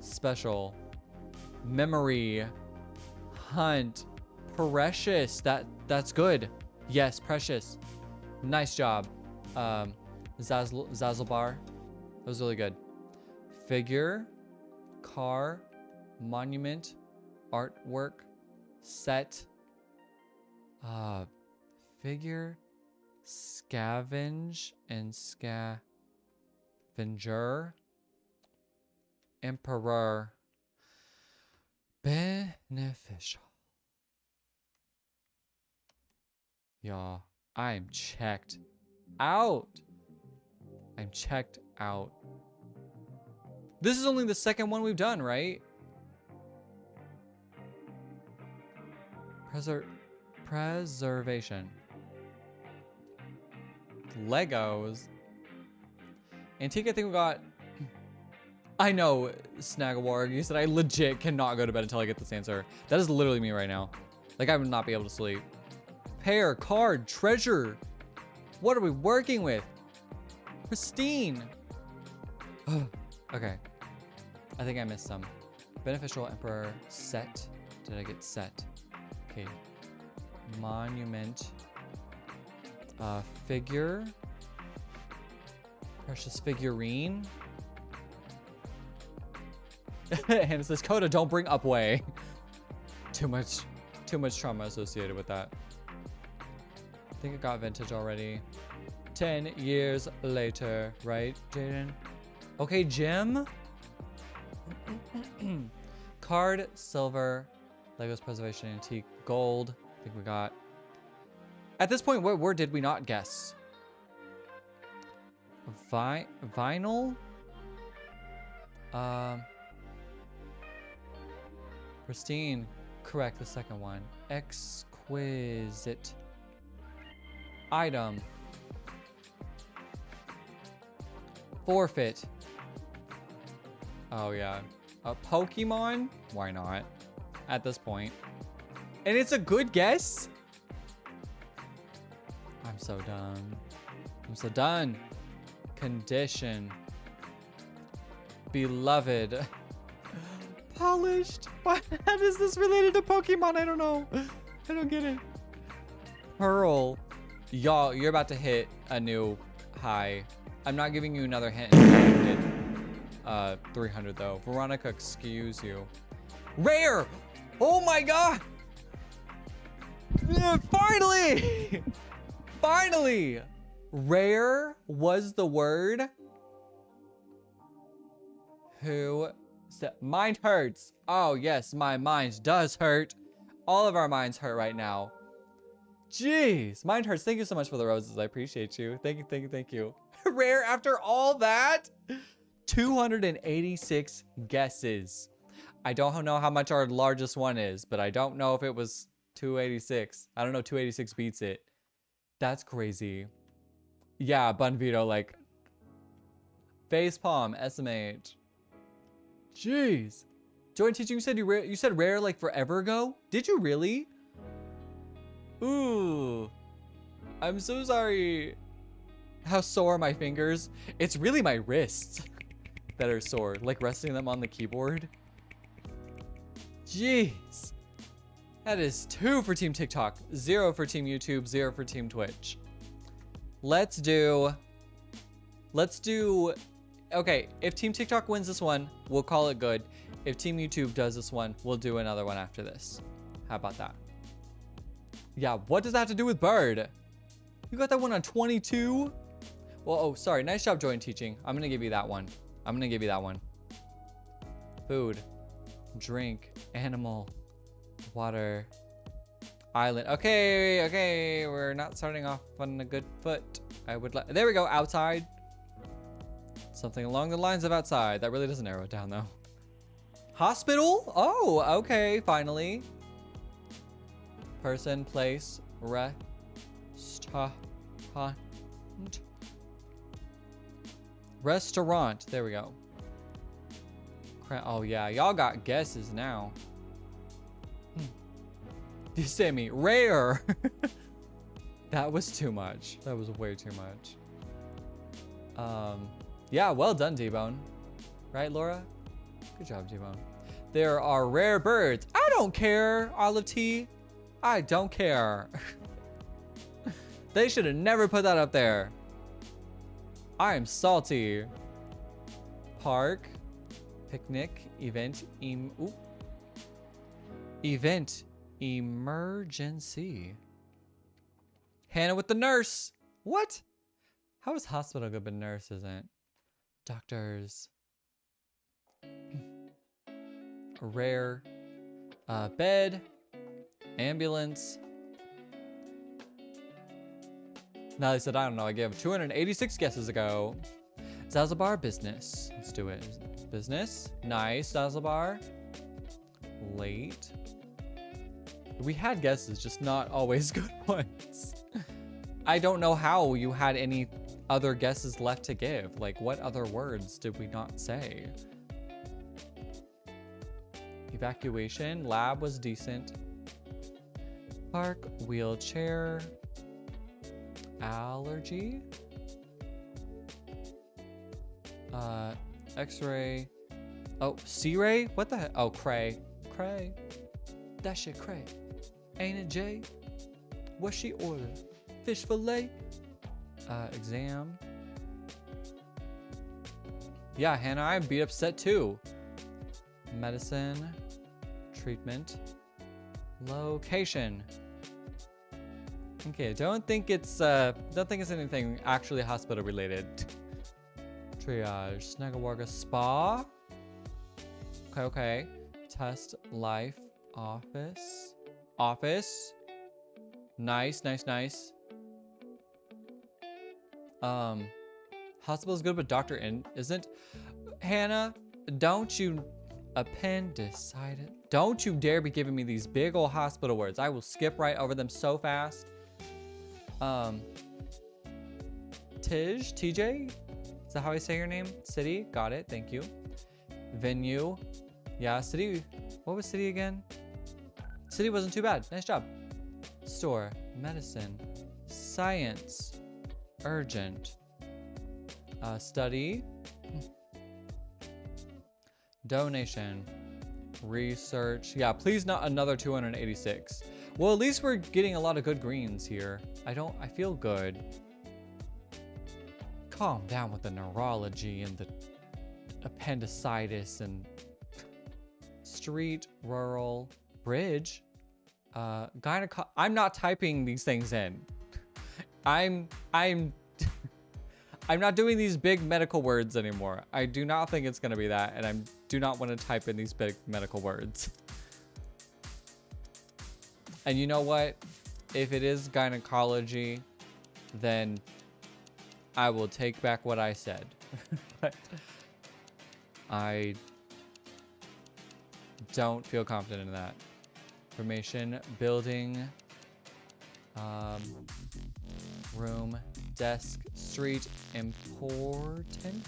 Special. Memory. Hunt. Precious. That's good. Yes, precious. Nice job. Zazzlebar. That was really good. Figure. Car. Monument. Artwork. Set. Figure. Scavenge and scavenger. Emperor. Beneficial. Y'all, I'm checked out. I'm checked out. This is only the second one we've done, right? Preservation. Legos. Antique, I think we got... I know, Snagawarg. You said I legit cannot go to bed until I get this answer. That is literally me right now. Like, I would not be able to sleep. Pair, card, treasure. What are we working with? Pristine. Okay. I think I missed some. Beneficial Emperor set. Did I get set? Okay. Monument. Figure. Precious figurine. And it says, Coda, don't bring Upway. Too much trauma associated with that. I think it got vintage already. 10 years later, right, Jaden? Okay, gem. Card, silver, Legos preservation, antique, gold. I think we got. At this point, where did we not guess? Vinyl? Pristine. Correct, the second one. Exquisite. Item. Forfeit. Oh, yeah. A Pokemon? Why not? At this point. And it's a good guess? I'm so done. I'm so done. Condition. Beloved. Polished. How is this related to Pokemon? I don't know. I don't get it. Pearl. Y'all, you're about to hit a new high. I'm not giving you another hint. Hit 300 though. Veronica, excuse you. Rare! Oh my god! Yeah, finally! Finally! Rare was the word. Who said mind hurts? Oh yes, my mind does hurt. All of our minds hurt right now. Jeez, mind hurts. Thank you so much for the roses. I appreciate you. Thank you, thank you, thank you. Rare after all that? 286 guesses. I don't know how much our largest one is, but I don't know if it was 286. I don't know, 286 beats it. That's crazy. Yeah, Bunvito, like facepalm, SMH. Jeez. Joy and Teaching, you said rare like forever ago? Did you really? Ooh. I'm so sorry. How sore are my fingers? It's really my wrists that are sore, like resting them on the keyboard. Jeez. That is 2 for Team TikTok, 0 for Team YouTube, 0 for Team Twitch. Let's do, okay, if Team TikTok wins this one, we'll call it good. If Team YouTube does this one, we'll do another one after this. How about that? Yeah, what does that have to do with Bird? You got that one on 22? Well, oh, sorry. Nice job, Joy and Teaching. I'm going to give you that one. I'm going to give you that one. Food, drink, animal, water, island. Okay, okay. We're not starting off on a good foot. I would like, there we go. Outside. Something along the lines of outside. That really doesn't narrow it down though. Hospital? Oh, okay. Finally. Person, place, restaurant. There we go. Oh yeah, y'all got guesses now. You say me rare. That was too much. That was way too much. Yeah, well done, T-Bone. Right, Laura? Good job, T-Bone. There are rare birds. I don't care, Olive T. I don't care. They should have never put that up there. I am salty. Park, picnic, event, event, emergency. Hannah with the nurse. What? How is hospital good but nurse isn't? Doctors. Rare. Bed, ambulance. Natalie said, I don't know. I gave 286 guesses ago. Zazzlebar, business. Let's do it. Business. Nice, Zazzlebar. Late. We had guesses, just not always good ones. I don't know how you had any other guesses left to give. Like, what other words did we not say? Evacuation. Lab was decent. Park. Wheelchair. Allergy. X-ray. Oh, C-ray? What the heck? Oh, cray. Cray. That shit cray. Ain't it, Jay? What she order? Fish fillet? Exam. Yeah, Hannah, I'm beat upset too. Medicine. Treatment. Location. Okay, don't think it's anything actually hospital related. Triage. Snagawarga Spa. Okay. Test. Life. Office. Office. Nice. Hospital's good, but doctor isn't. Hannah, don't you appendicitis. Don't you dare be giving me these big old hospital words. I will skip right over them so fast. TJ? Is that how I say your name? City? Got it. Thank you. Venue. Yeah, city. What was city again? City wasn't too bad. Nice job. Store. Medicine. Science. Urgent. Study. Donation. Research. Yeah, please not another 286. Well, at least we're getting a lot of good greens here. I feel good. Calm down with the neurology and the appendicitis and street, rural, bridge, I'm not typing these things in. I'm not doing these big medical words anymore. I do not think it's gonna be that, and I do not want to type in these big medical words. And you know what? If it is gynecology, then I will take back what I said. But I don't feel confident in that. Information, building, room, desk, street, important.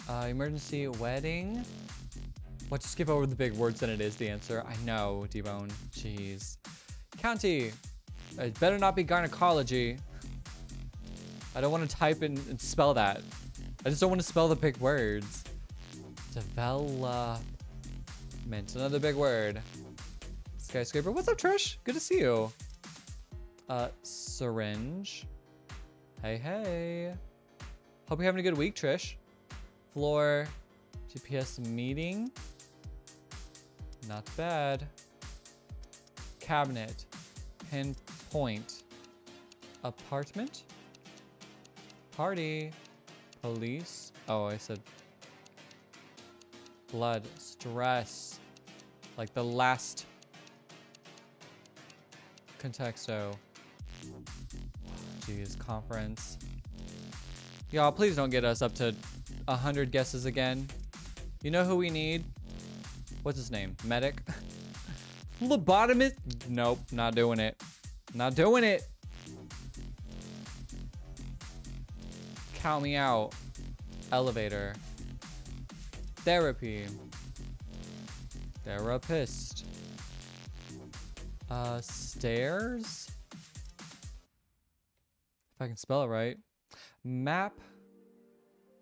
Emergency, wedding. What, to skip over the big words than it is the answer. I know, D-Bone. Jeez. County. It better not be gynecology. I don't want to type in and spell that. I just don't want to spell the big words. Development. Another big word. Skyscraper. What's up, Trish? Good to see you. Syringe. Hey. Hope you're having a good week, Trish. Floor. GPS meeting. Not bad. Cabinet. Pinpoint. Apartment. Party. Police. Oh, I said blood. Stress. Like the last contexto. Jeez, conference. Y'all, please don't get us up to 100 guesses again. You know who we need? What's his name? Medic? Lobotomist? Nope, not doing it. Not doing it. Count me out. Elevator. Therapy. Therapist. Stairs? If I can spell it right. Map.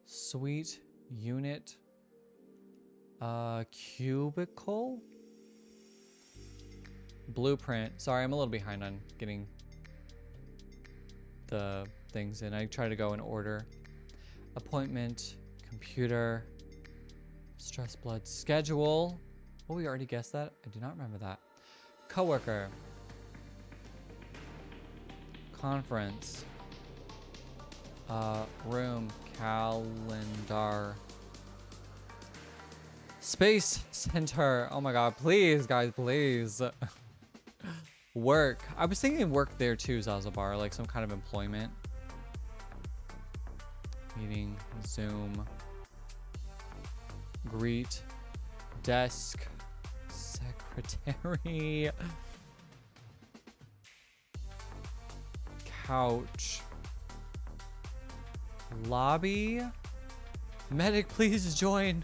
Suite. Unit. Cubicle. Blueprint. Sorry, I'm a little behind on getting the things in. I try to go in order. Appointment. Computer. Stress blood. Schedule. Oh, we already guessed that? I do not remember that. Coworker. Conference. Room. Calendar. Space Center. Oh my god, please, guys, please. Work. I was thinking work there too, Zazabar, like some kind of employment. Meeting, Zoom, greet, desk, secretary, couch, lobby, medic, please join,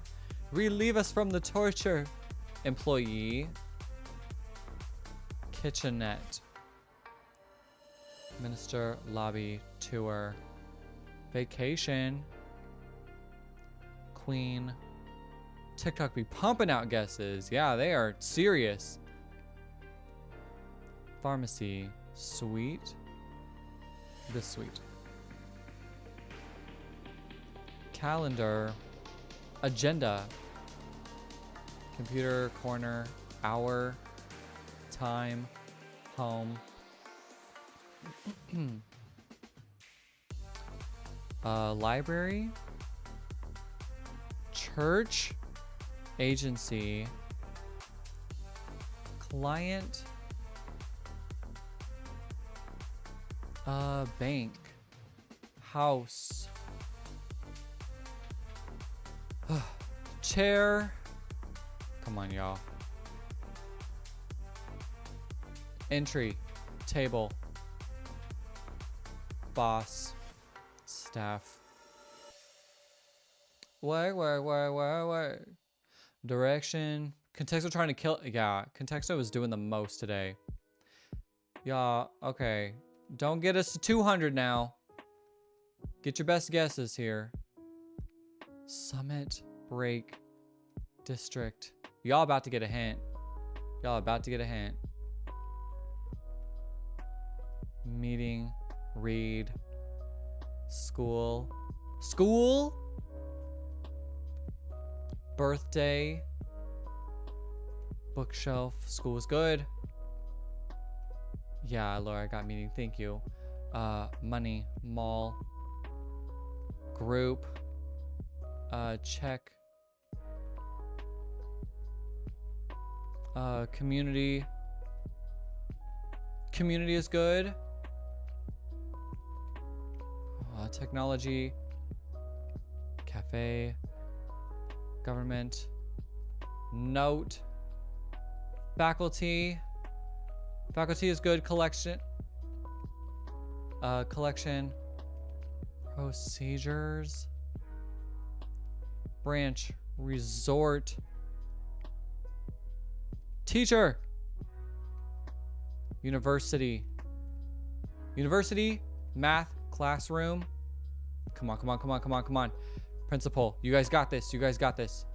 relieve us from the torture, employee, kitchenette, minister, lobby, tour, vacation, queen. TikTok be pumping out guesses. Yeah, they are serious. Pharmacy, suite, this suite. Calendar, agenda, computer, corner, hour, time, home. Library, church, agency, client, bank, house, chair. Come on, y'all. Entry, table, boss, staff. Wait. Direction. Contexto trying to kill. Yeah, Contexto is doing the most today. Yeah, okay. Don't get us to 200 now. Get your best guesses here. Summit, break, district. Y'all about to get a hint. Y'all about to get a hint. Meeting, read, school. School? Birthday, bookshelf. School was good. Yeah, Laura, I got meeting. Thank you. Money, mall, group, check, community. Community is good. Technology, cafe, government, note, faculty. Faculty is good. Collection, collection, procedures, branch, resort, teacher, university, math, classroom. Come on. Principal, you guys got this.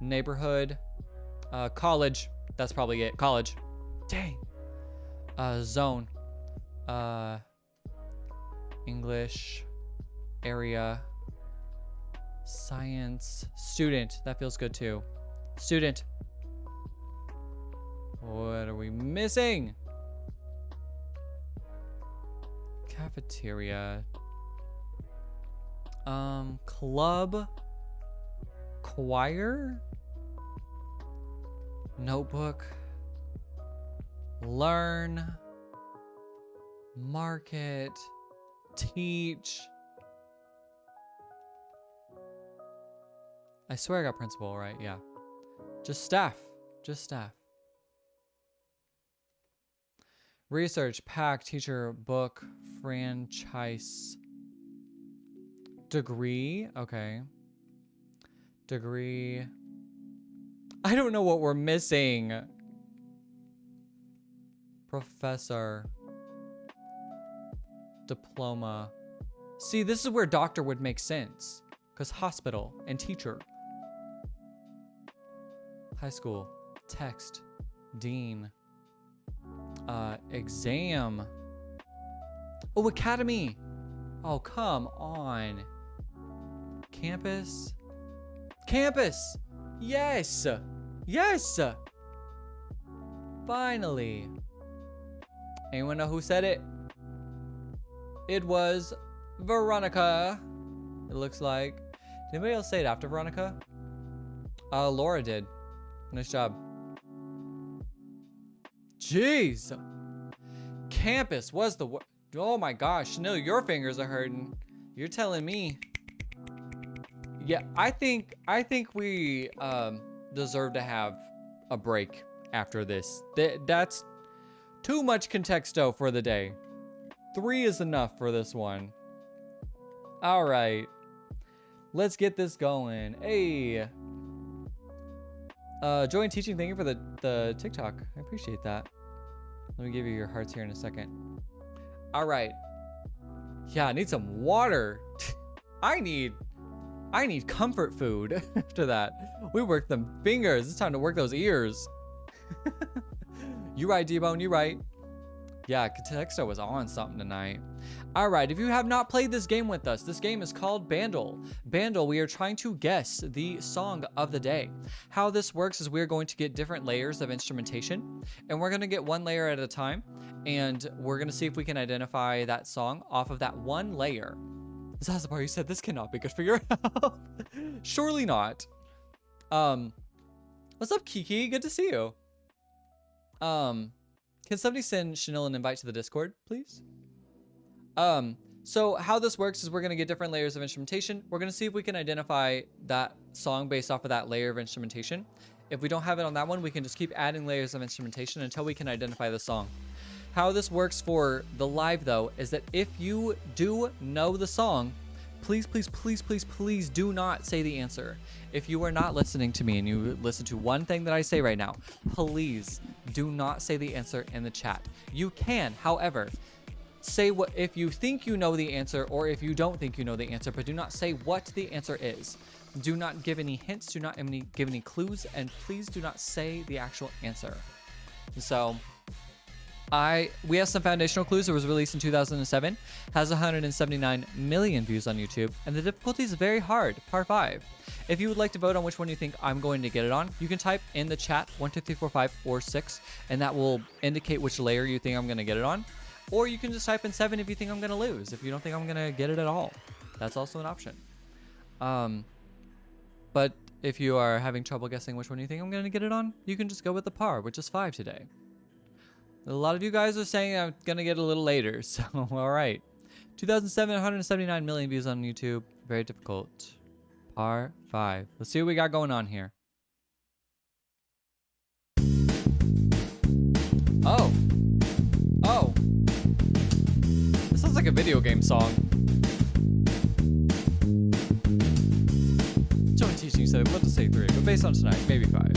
Neighborhood, college. That's probably it. College. Dang. Zone, English, area, science, student. That feels good too. Student. What are we missing? Cafeteria. Club, choir, notebook, learn, market, teach. I swear I got principal right. Yeah. Just staff. Research, pack, teacher, book, franchise. Degree. Okay. Degree. I don't know what we're missing. Professor. Diploma. See, this is where doctor would make sense. Because hospital and teacher. High school. Text. Dean. Exam. Oh, academy. Oh, come on. Campus. Yes. Finally. Anyone know who said it? It was Veronica. It looks like. Did anybody else say it after Veronica? Laura did. Nice job. Jeez. Campus was the word. Oh my gosh, Chanel, your fingers are hurting. You're telling me. Yeah, I think we deserve to have a break after this. That's too much contexto for the day. 3 is enough for this one. All right, let's get this going. Hey, Joy and Teaching, thank you for the TikTok. I appreciate that. Let me give you your hearts here in a second. All right. Yeah, I need some water. I need comfort food after that. We worked them fingers. It's time to work those ears. You right, D-Bone, you right. Yeah, Contexto was on something tonight. All right, if you have not played this game with us, this game is called Bandle. Bandle, we are trying to guess the song of the day. How this works is we're going to get different layers of instrumentation, and we're gonna get one layer at a time, and we're gonna see if we can identify that song off of that one layer. Zazapar, you said this cannot be good for your health. Surely not. What's up, Kiki? Good to see you. Can somebody send Chanel an invite to the Discord, please? So how this works is we're gonna get different layers of instrumentation. We're gonna see if we can identify that song based off of that layer of instrumentation. If we don't have it on that one, we can just keep adding layers of instrumentation until we can identify the song. How this works for the live though is that if you do know the song, please, please, please, please, please do not say the answer. If you are not listening to me and you listen to one thing that I say right now, please do not say the answer in the chat. You can, however, say what if you think you know the answer or if you don't think you know the answer, but do not say what the answer is. Do not give any hints, do not give any clues, and please do not say the actual answer. So we have some foundational clues. It was released in 2007, has 179 million views on YouTube, and the difficulty is very hard, par 5. If you would like to vote on which one you think I'm going to get it on, you can type in the chat 1, 2, 3, 4, 5, or 6, and that will indicate which layer you think I'm going to get it on. Or you can just type in 7 if you think I'm going to lose, if you don't think I'm going to get it at all. That's also an option. But if you are having trouble guessing which one you think I'm going to get it on, you can just go with the par, which is 5 today. A lot of you guys are saying I'm going to get a little later, so all right. 2007, 179 million views on YouTube. Very difficult. Par 5. Let's see what we got going on here. Oh. Oh. This sounds like a video game song. Joey Teaching said, what to say 3, but based on tonight, maybe 5.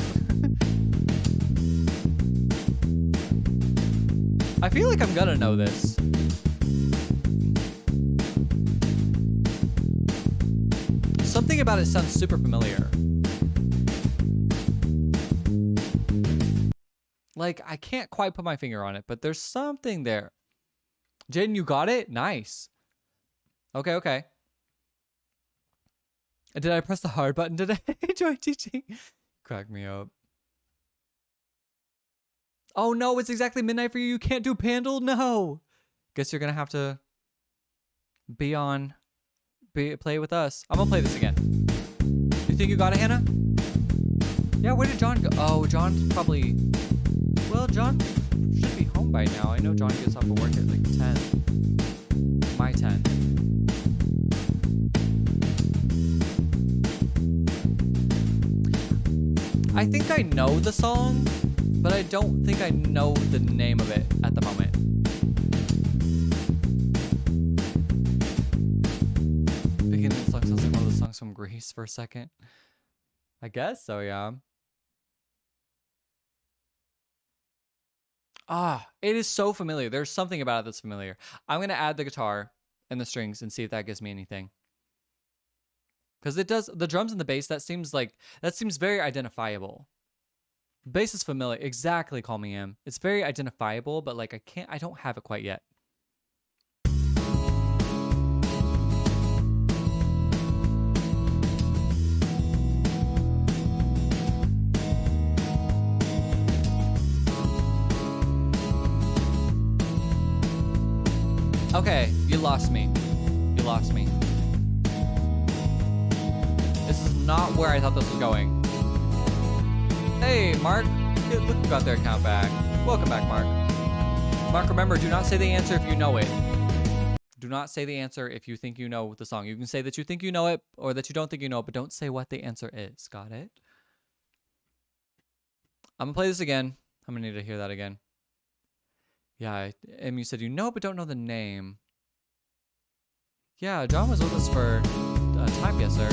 I feel like I'm gonna know this. Something about it sounds super familiar. Like, I can't quite put my finger on it, but there's something there. Jaden, you got it? Nice. Okay, okay. Did I press the hard button today? Joy Teaching. Crack me up. Oh no, it's exactly midnight for you. You can't do Bandle? No. Guess you're gonna have to play with us. I'm gonna play this again. You think you got it, Hannah? Yeah, where did John go? Oh, John's probably... Well, John should be home by now. I know John gets off of work at like 10. My 10. I think I know the song, but I don't think I know the name of it at the moment. Beginning of the song sounds like one of the songs from Grease for a second. I guess so, yeah. Ah, it is so familiar. There's something about it that's familiar. I'm going to add the guitar and the strings and see if that gives me anything. Because it does, the drums and the bass, that seems very identifiable. Bass is familiar. Exactly, Call Me Em. It's very identifiable, but like I don't have it quite yet. Okay, you lost me. You lost me. This is not where I thought this was going. Hey, Mark. Look who got their account back. Welcome back, Mark. Mark, remember, do not say the answer if you know it. Do not say the answer if you think you know the song. You can say that you think you know it or that you don't think you know it, but don't say what the answer is. Got it? I'm going to play this again. I'm going to need to hear that again. Yeah, and you said you know but don't know the name. Yeah, John was with us for time, yes, sir.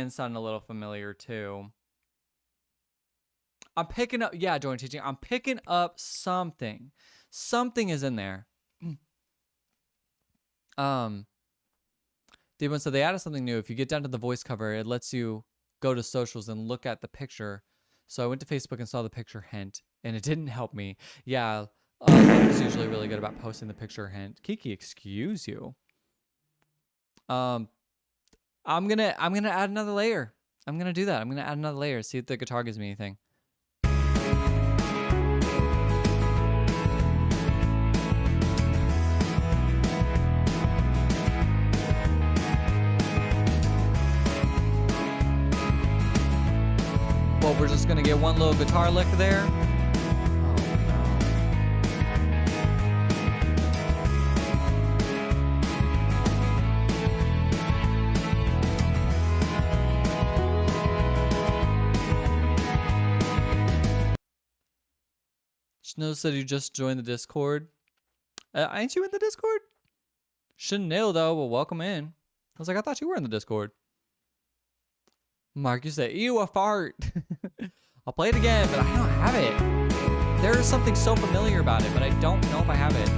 Sound a little familiar too. I'm picking up, yeah, Join Teaching. I'm picking up something. Something is in there. D1, so they added something new. If you get down to the voice cover, it lets you go to socials and look at the picture. So I went to Facebook and saw the picture hint, and it didn't help me. Yeah, it's usually really good about posting the picture hint. Kiki, excuse you. I'm gonna add another layer. I'm gonna do that. I'm gonna add another layer. See if the guitar gives me anything. Well, we're just gonna get one little guitar lick there. Snow said you just joined the Discord. Ain't you in the Discord? Chanel, though, well, welcome in. I was like, I thought you were in the Discord. Mark, you said, ew, a fart. I'll play it again, but I don't have it. There is something so familiar about it, but I don't know if I have it.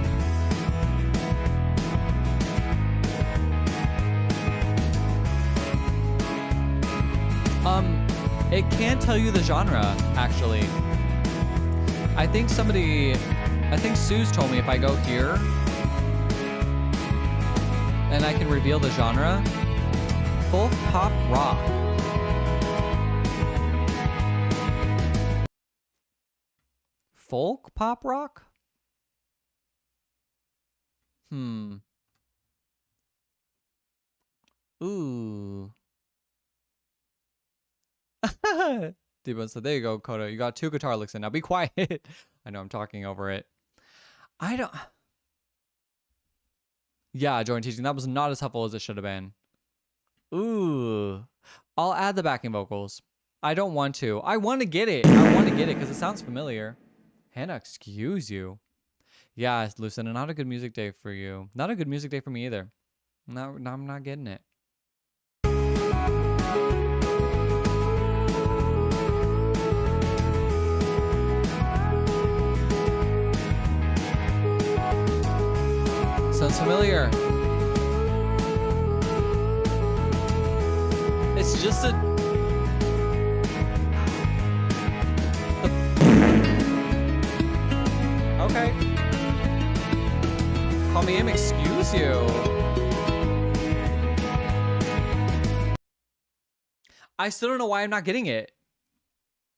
It can tell you the genre, actually. I think Suze told me if I go here and I can reveal the genre, folk pop rock. Folk pop rock? Ooh. D1 said, there you go, Koda. You got 2 guitar licks in. Now be quiet. I know I'm talking over it. Yeah, Join Teaching. That was not as helpful as it should have been. Ooh. I'll add the backing vocals. I don't want to. I want to get it. I want to get it because it sounds familiar. Hannah, excuse you. Yeah, Lucinda, not a good music day for you. Not a good music day for me either. No, I'm not getting it. Sounds familiar. It's just a... Okay. Call me him, excuse you. I still don't know why I'm not getting it.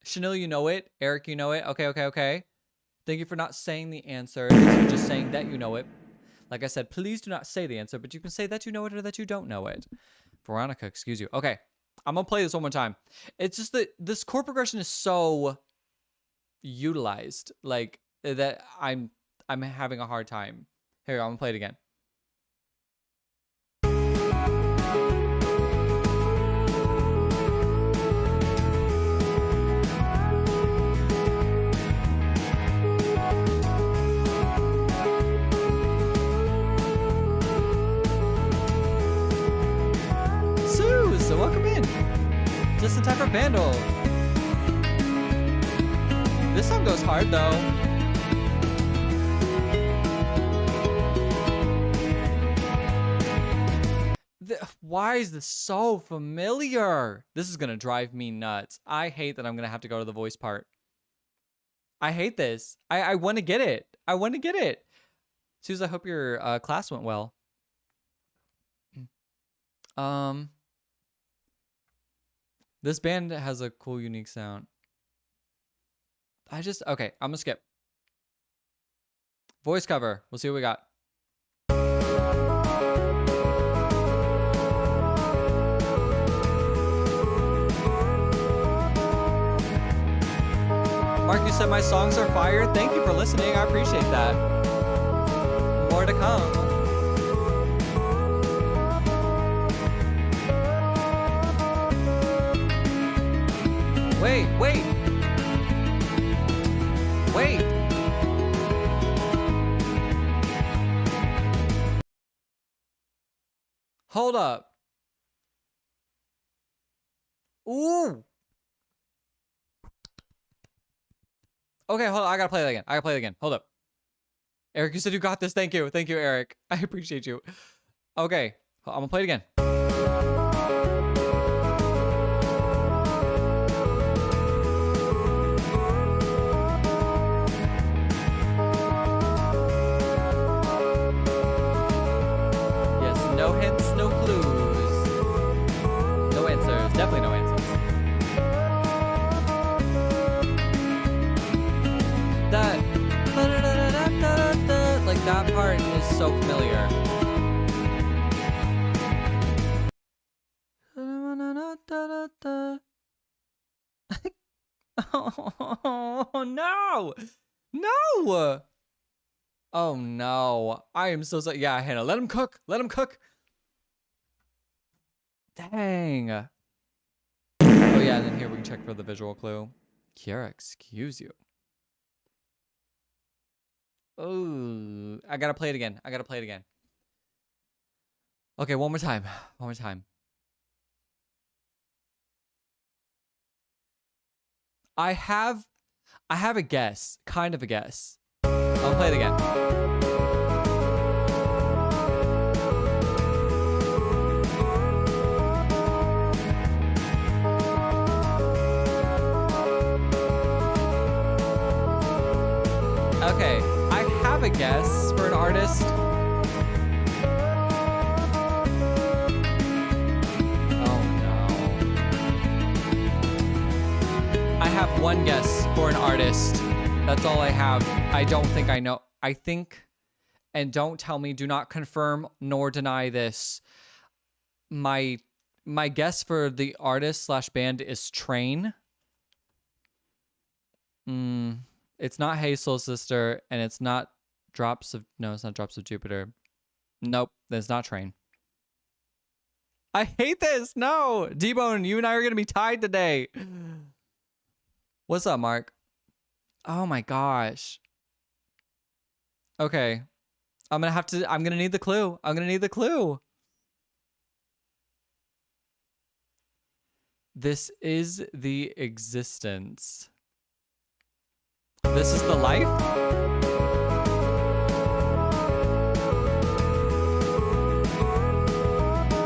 Chanel, you know it. Eric, you know it. Okay. Thank you for not saying the answer. Just saying that you know it. Like I said, please do not say the answer, but you can say that you know it or that you don't know it. Veronica, excuse you. Okay, I'm going to play this one more time. It's just that this chord progression is so utilized, like, that I'm having a hard time. Here, I'm going to play it again. So welcome in. Just in time for Vandal. This song goes hard though. Why is this so familiar? This is gonna drive me nuts. I hate that I'm gonna have to go to the voice part. I hate this. I want to get it. I want to get it. Suze, I hope your class went well. This band has a cool, unique sound. Okay, I'm gonna skip. Voice cover. We'll see what we got. Mark, you said my songs are fire. Thank you for listening. I appreciate that. More to come. Wait. Hold up. Ooh. Okay, hold on. I gotta play that again. Hold up. Eric, you said you got this. Thank you. Thank you, Eric. I appreciate you. Okay. I'm gonna play it again. No hints, no clues. No answers. Definitely no answers. Like that part is so familiar. Oh no! No! Oh no. I am so sorry. Yeah, Hannah, let him cook. Let him cook. Dang. Oh yeah, and then here we can check for the visual clue. Kiara, excuse you. Oh, I gotta play it again. Okay, one more time. I have a guess. Kind of a guess. I'll play it again. Okay, I have a guess for an artist. Oh no. I have one guess for an artist. That's all I have. I don't think I know. I think, and don't tell me, do not confirm nor deny this. My guess for the artist / band is Train. It's not Hey Soul Sister, and it's not Drops of Jupiter. Nope, that's not Train. I hate this. No, D-Bone, you and I are gonna be tied today. What's up, Mark? Oh my gosh. Okay, I'm gonna need the clue. This is the existence. This is the life?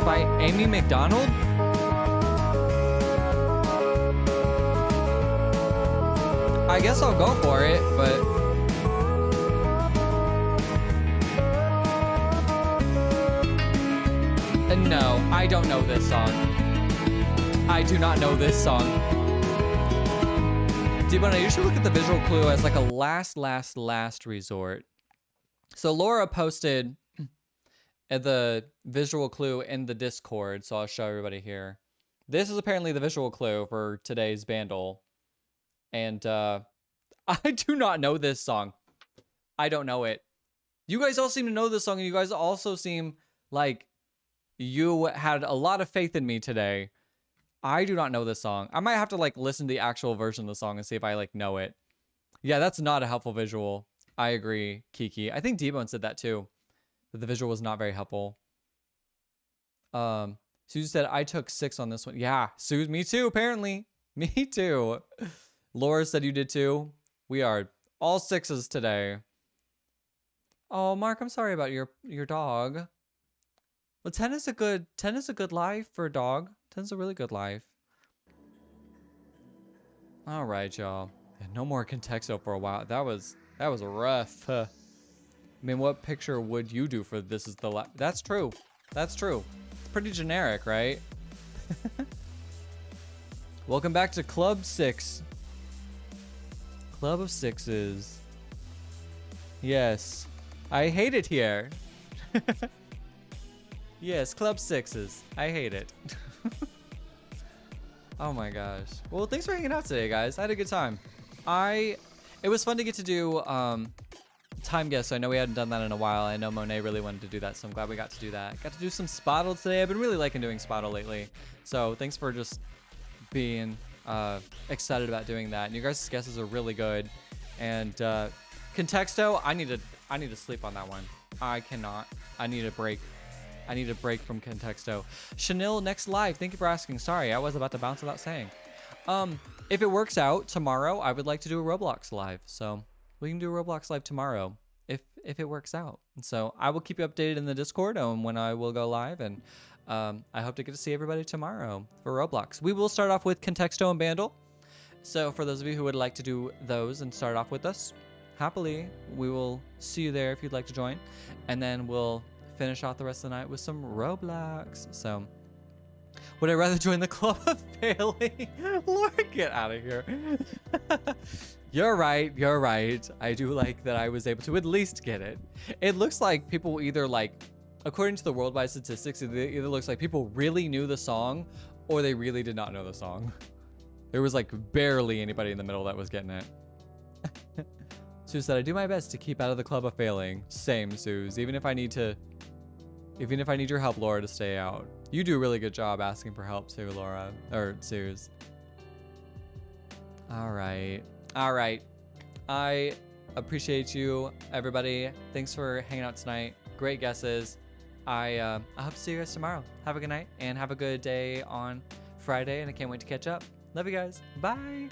By Amy McDonald? I guess I'll go for it, but... No, I don't know this song. I do not know this song. D-Bone, you should look at the visual clue as like a last resort. So Laura posted the visual clue in the Discord, so I'll show everybody here. This is apparently the visual clue for today's Bandle. And I do not know this song. I don't know it. You guys all seem to know this song, and you guys also seem like you had a lot of faith in me today. I do not know this song. I might have to like listen to the actual version of the song and see if I like know it. Yeah, that's not a helpful visual. I agree, Kiki. I think D-Bone said that too. That the visual was not very helpful. Suze said I took 6 on this one. Yeah, Suze, me too, apparently. Me too. Laura said you did too. We are all 6s today. Oh, Mark, I'm sorry about your dog. Well, 10 is a good life for a dog. 10's a really good life. All right, y'all. And no more Contexto for a while. That was rough. I mean, what picture would you do for this is the last? That's true. That's true. It's pretty generic, right? Welcome back to Club 6. Club of Sixes. Yes. I hate it here. Yes, Club Sixes. I hate it. Oh my gosh. Well, thanks for hanging out today, guys. I had a good time. It was fun to get to do time guess. I know we hadn't done that in a while. I know Monet really wanted to do that, so I'm glad we got to do that. Got to do some Spottle today. I've been really liking doing Spottle lately. So thanks for just being excited about doing that. And you guys' guesses are really good. And Contexto, I need to sleep on that one. I cannot. I need a break. I need a break from Contexto. Chanel, next live. Thank you for asking. Sorry, I was about to bounce without saying. If it works out tomorrow, I would like to do a Roblox live. So we can do a Roblox live tomorrow if it works out. And so I will keep you updated in the Discord on when I will go live. And I hope to get to see everybody tomorrow for Roblox. We will start off with Contexto and Bandle. So for those of you who would like to do those and start off with us, happily, we will see you there if you'd like to join. And then we'll finish off the rest of the night with some Roblox. So would I rather join the Club of Failing? Lord, get out of here. You're right. You're right. I do like that I was able to at least get it. It looks like people either like, according to the worldwide statistics, it either looks like people really knew the song or they really did not know the song. There was like barely anybody in the middle that was getting it. Sue said, I do my best to keep out of the Club of Failing. Same, Suze. Even if I need your help, Laura, to stay out. You do a really good job asking for help too, Laura. Or Suze. All right. All right. I appreciate you, everybody. Thanks for hanging out tonight. Great guesses. I hope to see you guys tomorrow. Have a good night and have a good day on Friday. And I can't wait to catch up. Love you guys. Bye.